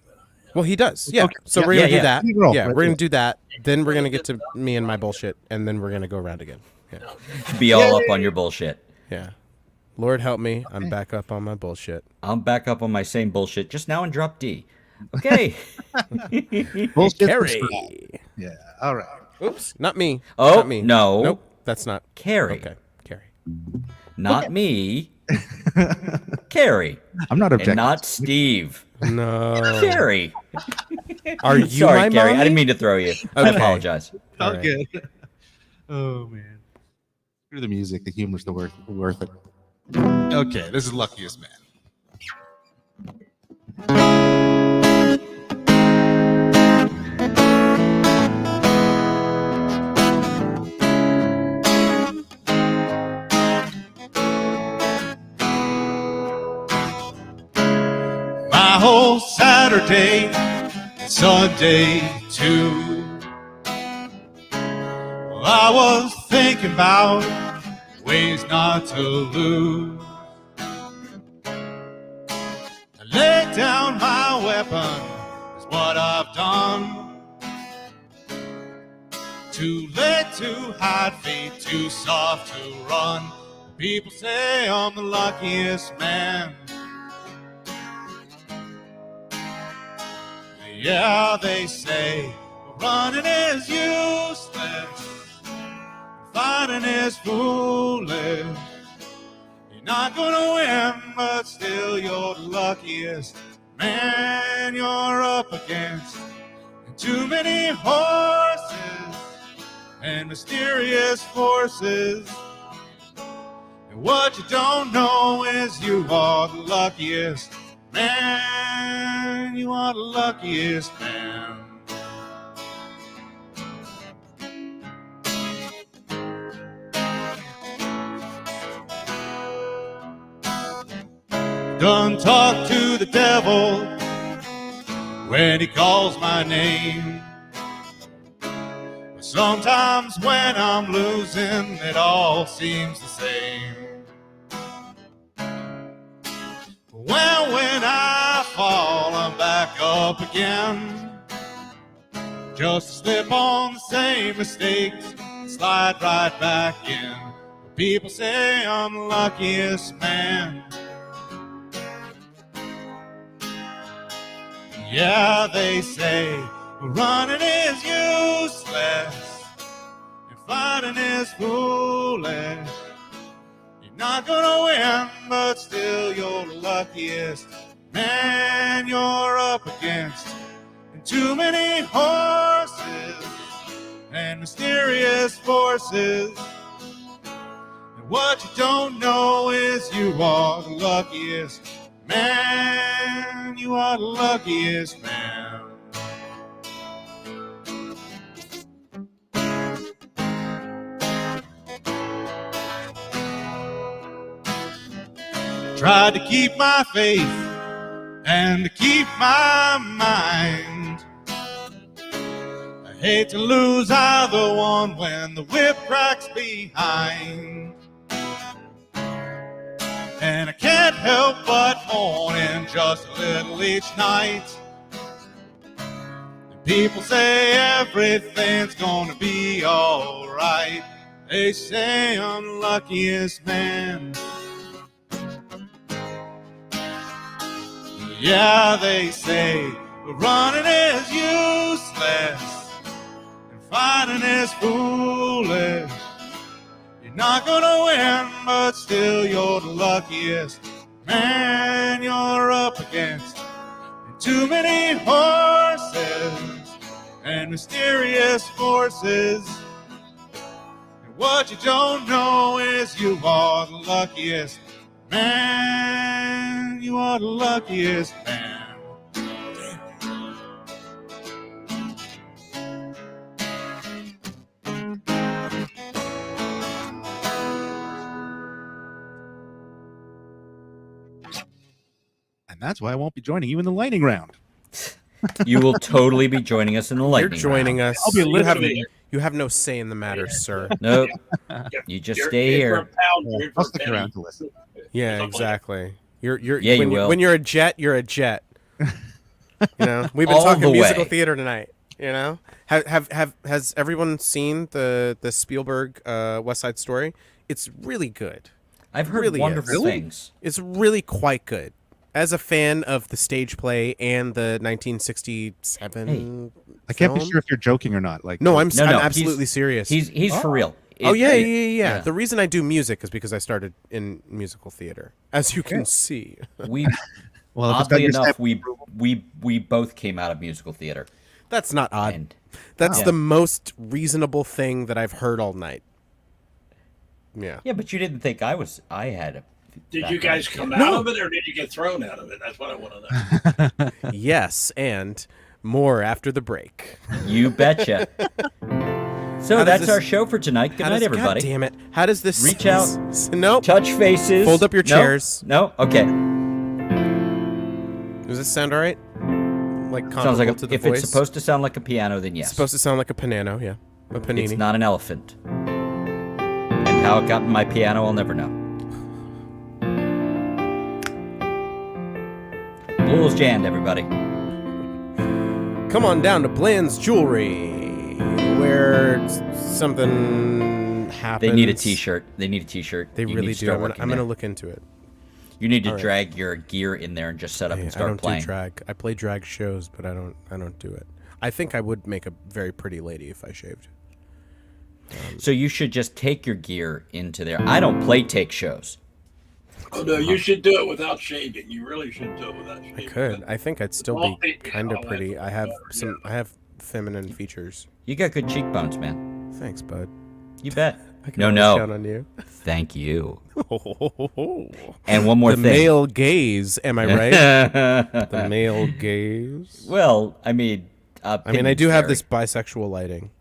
Speaker 1: Well, he does. Yeah.
Speaker 5: Okay.
Speaker 1: So
Speaker 5: Yeah,
Speaker 1: we're gonna
Speaker 6: yeah,
Speaker 1: do that.
Speaker 5: Roll.
Speaker 1: Yeah,
Speaker 5: Let's
Speaker 1: we're
Speaker 5: do
Speaker 1: gonna
Speaker 5: it.
Speaker 1: do that. Then we're gonna get to me and my bullshit, and then we're gonna go around again. Yeah.
Speaker 6: Be all up on your bullshit.
Speaker 1: Yeah. Lord help me, I'm back up on my bullshit.
Speaker 6: I'm back up on my same bullshit just now and drop D. Okay.
Speaker 5: Bullshit
Speaker 1: Carrie.
Speaker 5: Yeah. All right.
Speaker 1: Oops. Not me.
Speaker 6: Oh,
Speaker 1: Not me.
Speaker 6: no.
Speaker 1: Nope. That's not
Speaker 6: Carrie.
Speaker 1: Okay. Carrie.
Speaker 6: Not me. Carrie.
Speaker 5: I'm not objecting.
Speaker 6: And not Steve.
Speaker 1: No.
Speaker 6: Carrie.
Speaker 1: Are you
Speaker 6: Sorry,
Speaker 1: my
Speaker 6: Carrie.
Speaker 1: mommy?
Speaker 6: I didn't mean to throw you. I
Speaker 1: Okay.
Speaker 6: apologize.
Speaker 1: All
Speaker 5: Oh,
Speaker 1: right.
Speaker 5: good. Oh man. Through the music, the humor's worth it. Okay, this is Luckiest Man. My whole Saturday and Sunday too, I was thinking about ways not to lose. I laid down my weapon, is what I've done. Too late to hide, feet too soft to run. People say I'm the luckiest man. Yeah, they say running is useless, fighting is foolish. You're not gonna win, but still you're the luckiest man you're up against. And too many horses and mysterious forces. And what you don't know is you are the luckiest man. You are the luckiest man. Done talk to the devil when he calls my name. But sometimes when I'm losing, it all seems the same. Well, when I fall, I'm back up again. Just to slip on the same mistakes, slide right back in. People say I'm the luckiest man. Yeah, they say running is useless and fighting is foolish. You're not gonna win, but still you're the luckiest man you're up against. And too many horses and mysterious forces. And what you don't know is you are the luckiest man. You are the luckiest man. Tried to keep my faith and to keep my mind. I hate to lose either one when the whip cracks behind. And I can't help but mourn in just a little each night. And people say everything's gonna be alright. They say I'm the luckiest man. Yeah, they say running is useless and fighting is foolish. You're not gonna win, but still you're the luckiest man you're up against. And too many horses and mysterious forces. And what you don't know is you are the luckiest man. You are the luckiest man. And that's why I won't be joining you in the lightning round.
Speaker 6: You will totally be joining us in the
Speaker 1: You're
Speaker 6: lightning
Speaker 1: joining
Speaker 6: round.
Speaker 1: us.
Speaker 3: I'll be listening.
Speaker 1: You have no say in the matter, sir.
Speaker 6: Nope. You just stay
Speaker 3: You're
Speaker 6: here.
Speaker 3: for a pound, you're for
Speaker 5: I'll
Speaker 3: a
Speaker 5: stick
Speaker 3: penny.
Speaker 5: around to listen.
Speaker 1: Yeah,
Speaker 3: Something like
Speaker 1: exactly. You're
Speaker 6: Yeah, you
Speaker 1: when
Speaker 6: will.
Speaker 1: when you're a jet, you're a jet. You know, we've been
Speaker 6: All
Speaker 1: talking
Speaker 6: the
Speaker 1: musical
Speaker 6: way.
Speaker 1: theater tonight. You know, has everyone seen the Spielberg West Side Story? It's really good.
Speaker 6: I've heard
Speaker 1: Really is.
Speaker 6: wonderful
Speaker 1: Really?
Speaker 6: things.
Speaker 1: It's really quite good. As a fan of the stage play and the 1967,
Speaker 5: I can't be
Speaker 1: film?
Speaker 5: sure if you're joking or not. Like,
Speaker 1: No, I'm
Speaker 6: No,
Speaker 1: I'm
Speaker 6: no,
Speaker 1: absolutely serious.
Speaker 6: He's for real.
Speaker 1: Oh yeah,
Speaker 6: It-
Speaker 1: yeah. The reason I do music is because I started in musical theater, as you can see.
Speaker 6: We
Speaker 5: well, if it's got
Speaker 6: oddly
Speaker 5: your
Speaker 6: enough,
Speaker 5: stamp-
Speaker 6: we both came out of musical theater.
Speaker 1: That's not odd.
Speaker 6: And
Speaker 1: That's
Speaker 6: Wow.
Speaker 1: the most reasonable thing that I've heard all night. Yeah.
Speaker 6: yeah, but you didn't think I had a
Speaker 3: Did you guys come
Speaker 1: No.
Speaker 3: out of it, or did you get thrown out of it? That's what I want to know.
Speaker 1: Yes, and more after the break.
Speaker 6: You betcha. So
Speaker 1: How does
Speaker 6: that's
Speaker 1: this-
Speaker 6: our show for tonight. Good
Speaker 1: How
Speaker 6: night,
Speaker 1: does-
Speaker 6: everybody.
Speaker 1: God damn it! How does this
Speaker 6: Reach out.
Speaker 1: Nope.
Speaker 6: Touch faces.
Speaker 1: Fold up your
Speaker 6: No?
Speaker 1: chairs.
Speaker 6: No? Okay.
Speaker 1: Does this sound alright? Like
Speaker 6: Sounds
Speaker 1: comparable
Speaker 6: like
Speaker 1: to the
Speaker 6: if
Speaker 1: voice.
Speaker 6: it's supposed to sound like a piano, then yes.
Speaker 1: It's supposed to sound like a panano, yeah, a panini.
Speaker 6: It's not an elephant. And how it got in my piano, I'll never know. Bulls jammed, everybody.
Speaker 1: Come on down to Bland's Jewelry, where something happens.
Speaker 6: They need a T-shirt. They need a T-shirt.
Speaker 1: They
Speaker 6: You
Speaker 1: really
Speaker 6: need to
Speaker 1: do.
Speaker 6: start
Speaker 1: I'm gonna,
Speaker 6: working
Speaker 1: I'm gonna
Speaker 6: there.
Speaker 1: look into it.
Speaker 6: You need to
Speaker 1: All right.
Speaker 6: drag your gear in there and just set up and
Speaker 1: I
Speaker 6: start
Speaker 1: don't
Speaker 6: playing.
Speaker 1: do drag. I play drag shows, but I don't do it. I think I would make a very pretty lady if I shaved.
Speaker 6: So you should just take your gear into there. I don't play take shows.
Speaker 3: Oh no, you should do it without shaving. You really should do it without shaving.
Speaker 1: I could. I think I'd still
Speaker 3: Well,
Speaker 1: be
Speaker 3: yeah,
Speaker 1: kind of
Speaker 3: I'll
Speaker 1: pretty.
Speaker 3: have
Speaker 1: I have
Speaker 3: better,
Speaker 1: some.
Speaker 3: yeah.
Speaker 1: I have feminine features.
Speaker 6: You got good cheekbones, man.
Speaker 1: Thanks, bud.
Speaker 6: You bet.
Speaker 1: I can
Speaker 6: No,
Speaker 1: always
Speaker 6: no.
Speaker 1: count on you.
Speaker 6: Thank you.
Speaker 1: the
Speaker 6: And one more thing.
Speaker 1: male gaze. Am I right? The male gaze.
Speaker 6: Well, I mean,
Speaker 1: I mean, I do have
Speaker 6: opinions
Speaker 1: this bisexual lighting.
Speaker 6: vary.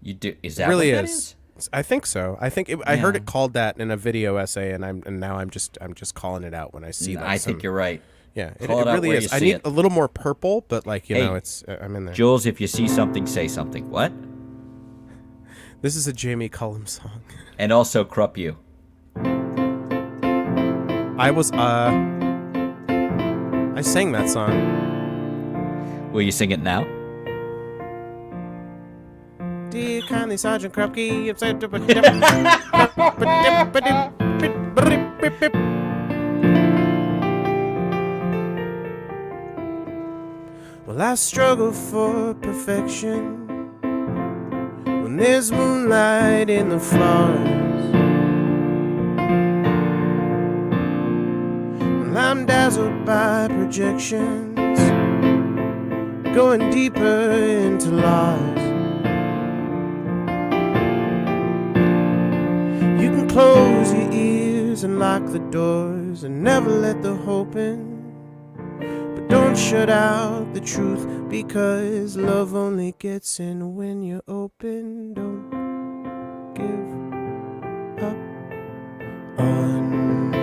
Speaker 6: You do? Is
Speaker 1: It
Speaker 6: that
Speaker 1: really
Speaker 6: what that
Speaker 1: is. I think so. I think I heard
Speaker 6: Yeah.
Speaker 1: it called that in a video essay, and now I'm just calling it out when I see that.
Speaker 6: I think you're right.
Speaker 1: Yeah, it
Speaker 6: Call it out
Speaker 1: really
Speaker 6: where
Speaker 1: is.
Speaker 6: you
Speaker 1: I
Speaker 6: see
Speaker 1: need
Speaker 6: it.
Speaker 1: a little more purple, but like
Speaker 6: Hey,
Speaker 1: it's I'm in there.
Speaker 6: Jules, if you see something, say something. What?
Speaker 1: This is a Jamie Cullum song.
Speaker 6: And also, Krupp you.
Speaker 1: I sang that song.
Speaker 6: Will you sing it now?
Speaker 1: Dear kindly Sergeant Krupke, well, I struggle for perfection when there's moonlight in the flowers. Well, I'm dazzled by projections, going deeper into lies. You can close your ears and lock the doors and never let the hope in. But don't shut out the truth, because love only gets in when you're open. Don't give up on me.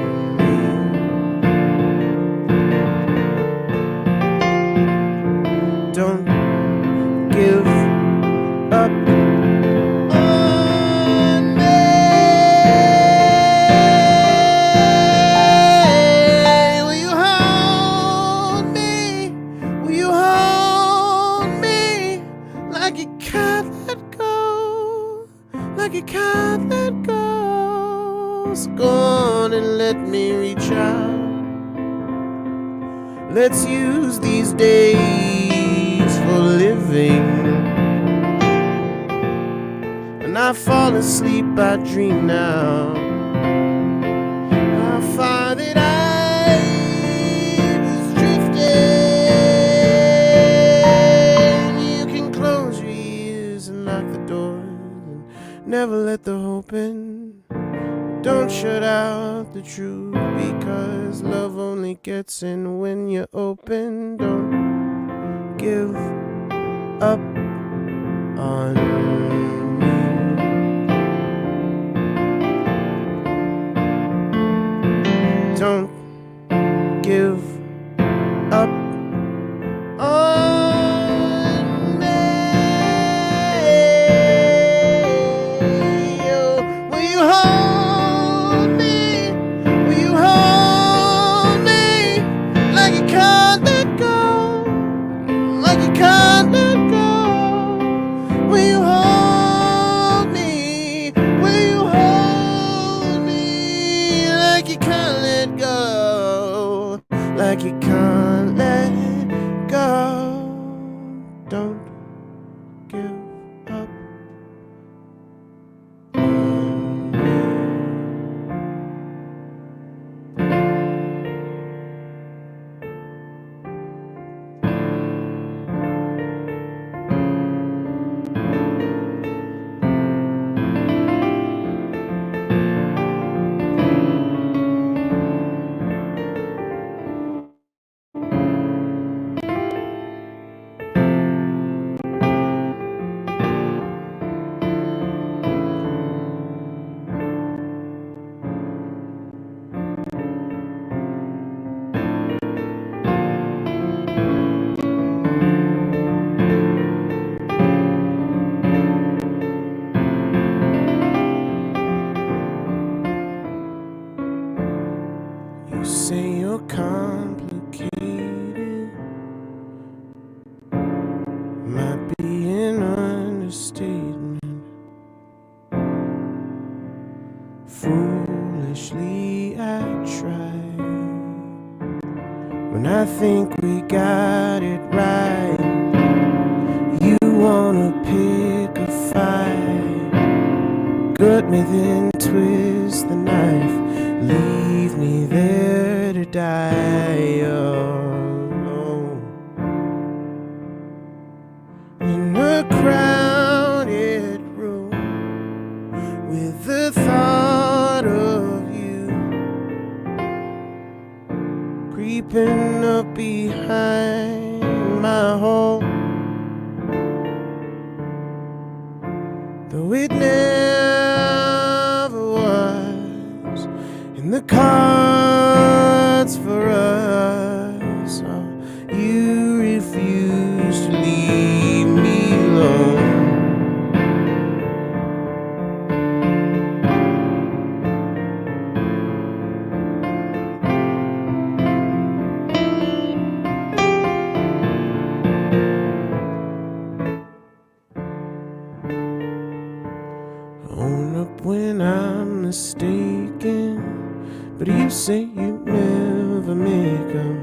Speaker 1: Don't give up on me. Will you hold me? Will you hold me like you can't let go? Like you can't let go. So go on and let me reach out. Let's use these days for living. When I fall asleep, I dream now. I find that I was drifting. You can close your ears and lock the doors and never let the hope in. Don't shut out the truth, because love only gets in when you're open. Don't give up on me. Don't give like you can't let go. Don't give up on me. You say you're complicated, might be an understatement. Foolishly I try when I think we got it right. You wanna pick a fight, gut me then twist the knife, leave me there to die alone in a crowded room with the thought of you creeping up behind my hole, though it never was in the cards for us. Oh, you refuse to leave me alone. Own up when I'm mistaken, but you say you never make 'em.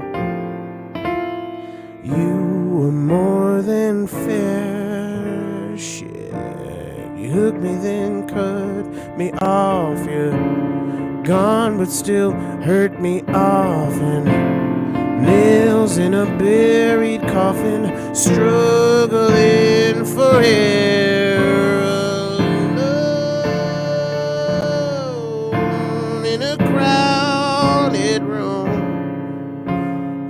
Speaker 1: You were more than fair. Shit, you hooked me then cut me off. You're gone but still hurt me off, and nails in a buried coffin, struggling for air alone in a crowded room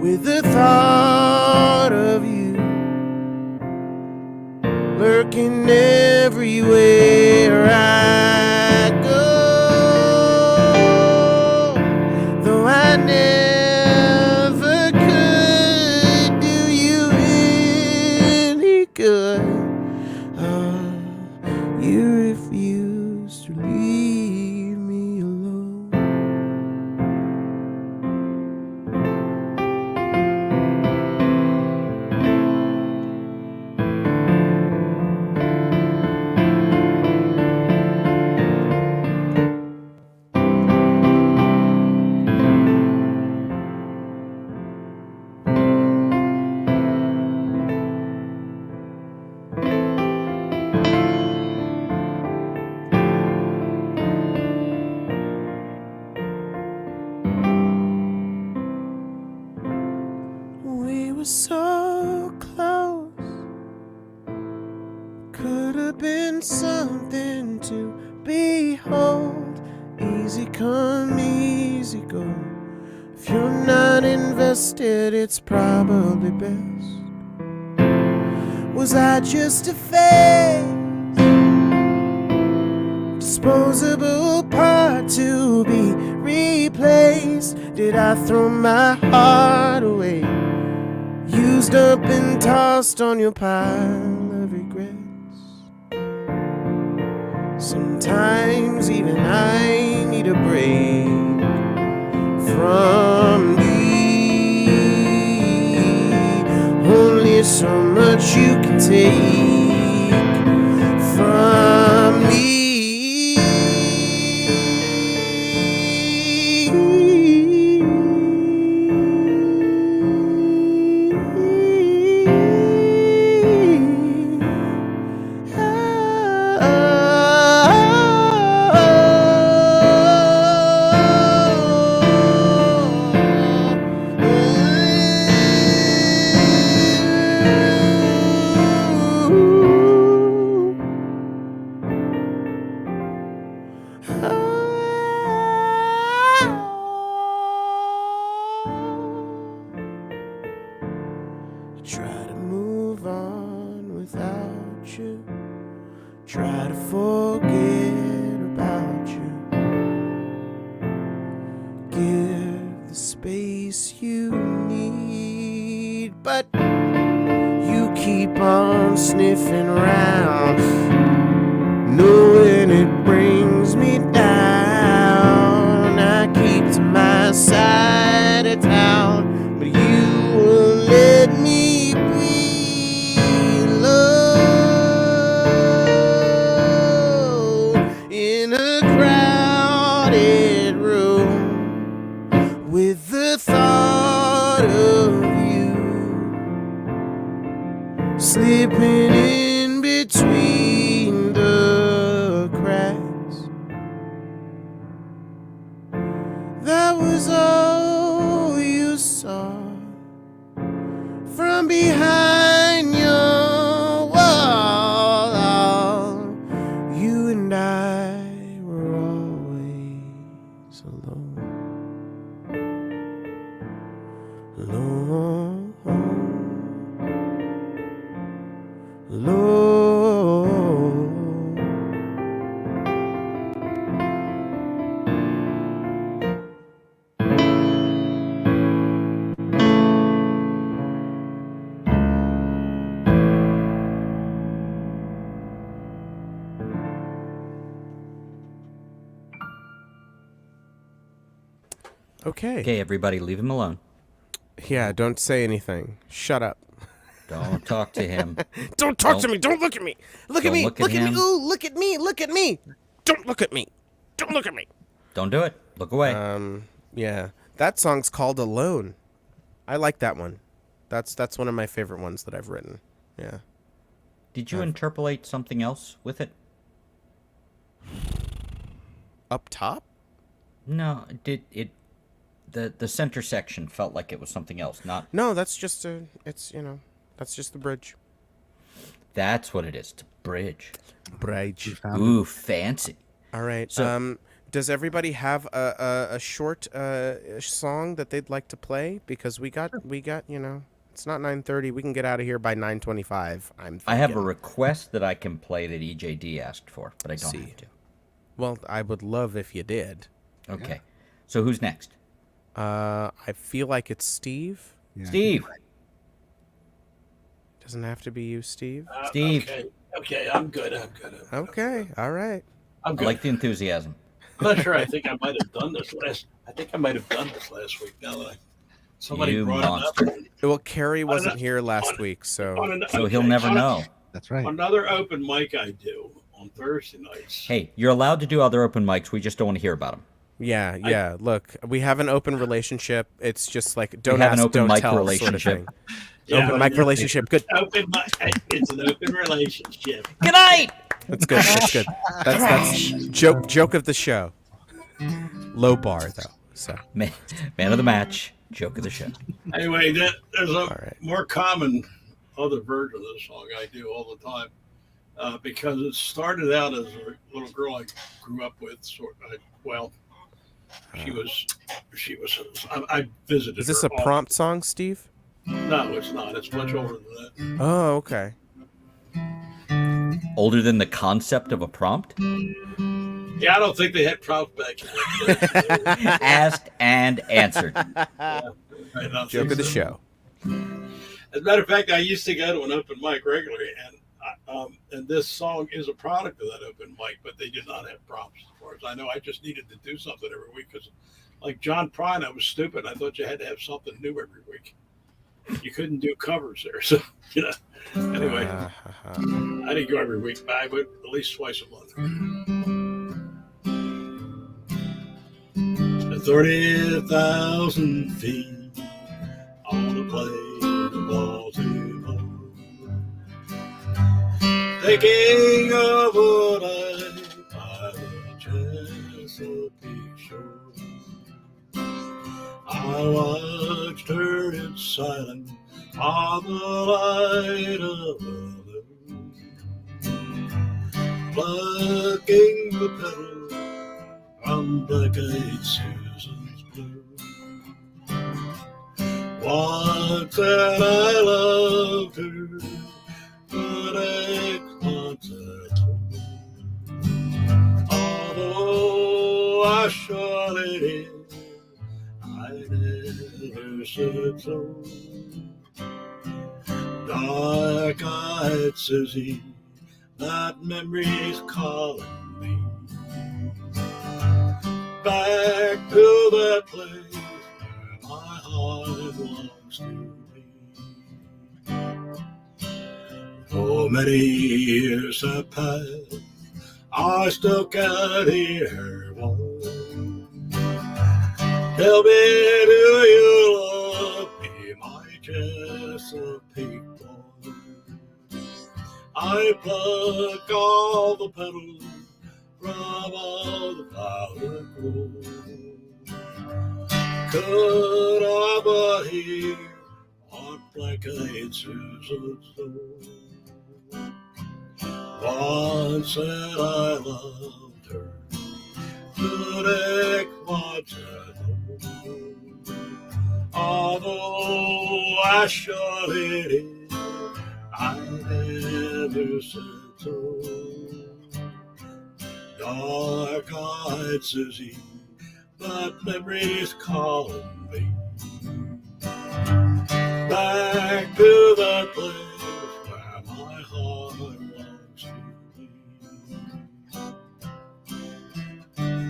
Speaker 1: with the thought of you lurking everywhere I go, though I never could do you any good. You refuse to leave me alone. We were so close, could have been something to behold. Easy come, easy go. If you're not invested, it's probably best. Was I just a face, disposable part to be replaced? Did I throw my heart away, used up and tossed on your pile of regrets? Sometimes even I need a break from thee. Only so much you can take from me. Try to move on without you. Try to forget about you. Give the space you need, but you keep on sniffing around, knowing it brings me down. I keep to my side of town, but you will let me be alone in a crowded room with the thought of you slipping in between the cracks. That was all you saw from behind your wall. You and I were always alone. Alone. Alone. Okay.
Speaker 6: Okay, everybody, leave him alone.
Speaker 1: Yeah, don't say anything. Shut up.
Speaker 6: Don't talk to him.
Speaker 1: Don't talk to me. Don't look at me. Look at
Speaker 6: Don't
Speaker 1: me.
Speaker 6: look at
Speaker 1: Look at me.
Speaker 6: him.
Speaker 1: Ooh, look at me. Look at me. Don't look at me. Don't look at me.
Speaker 6: Don't do it. Look away.
Speaker 1: Yeah. That song's called Alone. I like that one. That's one of my favorite ones that I've written. Yeah.
Speaker 6: Did you interpolate something else with it?
Speaker 1: Up top?
Speaker 6: No, did it? The center section felt like it was something else. Not.
Speaker 1: No, that's just that's just the bridge.
Speaker 6: That's what it is. It's a bridge.
Speaker 1: Bridge.
Speaker 6: Ooh, fancy.
Speaker 1: All right.
Speaker 6: So-
Speaker 1: Does everybody have a short song that they'd like to play? Because we got it's not 9:30. We can get out of here by 9:25.
Speaker 6: I have a request that I can play that EJD asked for, but I don't have to.
Speaker 1: Well, I would love if you did.
Speaker 6: Okay. So who's next?
Speaker 1: I feel like it's Steve.
Speaker 5: Yeah.
Speaker 6: Steve.
Speaker 1: Doesn't have to be you, Steve.
Speaker 6: Steve.
Speaker 3: Okay, I'm good.
Speaker 1: Okay. All right.
Speaker 3: I'm
Speaker 6: I
Speaker 3: good.
Speaker 6: like the enthusiasm.
Speaker 3: I'm not sure. I think I might have done this last week. Now that somebody
Speaker 6: You
Speaker 3: brought
Speaker 6: monster.
Speaker 3: it up.
Speaker 1: Well, Carrie wasn't here last week, so
Speaker 6: So he'll never know.
Speaker 5: That's right.
Speaker 3: Another open mic I do on Thursday nights.
Speaker 6: Hey, you're allowed to do other open mics. We just don't want to hear about them.
Speaker 1: yeah. Look, we have an open relationship. It's just like don't
Speaker 6: have an
Speaker 1: ask,
Speaker 6: open
Speaker 1: don't
Speaker 6: mic
Speaker 1: tell
Speaker 6: relationship.
Speaker 1: sort of thing.
Speaker 3: Yeah,
Speaker 1: Open mic relationship. Good.
Speaker 3: Open mic. It's an open relationship.
Speaker 6: Good night.
Speaker 1: That's good. That's good. That's joke of the show. Low bar though. So
Speaker 6: Man of the match. Joke of the show.
Speaker 3: Anyway, there's a
Speaker 1: right.
Speaker 3: more common other version of this song I do all the time because it started out as a little girl I grew up with. She was. I visited.
Speaker 1: is this
Speaker 3: her
Speaker 1: a prompt song, Steve?
Speaker 3: No, it's not. It's much older than that.
Speaker 1: Oh, okay.
Speaker 6: Older than the concept of a prompt?
Speaker 3: Yeah, I don't think they had prompts back then.
Speaker 6: Asked and answered.
Speaker 1: Joke of the show.
Speaker 3: As a matter of fact, I used to go to an open mic regularly, and this song is a product of that open mic, but they did not have prompts as far as I know. I just needed to do something every week because, like John Prine, I was stupid. I thought you had to have something new every week. You couldn't do covers there, so Anyway, I didn't go every week, but I went at least twice a month. 30,000 feet on the plain of Baltimore, thinking of a night by the Chesapeake shore. I watched her in silence on the light of the moon, plucking the petals from black-eyed Susan's blue. Once said I loved her, but ex-once said no. Although I shot it in, I never said so. Dark-eyed Susie, that memory's calling me back to that place where my heart longs to be. So many years have passed, I still can't hear her voice. Tell me, do you love me, my Chesapeake boy? I pluck all the petals from all the flower groves. Could I but hear what black-eyed Susan's soul? Once said I loved her, but ex-once said no. Although I shot it in, I never said so. Dark-eyed Susie, that memory's calling me back to that place where my heart longs to be.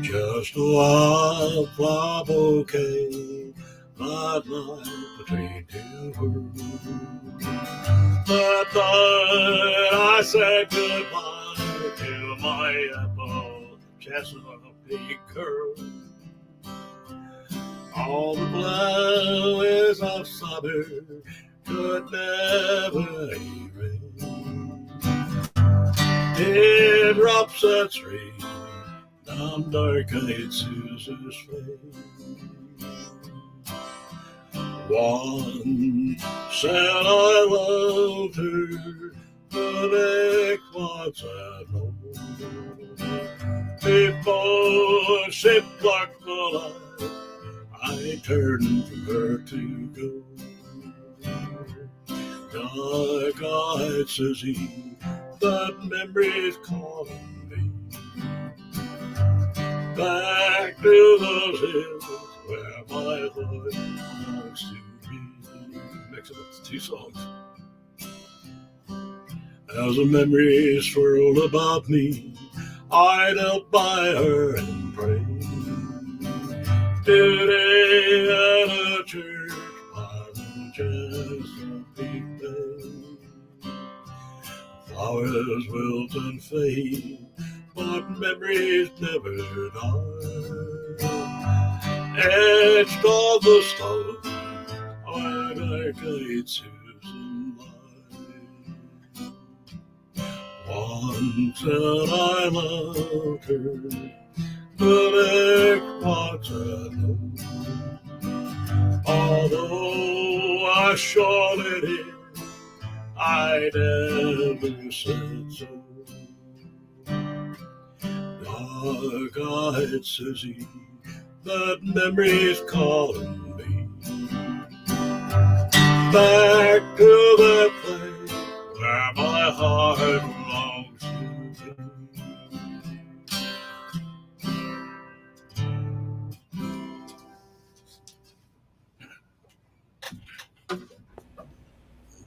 Speaker 3: Just a wildflower bouquet that night between two worlds. That night I said goodbye to my apple Chesapeake girl. All the flowers of summer could never erase teardrops that stream down dark-eyed Susan's face. One said I loved her, but ex-once said no. Before she plucked the light, I turned from her to go. Dark-eyed Susie, that memory's calling me back to those hills where my heart longs to be. Mixing up the two songs. As the memories swirled about me, I knelt by her and prayed. Today at a church by the Chesapeake Bay, flowers wilt and fade, but memories never die. Etched on the stone, our dark-eyed Susan lies. Once said I loved her, but ex-once said no. Although I shot it in, I never said so. Dark-eyed Susie, that memory's calling me back to that place where my heart longs to be.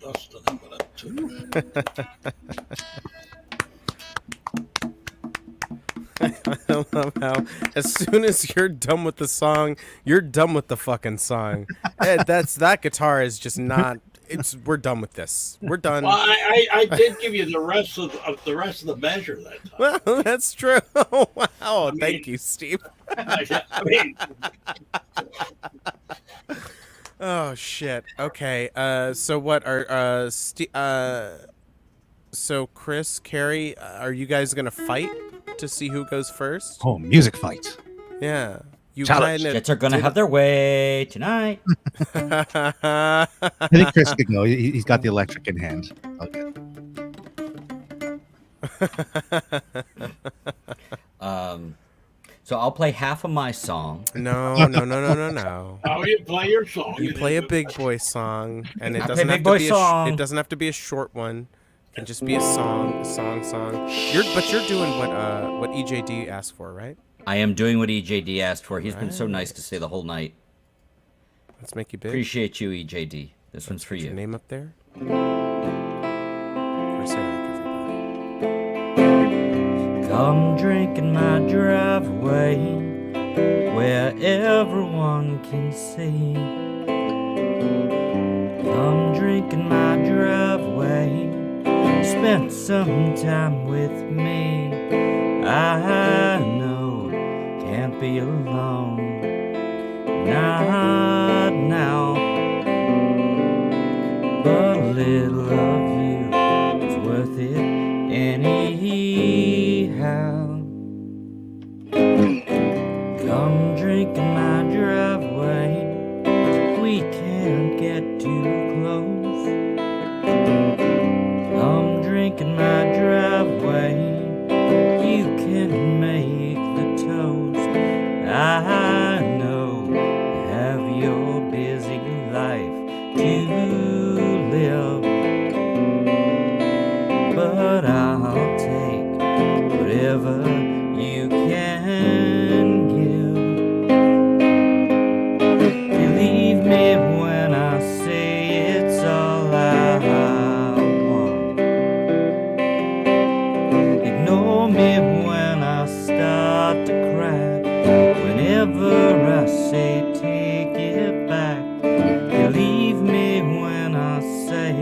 Speaker 3: That's the name of that tune.
Speaker 1: I love how as soon as you're done with the song, you're done with the fucking song. That guitar is just not. We're done with this. We're done.
Speaker 3: Well, I did give you the rest of the measure that time.
Speaker 1: Well, that's true. Wow, thank you, Steve.
Speaker 3: I mean,
Speaker 1: Oh shit. Okay. So what are so Chris, Carrie, are you guys gonna fight to see who goes first?
Speaker 5: Oh, music fight.
Speaker 1: Yeah. You
Speaker 5: Challenge.
Speaker 1: kind
Speaker 6: Jets are gonna have their way tonight.
Speaker 5: I think Chris could go. He's got the electric in hand. Okay.
Speaker 6: So I'll play half of my song.
Speaker 1: No.
Speaker 3: Oh, you play your song.
Speaker 1: You
Speaker 3: and
Speaker 1: play a
Speaker 3: then-
Speaker 1: big boy song, and it
Speaker 6: I
Speaker 1: doesn't
Speaker 6: play
Speaker 1: have
Speaker 6: big
Speaker 1: to
Speaker 6: boy
Speaker 1: be
Speaker 6: song.
Speaker 1: it doesn't have to be a short one. It can just be a song. But you're doing what EJD asked for, right?
Speaker 6: I am doing what EJD asked for. He's been so
Speaker 1: Right.
Speaker 6: nice to stay the whole night.
Speaker 1: Let's make you big.
Speaker 6: Appreciate you, EJD. This one's for
Speaker 1: Put your
Speaker 6: you.
Speaker 1: name up there. Of course, Eric, everybody.
Speaker 2: Come drink in my driveway where everyone can see. Come drink in my driveway, spend some time with me. I know can't be alone, not now. But a little of you is worth it anyhow. Come drink in my driveway, we can't get too close. Come drink in my driveway, you can make the toast. I know you have your busy life to live, but I'll take whatever you can give. Believe me when I say it's all I want. Ignore me when I start to cry. Whenever I say take it back. Believe me when I say,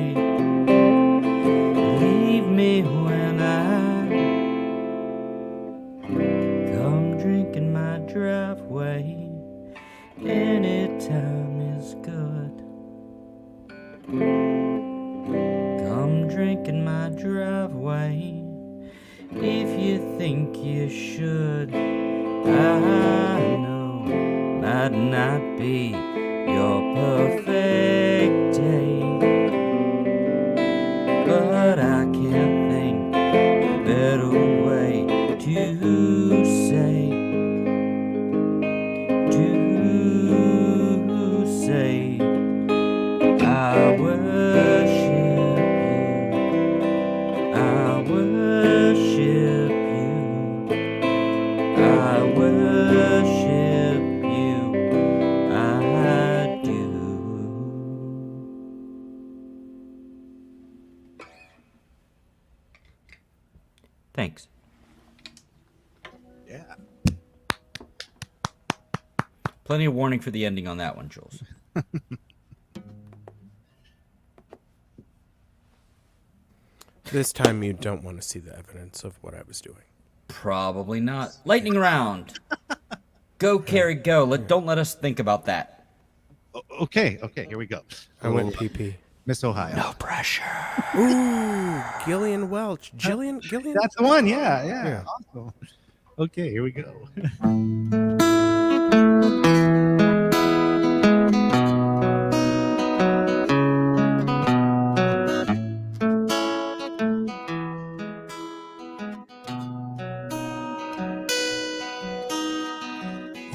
Speaker 2: believe me when I come drink in my driveway. Anytime is good. Come drink in my driveway if you think you should. I know might not be your perfect day, but I can't think a better way to say, I worship you, I worship you, I worship you, I do. Thanks.
Speaker 5: Yeah.
Speaker 6: Plenty of warning for the ending on that one, Jules.
Speaker 1: This time you don't want to see the evidence of what I was doing.
Speaker 6: Probably not. Lightning round. Go, Carrie, go. Don't let us think about that.
Speaker 5: Okay, here we go.
Speaker 1: I went PP.
Speaker 5: Miss Ohio.
Speaker 6: No pressure.
Speaker 1: Ooh, Gillian Welch. Gillian?
Speaker 5: That's the one. Yeah. Awesome. Okay, here we go.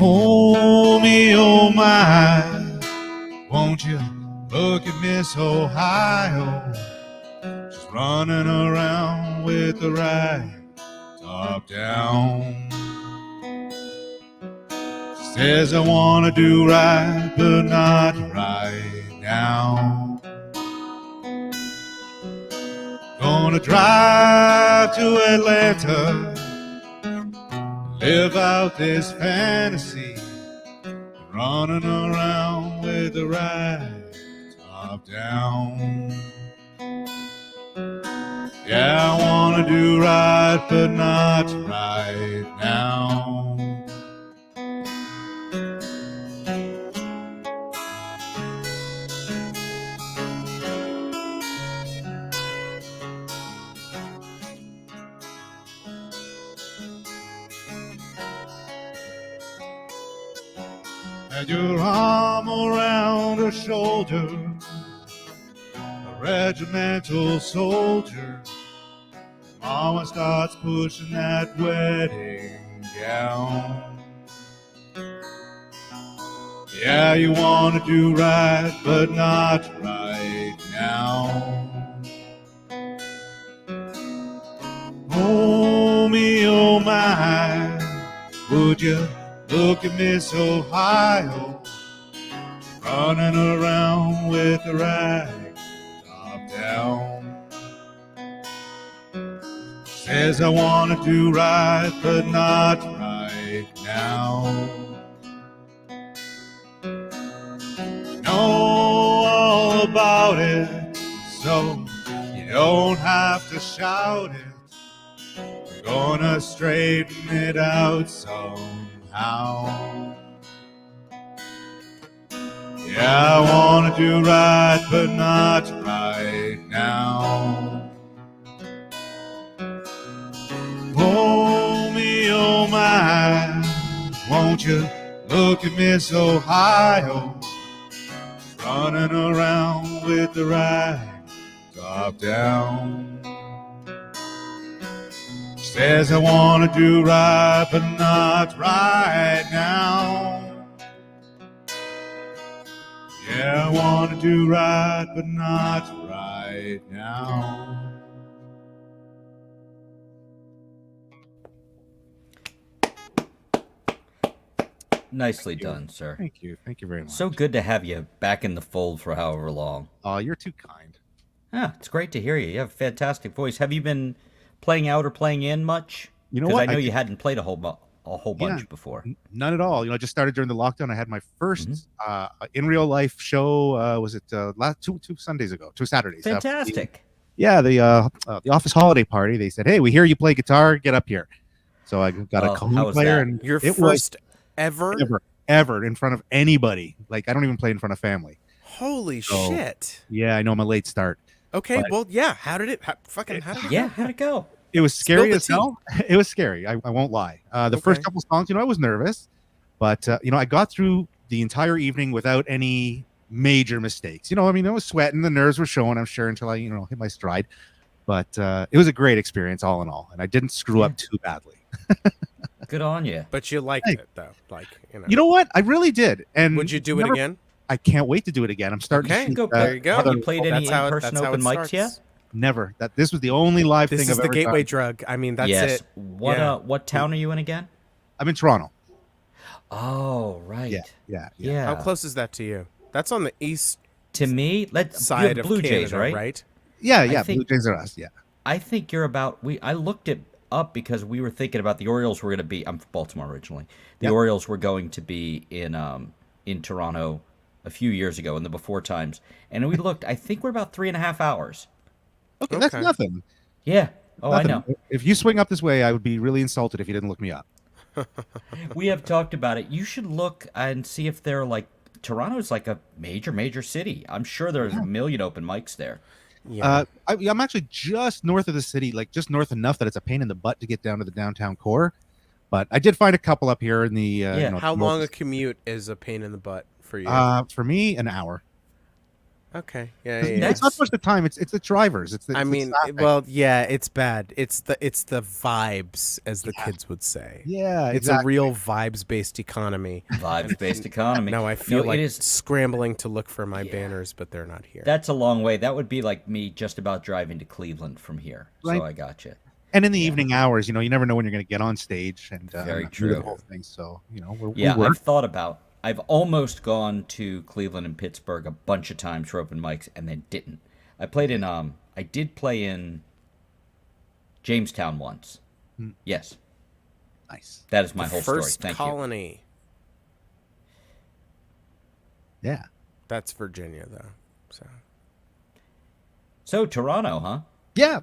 Speaker 5: Oh me, oh my, won't you look at Miss Ohio? She's running around with the right top down. She says I want to do right, but not right now. Gonna drive to Atlanta, live out this fantasy, running around with the right top down. Yeah, I wanna do right, but not right now. Had your arm around her shoulder, a regimental soldier. Mama starts pushing that wedding gown.
Speaker 4: Yeah, you want to do right, but not right now. Oh me, oh my, would you look at Miss Ohio, running around with the rag top down. Says I want to do right, but not right now. Know all about it, so you don't have to shout it. We're gonna straighten it out somehow. Yeah, I wanna do right, but not right now. Oh me, oh my, won't you look at Miss Ohio, running around with the rag top down. Says I want to do right, but not right now. Yeah, I want to do right, but not right now.
Speaker 6: Nicely done, sir.
Speaker 5: Thank you. Thank you very much.
Speaker 6: So good to have you back in the fold for however long.
Speaker 5: Oh, you're too kind.
Speaker 6: Yeah, it's great to hear you. You have a fantastic voice. Have you been playing out or playing in much?
Speaker 5: You know
Speaker 6: Because
Speaker 5: what?
Speaker 6: I know you hadn't played a whole bunch before.
Speaker 5: None at all. You know, I just started during the lockdown. I had my first in real life show. Was it last two Sundays ago? 2 Saturdays.
Speaker 6: Fantastic.
Speaker 5: The office holiday party. They said, "Hey, we hear you play guitar. Get up here." So I got a
Speaker 6: How
Speaker 5: cone
Speaker 6: was
Speaker 5: player,
Speaker 6: that?
Speaker 5: and
Speaker 1: Your
Speaker 5: it
Speaker 1: first ever?
Speaker 5: was ever in front of anybody. Like I don't even play in front of family.
Speaker 1: Holy
Speaker 5: So-
Speaker 1: shit.
Speaker 5: Yeah, I know I'm a late start.
Speaker 1: Okay,
Speaker 5: But-
Speaker 1: well, yeah. How did it
Speaker 6: Yeah, how'd it go?
Speaker 5: It was
Speaker 1: Spill
Speaker 5: scary
Speaker 1: the
Speaker 5: as hell. It was scary. I won't lie. The first
Speaker 1: Okay.
Speaker 5: couple songs, I was nervous, but I got through the entire evening without any major mistakes. I was sweating, the nerves were showing, I'm sure, until I, hit my stride. But it was a great experience, all in all, and I didn't screw up too badly.
Speaker 6: Good on you.
Speaker 1: But you liked
Speaker 5: Hey.
Speaker 1: it, though. Like,
Speaker 5: You know what? I really did. And
Speaker 1: Would you do it
Speaker 5: never-
Speaker 1: again?
Speaker 5: I can't wait to do it again. I'm starting
Speaker 1: Okay,
Speaker 5: to
Speaker 6: Go,
Speaker 5: shoot,
Speaker 1: there you go.
Speaker 6: Have you
Speaker 5: other-
Speaker 6: played any in-person
Speaker 1: that's how
Speaker 6: open
Speaker 1: it
Speaker 6: mics
Speaker 1: starts.
Speaker 6: yet?
Speaker 5: Never. This was the only live
Speaker 1: This
Speaker 5: thing
Speaker 1: is
Speaker 5: I've
Speaker 1: the
Speaker 5: ever
Speaker 1: gateway
Speaker 5: done.
Speaker 1: drug. I mean, that's
Speaker 6: Yes.
Speaker 1: it.
Speaker 6: What
Speaker 1: Yeah.
Speaker 6: what town are you in again?
Speaker 5: I'm in Toronto.
Speaker 6: Oh, right.
Speaker 5: Yeah.
Speaker 1: How close is that to you? That's on the east
Speaker 6: To me, let's
Speaker 1: side
Speaker 6: you have
Speaker 1: of
Speaker 6: Blue
Speaker 1: Canada,
Speaker 6: Jays, right?
Speaker 1: right?
Speaker 5: Yeah.
Speaker 6: think-
Speaker 5: Blue Jays are us. Yeah.
Speaker 6: I think you're about. I looked it up because we were thinking about the Orioles were going to be. I'm from Baltimore originally. The
Speaker 5: Yep.
Speaker 6: Orioles were going to be in Toronto a few years ago in the before times, and we looked. I think we're about 3.5 hours.
Speaker 5: Okay, that's
Speaker 1: Okay.
Speaker 5: nothing.
Speaker 6: Yeah. Oh,
Speaker 5: Nothing.
Speaker 6: I know.
Speaker 5: If you swing up this way, I would be really insulted if you didn't look me up.
Speaker 6: We have talked about it. You should look and see if they're like Toronto's like a major city. I'm sure there's a million open mics there.
Speaker 1: Yeah.
Speaker 5: I'm actually just north of the city, like just north enough that it's a pain in the butt to get down to the downtown core. But I did find a couple up here in the.
Speaker 6: Yeah.
Speaker 1: How
Speaker 5: north-
Speaker 1: long a commute is a pain in the butt for you?
Speaker 5: For me, an hour.
Speaker 1: Okay. Yeah.
Speaker 5: It's not so much the time; it's the drivers. It's the.
Speaker 1: I
Speaker 5: it's the
Speaker 1: mean,
Speaker 5: traffic.
Speaker 1: well, yeah, it's bad. It's the vibes, as the kids would say.
Speaker 5: yeah,
Speaker 1: It's
Speaker 5: exactly.
Speaker 1: a real vibes-based economy.
Speaker 6: Vibes-based economy.
Speaker 1: No, I feel like
Speaker 6: it is.
Speaker 1: scrambling to look for my banners, but they're not here.
Speaker 6: That's a long way. That would be like me just about driving to Cleveland from here.
Speaker 5: Right.
Speaker 6: So I got you.
Speaker 5: And in the evening hours, you never know when you're going to get on stage and
Speaker 6: Very
Speaker 5: do
Speaker 6: true.
Speaker 5: the whole thing. So
Speaker 6: Yeah,
Speaker 5: we work.
Speaker 6: I've thought about. I've almost gone to Cleveland and Pittsburgh a bunch of times for open mics and then didn't. I played in. I did play in Jamestown once. Yes,
Speaker 5: Nice.
Speaker 6: that is my
Speaker 1: The
Speaker 6: whole story.
Speaker 1: first
Speaker 6: Thank you.
Speaker 1: colony.
Speaker 5: Yeah.
Speaker 1: That's Virginia, though. So
Speaker 6: So Toronto, huh?
Speaker 5: Yeah.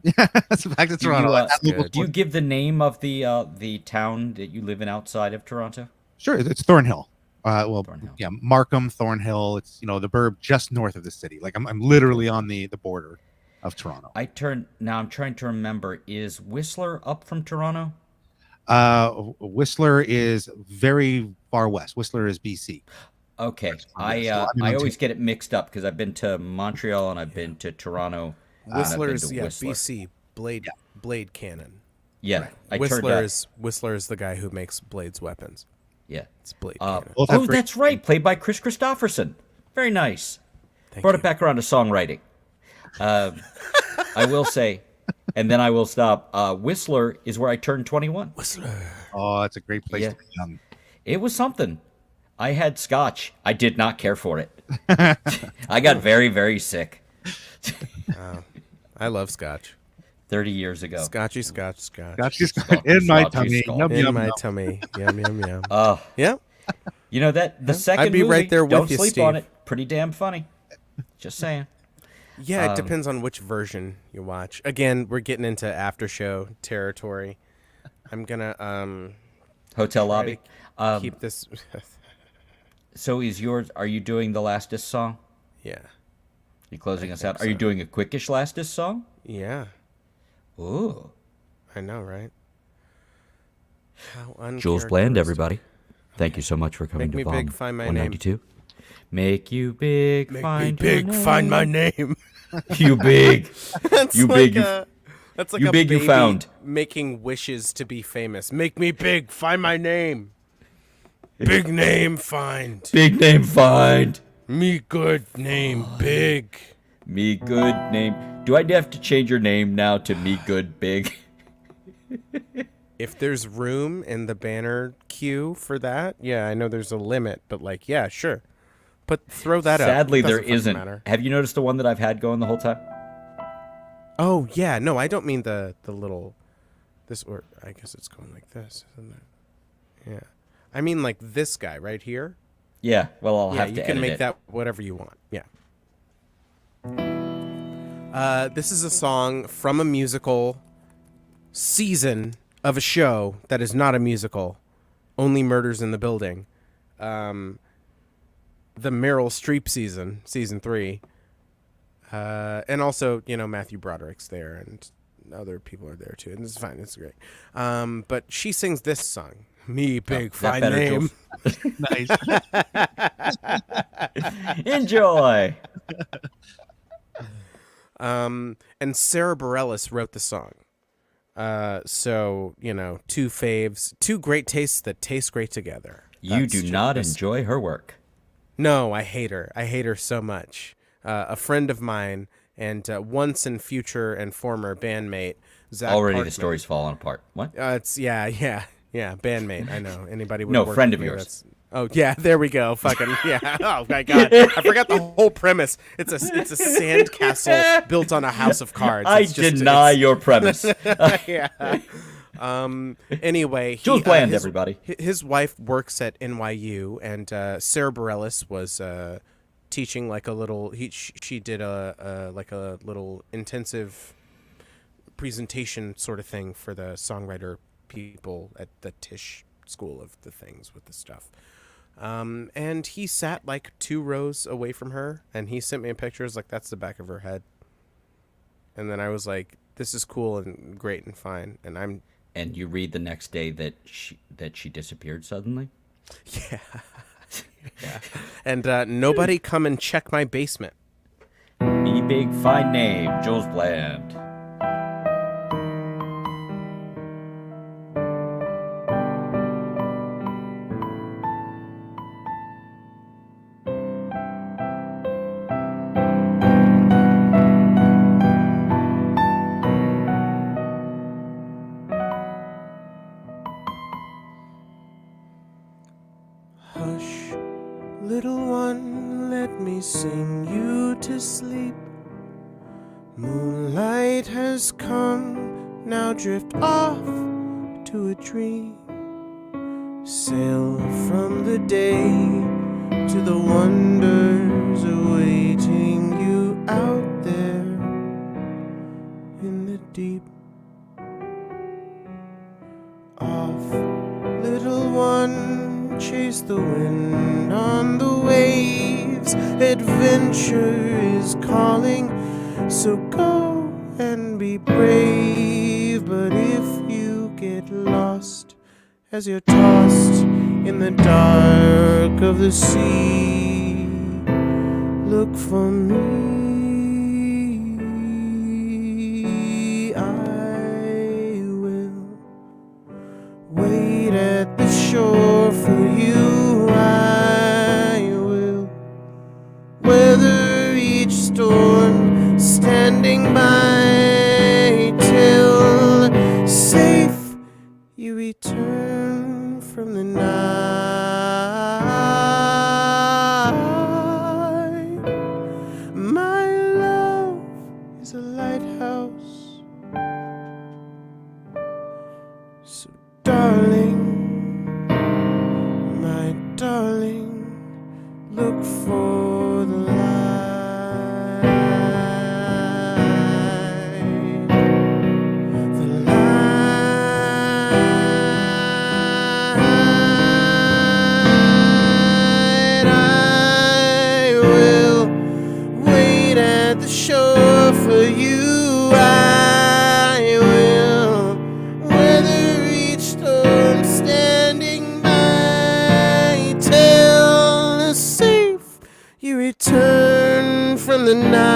Speaker 5: That's back to Toronto.
Speaker 6: you,
Speaker 5: That local
Speaker 1: good.
Speaker 6: Do you
Speaker 5: sport.
Speaker 6: give the name of the town that you live in outside of Toronto?
Speaker 5: Sure, it's Thornhill.
Speaker 6: Thornhill.
Speaker 5: Yeah, Markham, Thornhill. It's the burb just north of the city. Like I'm literally on the border of Toronto.
Speaker 6: Now I'm trying to remember. Is Whistler up from Toronto?
Speaker 5: Whistler is very far west. Whistler is BC.
Speaker 6: Okay,
Speaker 5: so I'm in
Speaker 6: I
Speaker 5: Ontario.
Speaker 6: always get it mixed up because I've been to Montreal and I've been to Toronto. and I've been
Speaker 1: Whistler's
Speaker 6: to Whistler.
Speaker 1: BC blade cannon.
Speaker 6: Yeah, I turned
Speaker 1: Whistler is the guy who makes Blade's weapons.
Speaker 6: Yeah.
Speaker 1: It's Blade.
Speaker 5: Both have
Speaker 6: Oh,
Speaker 5: great-
Speaker 6: that's right. Played by Chris Christopherson. Very nice.
Speaker 1: Thank
Speaker 6: Brought
Speaker 1: you.
Speaker 6: it back around to songwriting. I will say, and then I will stop. Whistler is where I turned 21.
Speaker 5: Oh, it's a great place
Speaker 6: Yeah.
Speaker 5: to be young.
Speaker 6: It was something. I had scotch. I did not care for it. I got very, very sick
Speaker 1: I love scotch.
Speaker 6: 30 years ago.
Speaker 1: Scotchy scotch scotch.
Speaker 5: Got you in my
Speaker 6: Scotchy
Speaker 5: tummy.
Speaker 6: Scotch.
Speaker 5: Yum,
Speaker 1: In
Speaker 5: yum,
Speaker 1: my
Speaker 5: yum.
Speaker 1: tummy. Yum, yum, yum.
Speaker 6: Oh,
Speaker 1: Yeah.
Speaker 6: you know that the second
Speaker 1: I'd be
Speaker 6: movie,
Speaker 1: right there with
Speaker 6: don't
Speaker 1: you,
Speaker 6: sleep on
Speaker 1: Steve.
Speaker 6: it. Pretty damn funny. Just saying.
Speaker 1: Yeah, it depends on which version you watch. Again, we're getting into after show territory. I'm gonna
Speaker 6: Hotel lobby.
Speaker 1: keep this.
Speaker 6: So is yours? Are you doing the Last Disc song?
Speaker 1: Yeah,
Speaker 6: You closing us out? Are you doing a quickish Last Disc song?
Speaker 1: yeah,
Speaker 6: Ooh.
Speaker 1: I know, right? How
Speaker 6: Jules Bland,
Speaker 1: uncharacteristic.
Speaker 6: everybody. Thank you so much for coming
Speaker 1: Make me
Speaker 6: to
Speaker 1: big,
Speaker 6: VOM
Speaker 1: find my
Speaker 6: 192. Make you big,
Speaker 1: Make
Speaker 6: find
Speaker 1: me big,
Speaker 6: your
Speaker 1: find my
Speaker 6: name.
Speaker 1: name.
Speaker 6: You big.
Speaker 1: That's
Speaker 6: You
Speaker 1: like
Speaker 6: big, you-
Speaker 1: that's like
Speaker 6: you
Speaker 1: a
Speaker 6: big, you
Speaker 1: baby
Speaker 6: found.
Speaker 1: making wishes to be famous. Make me big, find my name. Big name, find
Speaker 6: Big name find.
Speaker 1: me. Good name, big.
Speaker 6: Me good name. Do I have to change your name now to Me Good Big?
Speaker 1: If there's room in the banner queue for that, yeah, I know there's a limit, but like, yeah, sure. Throw that up.
Speaker 6: Sadly,
Speaker 1: Doesn't
Speaker 6: there
Speaker 1: fucking
Speaker 6: isn't.
Speaker 1: matter.
Speaker 6: Have you noticed the one that I've had going the whole time?
Speaker 1: Oh yeah, no, I don't mean the little this, or I guess it's going like this, isn't it? Yeah, I mean like this guy right here.
Speaker 6: Yeah, well, I'll
Speaker 1: Yeah,
Speaker 6: have
Speaker 1: you
Speaker 6: to
Speaker 1: can
Speaker 6: edit
Speaker 1: make
Speaker 6: it.
Speaker 1: that whatever you want. Yeah. This is a song from a musical season of a show that is not a musical, Only Murders in the Building. The Meryl Streep season 3. And also, Matthew Broderick's there and other people are there too. And it's fine. It's great. But she sings this song. Me big
Speaker 6: Is that
Speaker 1: fine
Speaker 6: better,
Speaker 1: name.
Speaker 5: Nice.
Speaker 6: Enjoy.
Speaker 1: And Sarah Bareilles wrote the song. So, two faves, two great tastes that taste great together.
Speaker 6: You
Speaker 1: That's
Speaker 6: do
Speaker 1: just-
Speaker 6: not
Speaker 1: that's-
Speaker 6: enjoy her work.
Speaker 1: No, I hate her. I hate her so much. A friend of mine and once and future and former bandmate, Zach
Speaker 6: Already
Speaker 1: Parkman.
Speaker 6: the story's falling apart. What?
Speaker 1: It's bandmate. I know anybody would.
Speaker 6: No,
Speaker 1: work
Speaker 6: friend
Speaker 1: with
Speaker 6: of
Speaker 1: me,
Speaker 6: yours.
Speaker 1: that's- Oh yeah, there we go. Fucking yeah. Oh my god, I forgot the whole premise. It's a sandcastle built on a house of cards.
Speaker 6: I
Speaker 1: It's just-
Speaker 6: deny
Speaker 1: it's-
Speaker 6: your premise.
Speaker 1: Yeah. Anyway,
Speaker 6: Jules Bland, everybody.
Speaker 1: His wife works at NYU, and Sarah Bareilles was teaching like a little. She did a little intensive presentation sort of thing for the songwriter people at the Tisch School of the Things with the stuff. And he sat like 2 rows away from her, and he sent me a picture. It was like, that's the back of her head. And then I was like, this is cool and great and fine. And
Speaker 6: And you read the next day that she disappeared suddenly.
Speaker 1: yeah. And nobody come and check my basement.
Speaker 6: Me big fine name, Jules Bland.
Speaker 1: Hush, little one, let me sing you to sleep. Moonlight has come, now drift off to a dream. Sail from the day to the wonders awaiting you out there in the deep. Off, little one, chase the wind on the waves. Adventure is calling, so go and be brave. But if you get lost as you're tossed in the dark of the sea, look for me. I will wait at the shore for you. darling, my darling, look for the light. The light. I will wait at the shore for you. I will weather each storm standing by till the safe you return from the night.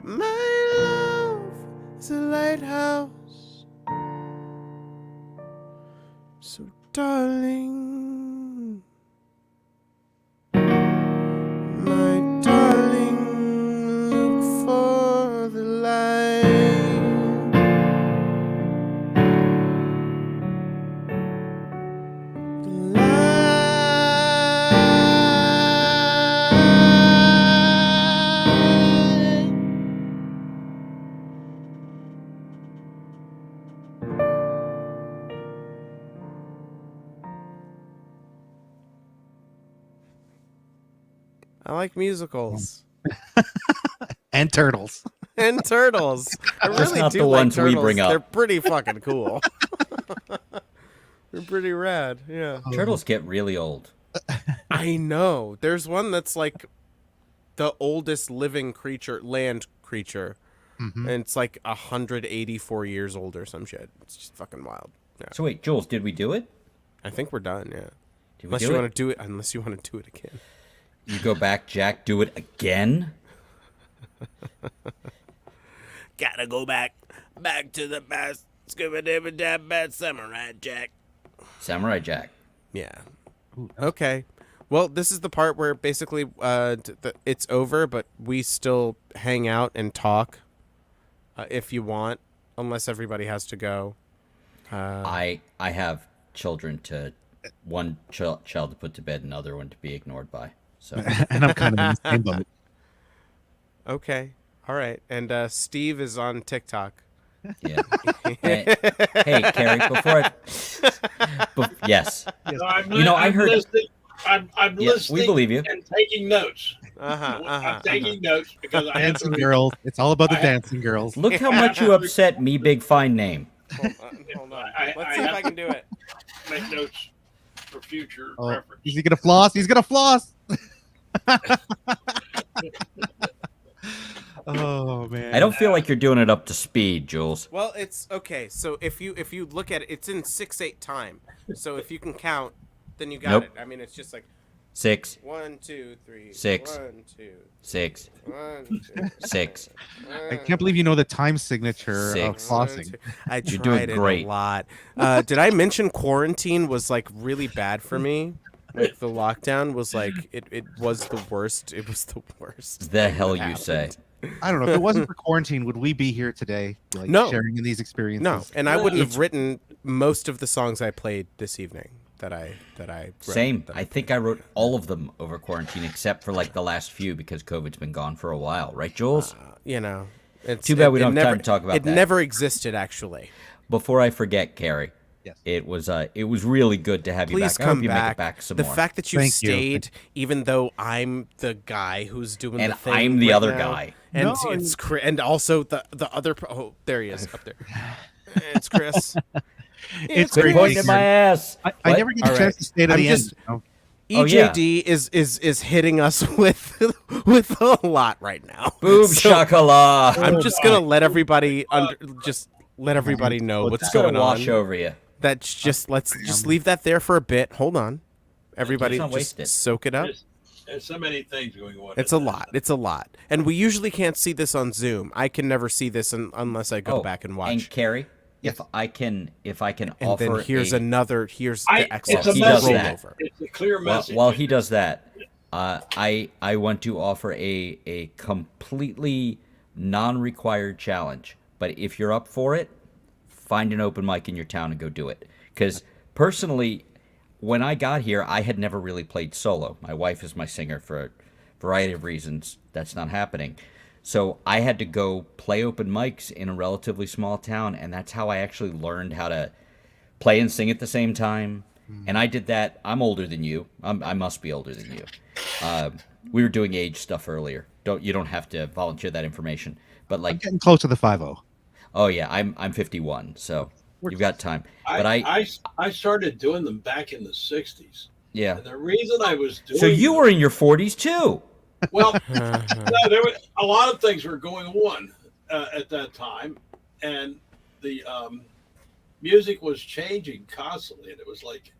Speaker 1: My love is a lighthouse, so darling, my darling, look for the light. The light. I like musicals
Speaker 5: And turtles.
Speaker 1: and turtles. I really
Speaker 6: not
Speaker 1: do
Speaker 6: the
Speaker 1: like
Speaker 6: ones we
Speaker 1: turtles.
Speaker 6: bring up.
Speaker 1: They're pretty fucking cool. They're pretty rad. Yeah.
Speaker 6: Turtles get really old.
Speaker 1: I know. There's one that's like the oldest living creature, land creature, and it's like 184 years old or some shit. It's just fucking wild. Yeah.
Speaker 6: So wait, Jules, did we do it?
Speaker 1: I think we're done. Yeah.
Speaker 6: Did we
Speaker 1: Unless
Speaker 6: do
Speaker 1: you
Speaker 6: it?
Speaker 1: want to do it. Unless you want to do it again.
Speaker 6: You go back, Jack. Do it again.
Speaker 1: Gotta go back to the past. Scuba dibba dab bad samurai Jack.
Speaker 6: Samurai Jack.
Speaker 1: Yeah. Okay. Well, this is the part where basically it's over, but we still hang out and talk if you want, unless everybody has to go.
Speaker 6: I have children to one child to put to bed, another one to be ignored by. So
Speaker 5: And I'm kind of in the same boat.
Speaker 1: Okay. All right. And Steve is on TikTok.
Speaker 6: yeah. Hey, Carrie, before yes. I heard.
Speaker 3: Listening, I'm
Speaker 6: Yeah,
Speaker 3: listening
Speaker 6: we believe you.
Speaker 3: and taking notes. I'm taking notes because I have to
Speaker 5: Dancing girls. It's all about the dancing girls.
Speaker 6: Look how much you upset me, big fine name.
Speaker 1: Hold on.
Speaker 3: I
Speaker 1: Let's see if
Speaker 3: have
Speaker 1: I can do it.
Speaker 3: make notes for future
Speaker 5: Oh,
Speaker 3: reference.
Speaker 5: is he gonna floss? He's gonna floss. Oh man.
Speaker 6: I don't feel like you're doing it up to speed, Jules.
Speaker 1: Well, it's okay. So if you look at it, it's in 6/8 time. So if you can count, then you got
Speaker 6: Nope.
Speaker 1: it. I mean, it's just like
Speaker 6: 6,
Speaker 1: 1, 2, 3,
Speaker 6: 6.
Speaker 1: 1, 2,
Speaker 6: 6,
Speaker 1: 1, 2,
Speaker 6: 6.
Speaker 5: I can't believe you know the time signature of
Speaker 6: Six.
Speaker 5: flossing.
Speaker 1: I tried
Speaker 6: You're doing
Speaker 1: it
Speaker 6: great.
Speaker 1: a lot. Did I mention quarantine was like really bad for me? Like the lockdown was like it was the worst. It was the worst.
Speaker 6: The
Speaker 1: thing
Speaker 6: hell
Speaker 1: that
Speaker 6: you say?
Speaker 1: happened.
Speaker 5: I don't know. If it wasn't for quarantine, would we be here today? Like
Speaker 1: No.
Speaker 5: sharing in these experiences?
Speaker 1: No, and I
Speaker 3: No,
Speaker 1: wouldn't have written most of the songs I played this evening that I wrote.
Speaker 6: Same. I think I wrote all of them over quarantine except for like the last few because COVID's been gone for a while, right, Jules?
Speaker 1: You know, it's,
Speaker 6: Too bad we don't have
Speaker 1: never,
Speaker 6: time to talk about
Speaker 1: it.
Speaker 6: that.
Speaker 1: It never existed actually.
Speaker 6: Before I forget, Carrie.
Speaker 5: Yes.
Speaker 6: It was really good to have you
Speaker 1: Please
Speaker 6: back. I hope
Speaker 1: come
Speaker 6: you
Speaker 1: back.
Speaker 6: make it back some
Speaker 1: The
Speaker 6: more.
Speaker 1: fact that you
Speaker 5: Thank you.
Speaker 1: stayed, even though I'm the guy who's doing
Speaker 6: And
Speaker 1: the thing,
Speaker 6: I'm the
Speaker 1: right
Speaker 6: other
Speaker 1: now,
Speaker 6: guy.
Speaker 1: and
Speaker 5: No,
Speaker 1: it's and also the other. Oh, there he is up there. It's Chris.
Speaker 5: It's
Speaker 6: Quit
Speaker 5: great.
Speaker 6: pointing at my ass.
Speaker 5: I
Speaker 6: What?
Speaker 5: never get a
Speaker 1: All
Speaker 5: chance
Speaker 1: right.
Speaker 5: to stay to
Speaker 1: I'm
Speaker 5: the
Speaker 1: just-
Speaker 5: end.
Speaker 6: Oh, yeah.
Speaker 1: EJD is hitting us with a lot right now.
Speaker 6: Boom
Speaker 1: So
Speaker 6: shakala.
Speaker 1: I'm just gonna let everybody let everybody know what's
Speaker 6: It's gonna
Speaker 1: going
Speaker 6: wash
Speaker 1: on.
Speaker 6: over you.
Speaker 1: That's just let's just leave that there for a bit. Hold on, everybody,
Speaker 6: Let's not
Speaker 1: just
Speaker 6: waste it.
Speaker 1: soak it up.
Speaker 3: There's so many things going on.
Speaker 1: It's a lot. It's a lot, and we usually can't see this on Zoom. I can never see this unless I go back and watch.
Speaker 6: And Carrie, if I can
Speaker 1: And
Speaker 6: offer
Speaker 1: then here's
Speaker 6: a,
Speaker 1: here's the
Speaker 3: It's
Speaker 1: excess
Speaker 3: a
Speaker 6: He does
Speaker 3: message.
Speaker 6: that.
Speaker 1: rollover.
Speaker 3: It's a clear message.
Speaker 6: while he does that, I want to offer a completely non-required challenge. But if you're up for it, find an open mic in your town and go do it. Because personally, when I got here, I had never really played solo. My wife is my singer for a variety of reasons. That's not happening. So I had to go play open mics in a relatively small town, and that's how I actually learned how to play and sing at the same time. And I did that. I'm older than you. I must be older than you. We were doing age stuff earlier. You don't have to volunteer that information. But
Speaker 5: I'm
Speaker 6: like,
Speaker 5: getting close to the 50.
Speaker 6: oh yeah, I'm 51, so you've got time. But
Speaker 3: I started doing them back in the 60s.
Speaker 6: yeah.
Speaker 3: And the reason I was doing
Speaker 6: So you were in your 40s too.
Speaker 3: well, no, there were a lot of things were going on at that time, and the music was changing constantly. And it was like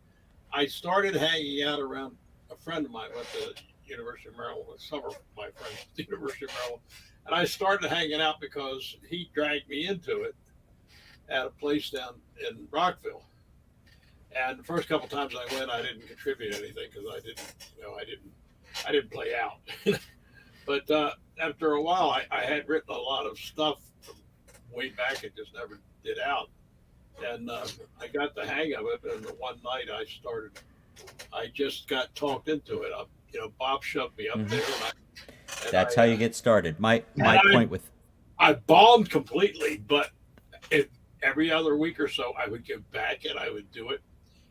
Speaker 3: I started hanging out around a friend of mine went to University of Maryland. Some of my friends at the University of Maryland, and I started hanging out because he dragged me into it at a place down in Rockville. And the first couple times I went, I didn't contribute anything because I didn't play out. But after a while, I had written a lot of stuff from way back and just never did out. And I got the hang of it. And the one night I just got talked into it. Bob shoved me up there.
Speaker 6: That's how you get started. My point with
Speaker 3: I bombed completely, but every other week or so, I would give back and I would do it.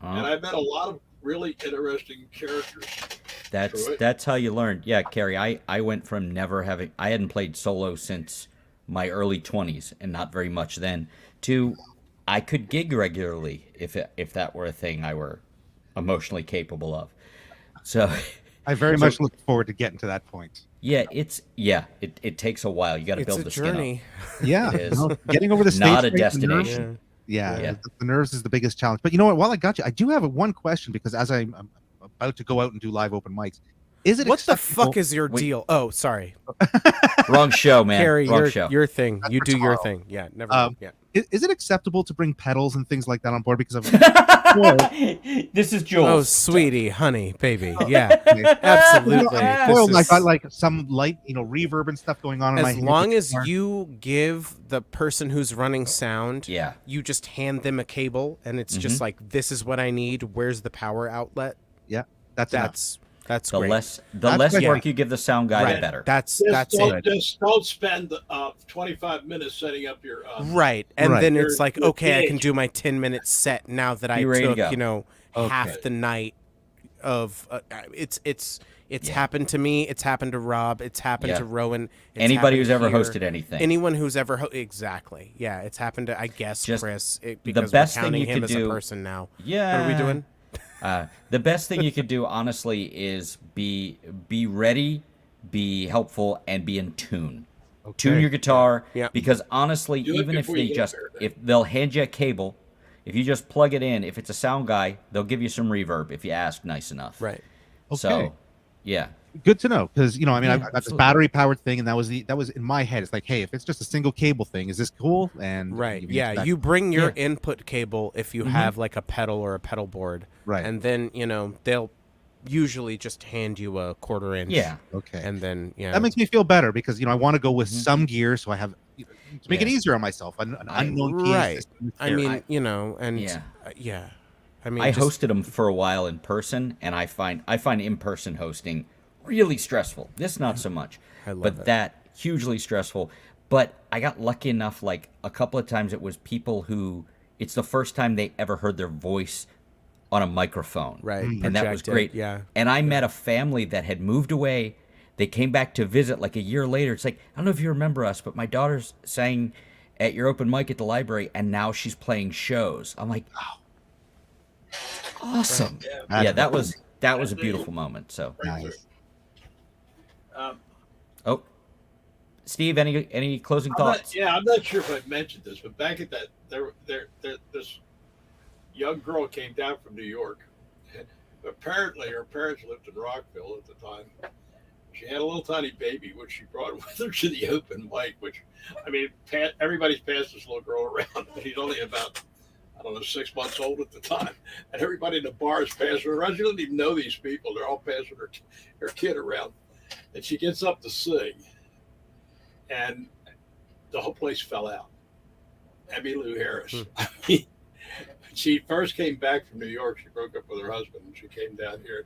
Speaker 3: And I met a lot of really interesting characters.
Speaker 6: that's how you learn. Yeah, Carrie, I went from I hadn't played solo since my early 20s and not very much then, to I could gig regularly if that were a thing I were emotionally capable of. So
Speaker 5: I very much look forward to getting to that point.
Speaker 6: yeah, it takes a while. You got to build
Speaker 1: a
Speaker 6: the
Speaker 1: journey.
Speaker 6: skin up.
Speaker 5: Yeah,
Speaker 6: It is.
Speaker 5: getting over the stage
Speaker 6: Not a
Speaker 5: fright and the nerves-
Speaker 6: destination.
Speaker 5: Yeah,
Speaker 6: Yeah.
Speaker 5: the nerves is the biggest challenge. But you know what? While I got you, I do have one question because as I'm about to go out and do live open mics, is it
Speaker 1: What the
Speaker 5: acceptable-
Speaker 1: fuck is your deal? Oh, sorry.
Speaker 6: Wrong show, man.
Speaker 1: Carrie,
Speaker 6: Wrong show.
Speaker 1: your thing.
Speaker 5: That's
Speaker 1: You
Speaker 5: for
Speaker 1: do your
Speaker 5: tomorrow.
Speaker 1: thing. Yeah, never. Yeah.
Speaker 5: Is it acceptable to bring pedals and things like that on board? Because of
Speaker 6: This is Jules.
Speaker 1: Oh, sweetie, honey, baby. Yeah, absolutely.
Speaker 5: I'm
Speaker 1: This
Speaker 5: spoiled. I
Speaker 1: is-
Speaker 5: got like some light, reverb and stuff going on in my
Speaker 1: as
Speaker 5: head.
Speaker 1: long as you give the person who's running sound,
Speaker 6: Yeah.
Speaker 1: you just hand them a cable, and it's just like, this is what I need. Where's the power outlet?
Speaker 5: yeah, that's enough.
Speaker 1: That's
Speaker 6: The
Speaker 1: great.
Speaker 6: less
Speaker 5: That's
Speaker 6: work
Speaker 5: great.
Speaker 6: you give the sound guy,
Speaker 1: Right.
Speaker 6: the better.
Speaker 1: That's
Speaker 3: Just don't spend 25 minutes setting up your
Speaker 1: right. And
Speaker 5: Right.
Speaker 1: then it's like,
Speaker 3: Your
Speaker 1: okay, I
Speaker 3: gig.
Speaker 1: can do my 10-minute set now that I
Speaker 6: Be ready to
Speaker 1: took,
Speaker 6: go.
Speaker 1: half the night of. It's
Speaker 6: Yeah.
Speaker 1: happened to me. It's happened to Rob. It's happened
Speaker 6: Yeah.
Speaker 1: to Rowan. It's
Speaker 6: Anybody who's
Speaker 1: happened
Speaker 6: ever
Speaker 1: here.
Speaker 6: hosted anything.
Speaker 1: Anyone who's ever exactly. Yeah, it's happened to, I guess,
Speaker 6: Just
Speaker 1: Chris.
Speaker 6: the
Speaker 1: Because
Speaker 6: best
Speaker 1: we're
Speaker 6: thing
Speaker 1: counting
Speaker 6: you
Speaker 1: him
Speaker 6: could
Speaker 1: as
Speaker 6: do-
Speaker 1: a person now.
Speaker 6: Yeah.
Speaker 1: What are we doing?
Speaker 6: The best thing you could do, honestly, is be ready, be helpful, and be in tune. Tune your guitar,
Speaker 1: Yeah.
Speaker 6: because honestly,
Speaker 3: Do it
Speaker 6: even if
Speaker 3: before
Speaker 6: they
Speaker 3: you get
Speaker 6: just
Speaker 3: there, then.
Speaker 6: if they'll hand you a cable, if you just plug it in, if it's a sound guy, they'll give you some reverb if you ask nice enough.
Speaker 1: Right.
Speaker 5: Okay.
Speaker 6: So, yeah.
Speaker 5: Good to know because I've got this
Speaker 6: absolutely.
Speaker 5: battery powered thing, and that was in my head. It's like, hey, if it's just a single cable thing, is this cool? And
Speaker 1: Right.
Speaker 5: you
Speaker 1: Yeah.
Speaker 5: answer that.
Speaker 1: You bring your
Speaker 6: Yeah.
Speaker 1: input cable if you have like a pedal or a pedal board.
Speaker 5: Right.
Speaker 1: And then, they'll usually just hand you a 1/4 inch.
Speaker 6: Yeah.
Speaker 5: Okay.
Speaker 1: And then,
Speaker 5: That makes me feel better because I want to go with some gear, so I have to make it
Speaker 6: Yeah.
Speaker 5: easier on myself. An unknown PA
Speaker 1: Right.
Speaker 5: system.
Speaker 1: I mean, and
Speaker 6: Yeah.
Speaker 1: yeah. I mean,
Speaker 6: I
Speaker 1: just-
Speaker 6: hosted them for a while in person, and I find in-person hosting really stressful. This not so much,
Speaker 1: I love
Speaker 6: but
Speaker 1: it.
Speaker 6: that hugely stressful. But I got lucky enough, like a couple of times, it was people who it's the first time they ever heard their voice on a microphone,
Speaker 1: Right.
Speaker 6: And that was
Speaker 1: projected,
Speaker 6: great.
Speaker 1: yeah.
Speaker 6: And I met a family that had moved away. They came back to visit like a year later. It's like, I don't know if you remember us, but my daughter's sang at your open mic at the library, and now she's playing shows. I'm like, oh, awesome. Yeah, that was a beautiful moment. So,
Speaker 5: Nice.
Speaker 6: oh, Steve, any closing
Speaker 3: I'm
Speaker 6: thoughts?
Speaker 3: not sure if I mentioned this, but back at that, this young girl came down from New York. Apparently, her parents lived in Rockville at the time. She had a little tiny baby, which she brought with her to the open mic. Which, I mean, everybody's passed this little girl around. She's only about, I don't know, 6 months old at the time, and everybody in the bar is passing her around. She doesn't even know these people. They're all passing her kid around, and she gets up to sing, and the whole place fell out. Emmylou Harris. I mean, she first came back from New York. She broke up with her husband, and she came down here.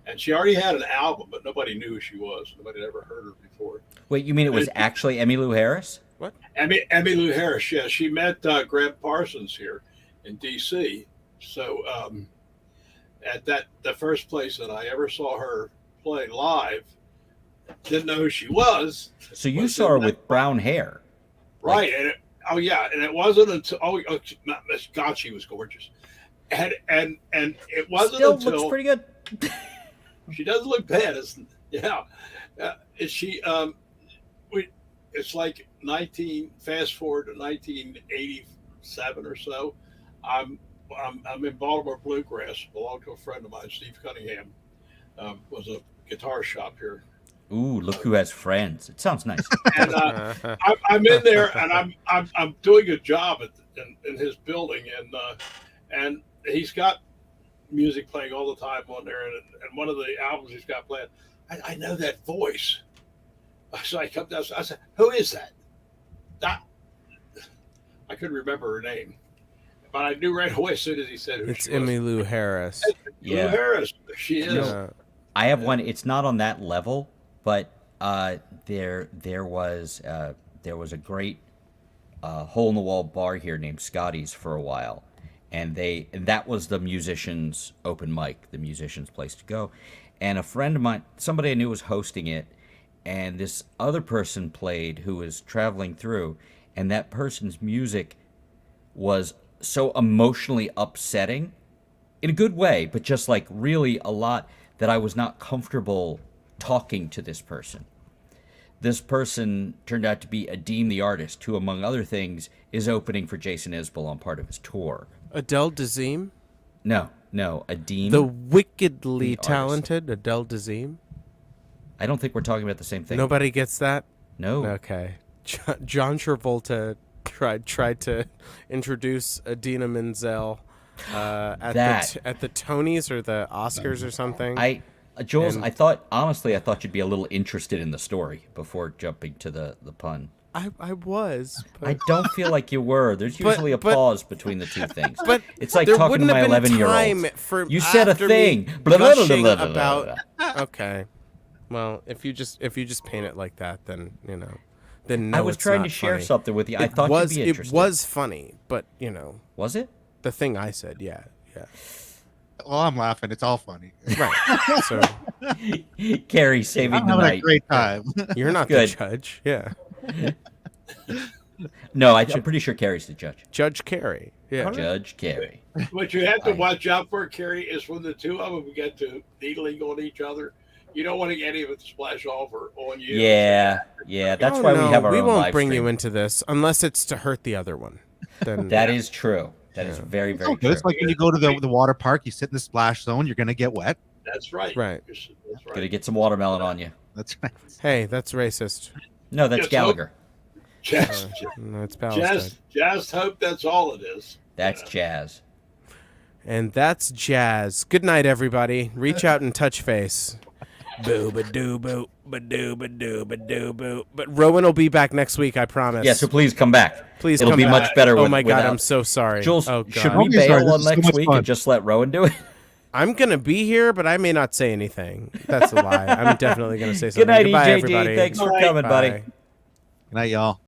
Speaker 3: and she already had an album, but nobody knew who she was. Nobody had ever heard her before.
Speaker 6: Wait, you mean it was actually Emmylou Harris?
Speaker 3: Emmylou Harris, yeah, she met Graham Parsons here in D.C. So at the first place that I ever saw her play live, didn't know who she was.
Speaker 6: So you saw her with brown hair,
Speaker 3: right? And it wasn't until God, she was gorgeous, and it wasn't
Speaker 6: still
Speaker 3: until
Speaker 6: looks pretty good.
Speaker 3: She doesn't look bad. Is she? It's like fast forward to 1987 or so. I'm in Baltimore Bluegrass, belong to a friend of mine, Steve Cunningham, was a guitar shop here.
Speaker 6: Ooh, look who has friends. It sounds nice.
Speaker 3: And I'm in there, and I'm doing a job in his building, and he's got music playing all the time on there, and one of the albums he's got playing, I know that voice. So I come down, I said, "Who is that?" I couldn't remember her name, but I knew right away as soon as he said who
Speaker 1: It's
Speaker 3: she was.
Speaker 1: Emmylou Harris.
Speaker 3: Emmylou Harris, she is.
Speaker 1: Yeah.
Speaker 6: I have one. It's not on that level, but there was a great hole in the wall bar here named Scotty's for a while, and that was the musicians' open mic, the musicians' place to go. And a friend of mine, somebody I knew, was hosting it, and this other person played who was traveling through, and that person's music was so emotionally upsetting, in a good way, but just like really a lot, that I was not comfortable talking to this person. This person turned out to be Adeem the artist, who, among other things, is opening for Jason Isbell on part of his tour.
Speaker 1: Adele Dazeem?
Speaker 6: No, Adeem.
Speaker 1: The wickedly
Speaker 6: the artist.
Speaker 1: talented Adele Dazeem?
Speaker 6: I don't think we're talking about the same thing.
Speaker 1: Nobody gets that?
Speaker 6: No.
Speaker 1: Okay. John Travolta tried to introduce Idina Menzel at the Tonys or the Oscars or something.
Speaker 6: Jules, I thought you'd be a little interested in the story before jumping to the pun.
Speaker 1: I was. But
Speaker 6: I don't feel like you were. There's usually a pause between the two things.
Speaker 1: But
Speaker 6: it's like
Speaker 1: there
Speaker 6: talking to
Speaker 1: wouldn't
Speaker 6: my
Speaker 1: have been
Speaker 6: 11-year-old.
Speaker 1: time
Speaker 6: You said a
Speaker 1: after
Speaker 6: thing.
Speaker 1: me
Speaker 6: Blah, blah, blah,
Speaker 1: gushing
Speaker 6: blah, blah,
Speaker 1: about.
Speaker 6: blah, blah.
Speaker 1: Okay. Well, if you just paint it like that, then then no,
Speaker 6: I was
Speaker 1: it's
Speaker 6: trying
Speaker 1: not
Speaker 6: to share
Speaker 1: funny.
Speaker 6: something with you. I
Speaker 1: It
Speaker 6: thought
Speaker 1: was,
Speaker 6: you'd be interested.
Speaker 1: It was funny, but
Speaker 6: Was it?
Speaker 1: the thing I said, yeah.
Speaker 5: Well, I'm laughing. It's all funny.
Speaker 1: Right. So
Speaker 6: Carrie saving
Speaker 5: I'm
Speaker 6: the
Speaker 5: having a
Speaker 6: night.
Speaker 5: great time.
Speaker 1: you're not
Speaker 6: Good.
Speaker 1: the judge. Yeah.
Speaker 6: No, I'm pretty sure Carrie's the judge.
Speaker 1: Judge Carey. Yeah.
Speaker 6: Judge Carrie.
Speaker 3: What you have to watch out for, Carrie, is when the two of them get to needling on each other. You don't want to get any of it to splash over on you.
Speaker 6: Yeah. That's why we have our
Speaker 1: we
Speaker 6: own
Speaker 1: won't
Speaker 6: live
Speaker 1: bring
Speaker 6: stream.
Speaker 1: you into this unless it's to hurt the other one. Then
Speaker 6: That is true. That is very, very
Speaker 5: Oh,
Speaker 6: true.
Speaker 5: it's like when you go to the water park, you sit in the splash zone, you're going to get wet.
Speaker 3: That's right.
Speaker 1: Right.
Speaker 3: That's
Speaker 6: Gonna
Speaker 3: right.
Speaker 6: get some watermelon on you.
Speaker 5: That's right.
Speaker 1: hey, that's racist.
Speaker 6: No, that's
Speaker 3: Yes,
Speaker 6: Gallagher.
Speaker 1: No, it's Palestine.
Speaker 3: Just hope that's all it is.
Speaker 6: That's jazz.
Speaker 1: And that's jazz. Good night, everybody. Reach out and touch face. Boo ba doo boo ba doo ba doo ba doo boo. But Rowan will be back next week, I promise.
Speaker 6: Yeah, so please come back.
Speaker 1: Please
Speaker 6: It'll
Speaker 1: come
Speaker 6: be
Speaker 1: back.
Speaker 6: much better.
Speaker 1: Oh my God,
Speaker 6: without-
Speaker 1: I'm so sorry.
Speaker 6: Jules,
Speaker 1: oh, God.
Speaker 6: should we
Speaker 5: Don't be sorry,
Speaker 6: bail
Speaker 5: this
Speaker 6: on
Speaker 5: is so
Speaker 6: next
Speaker 5: much
Speaker 6: week
Speaker 5: fun.
Speaker 6: and just let Rowan do it?
Speaker 1: I'm gonna be here, but I may not say anything. That's a lie. I'm definitely gonna say something.
Speaker 6: Good night,
Speaker 1: Goodbye,
Speaker 6: EJD.
Speaker 1: everybody.
Speaker 6: Thanks for
Speaker 3: Bye.
Speaker 6: coming, buddy.
Speaker 1: Bye.
Speaker 5: Good night, y'all.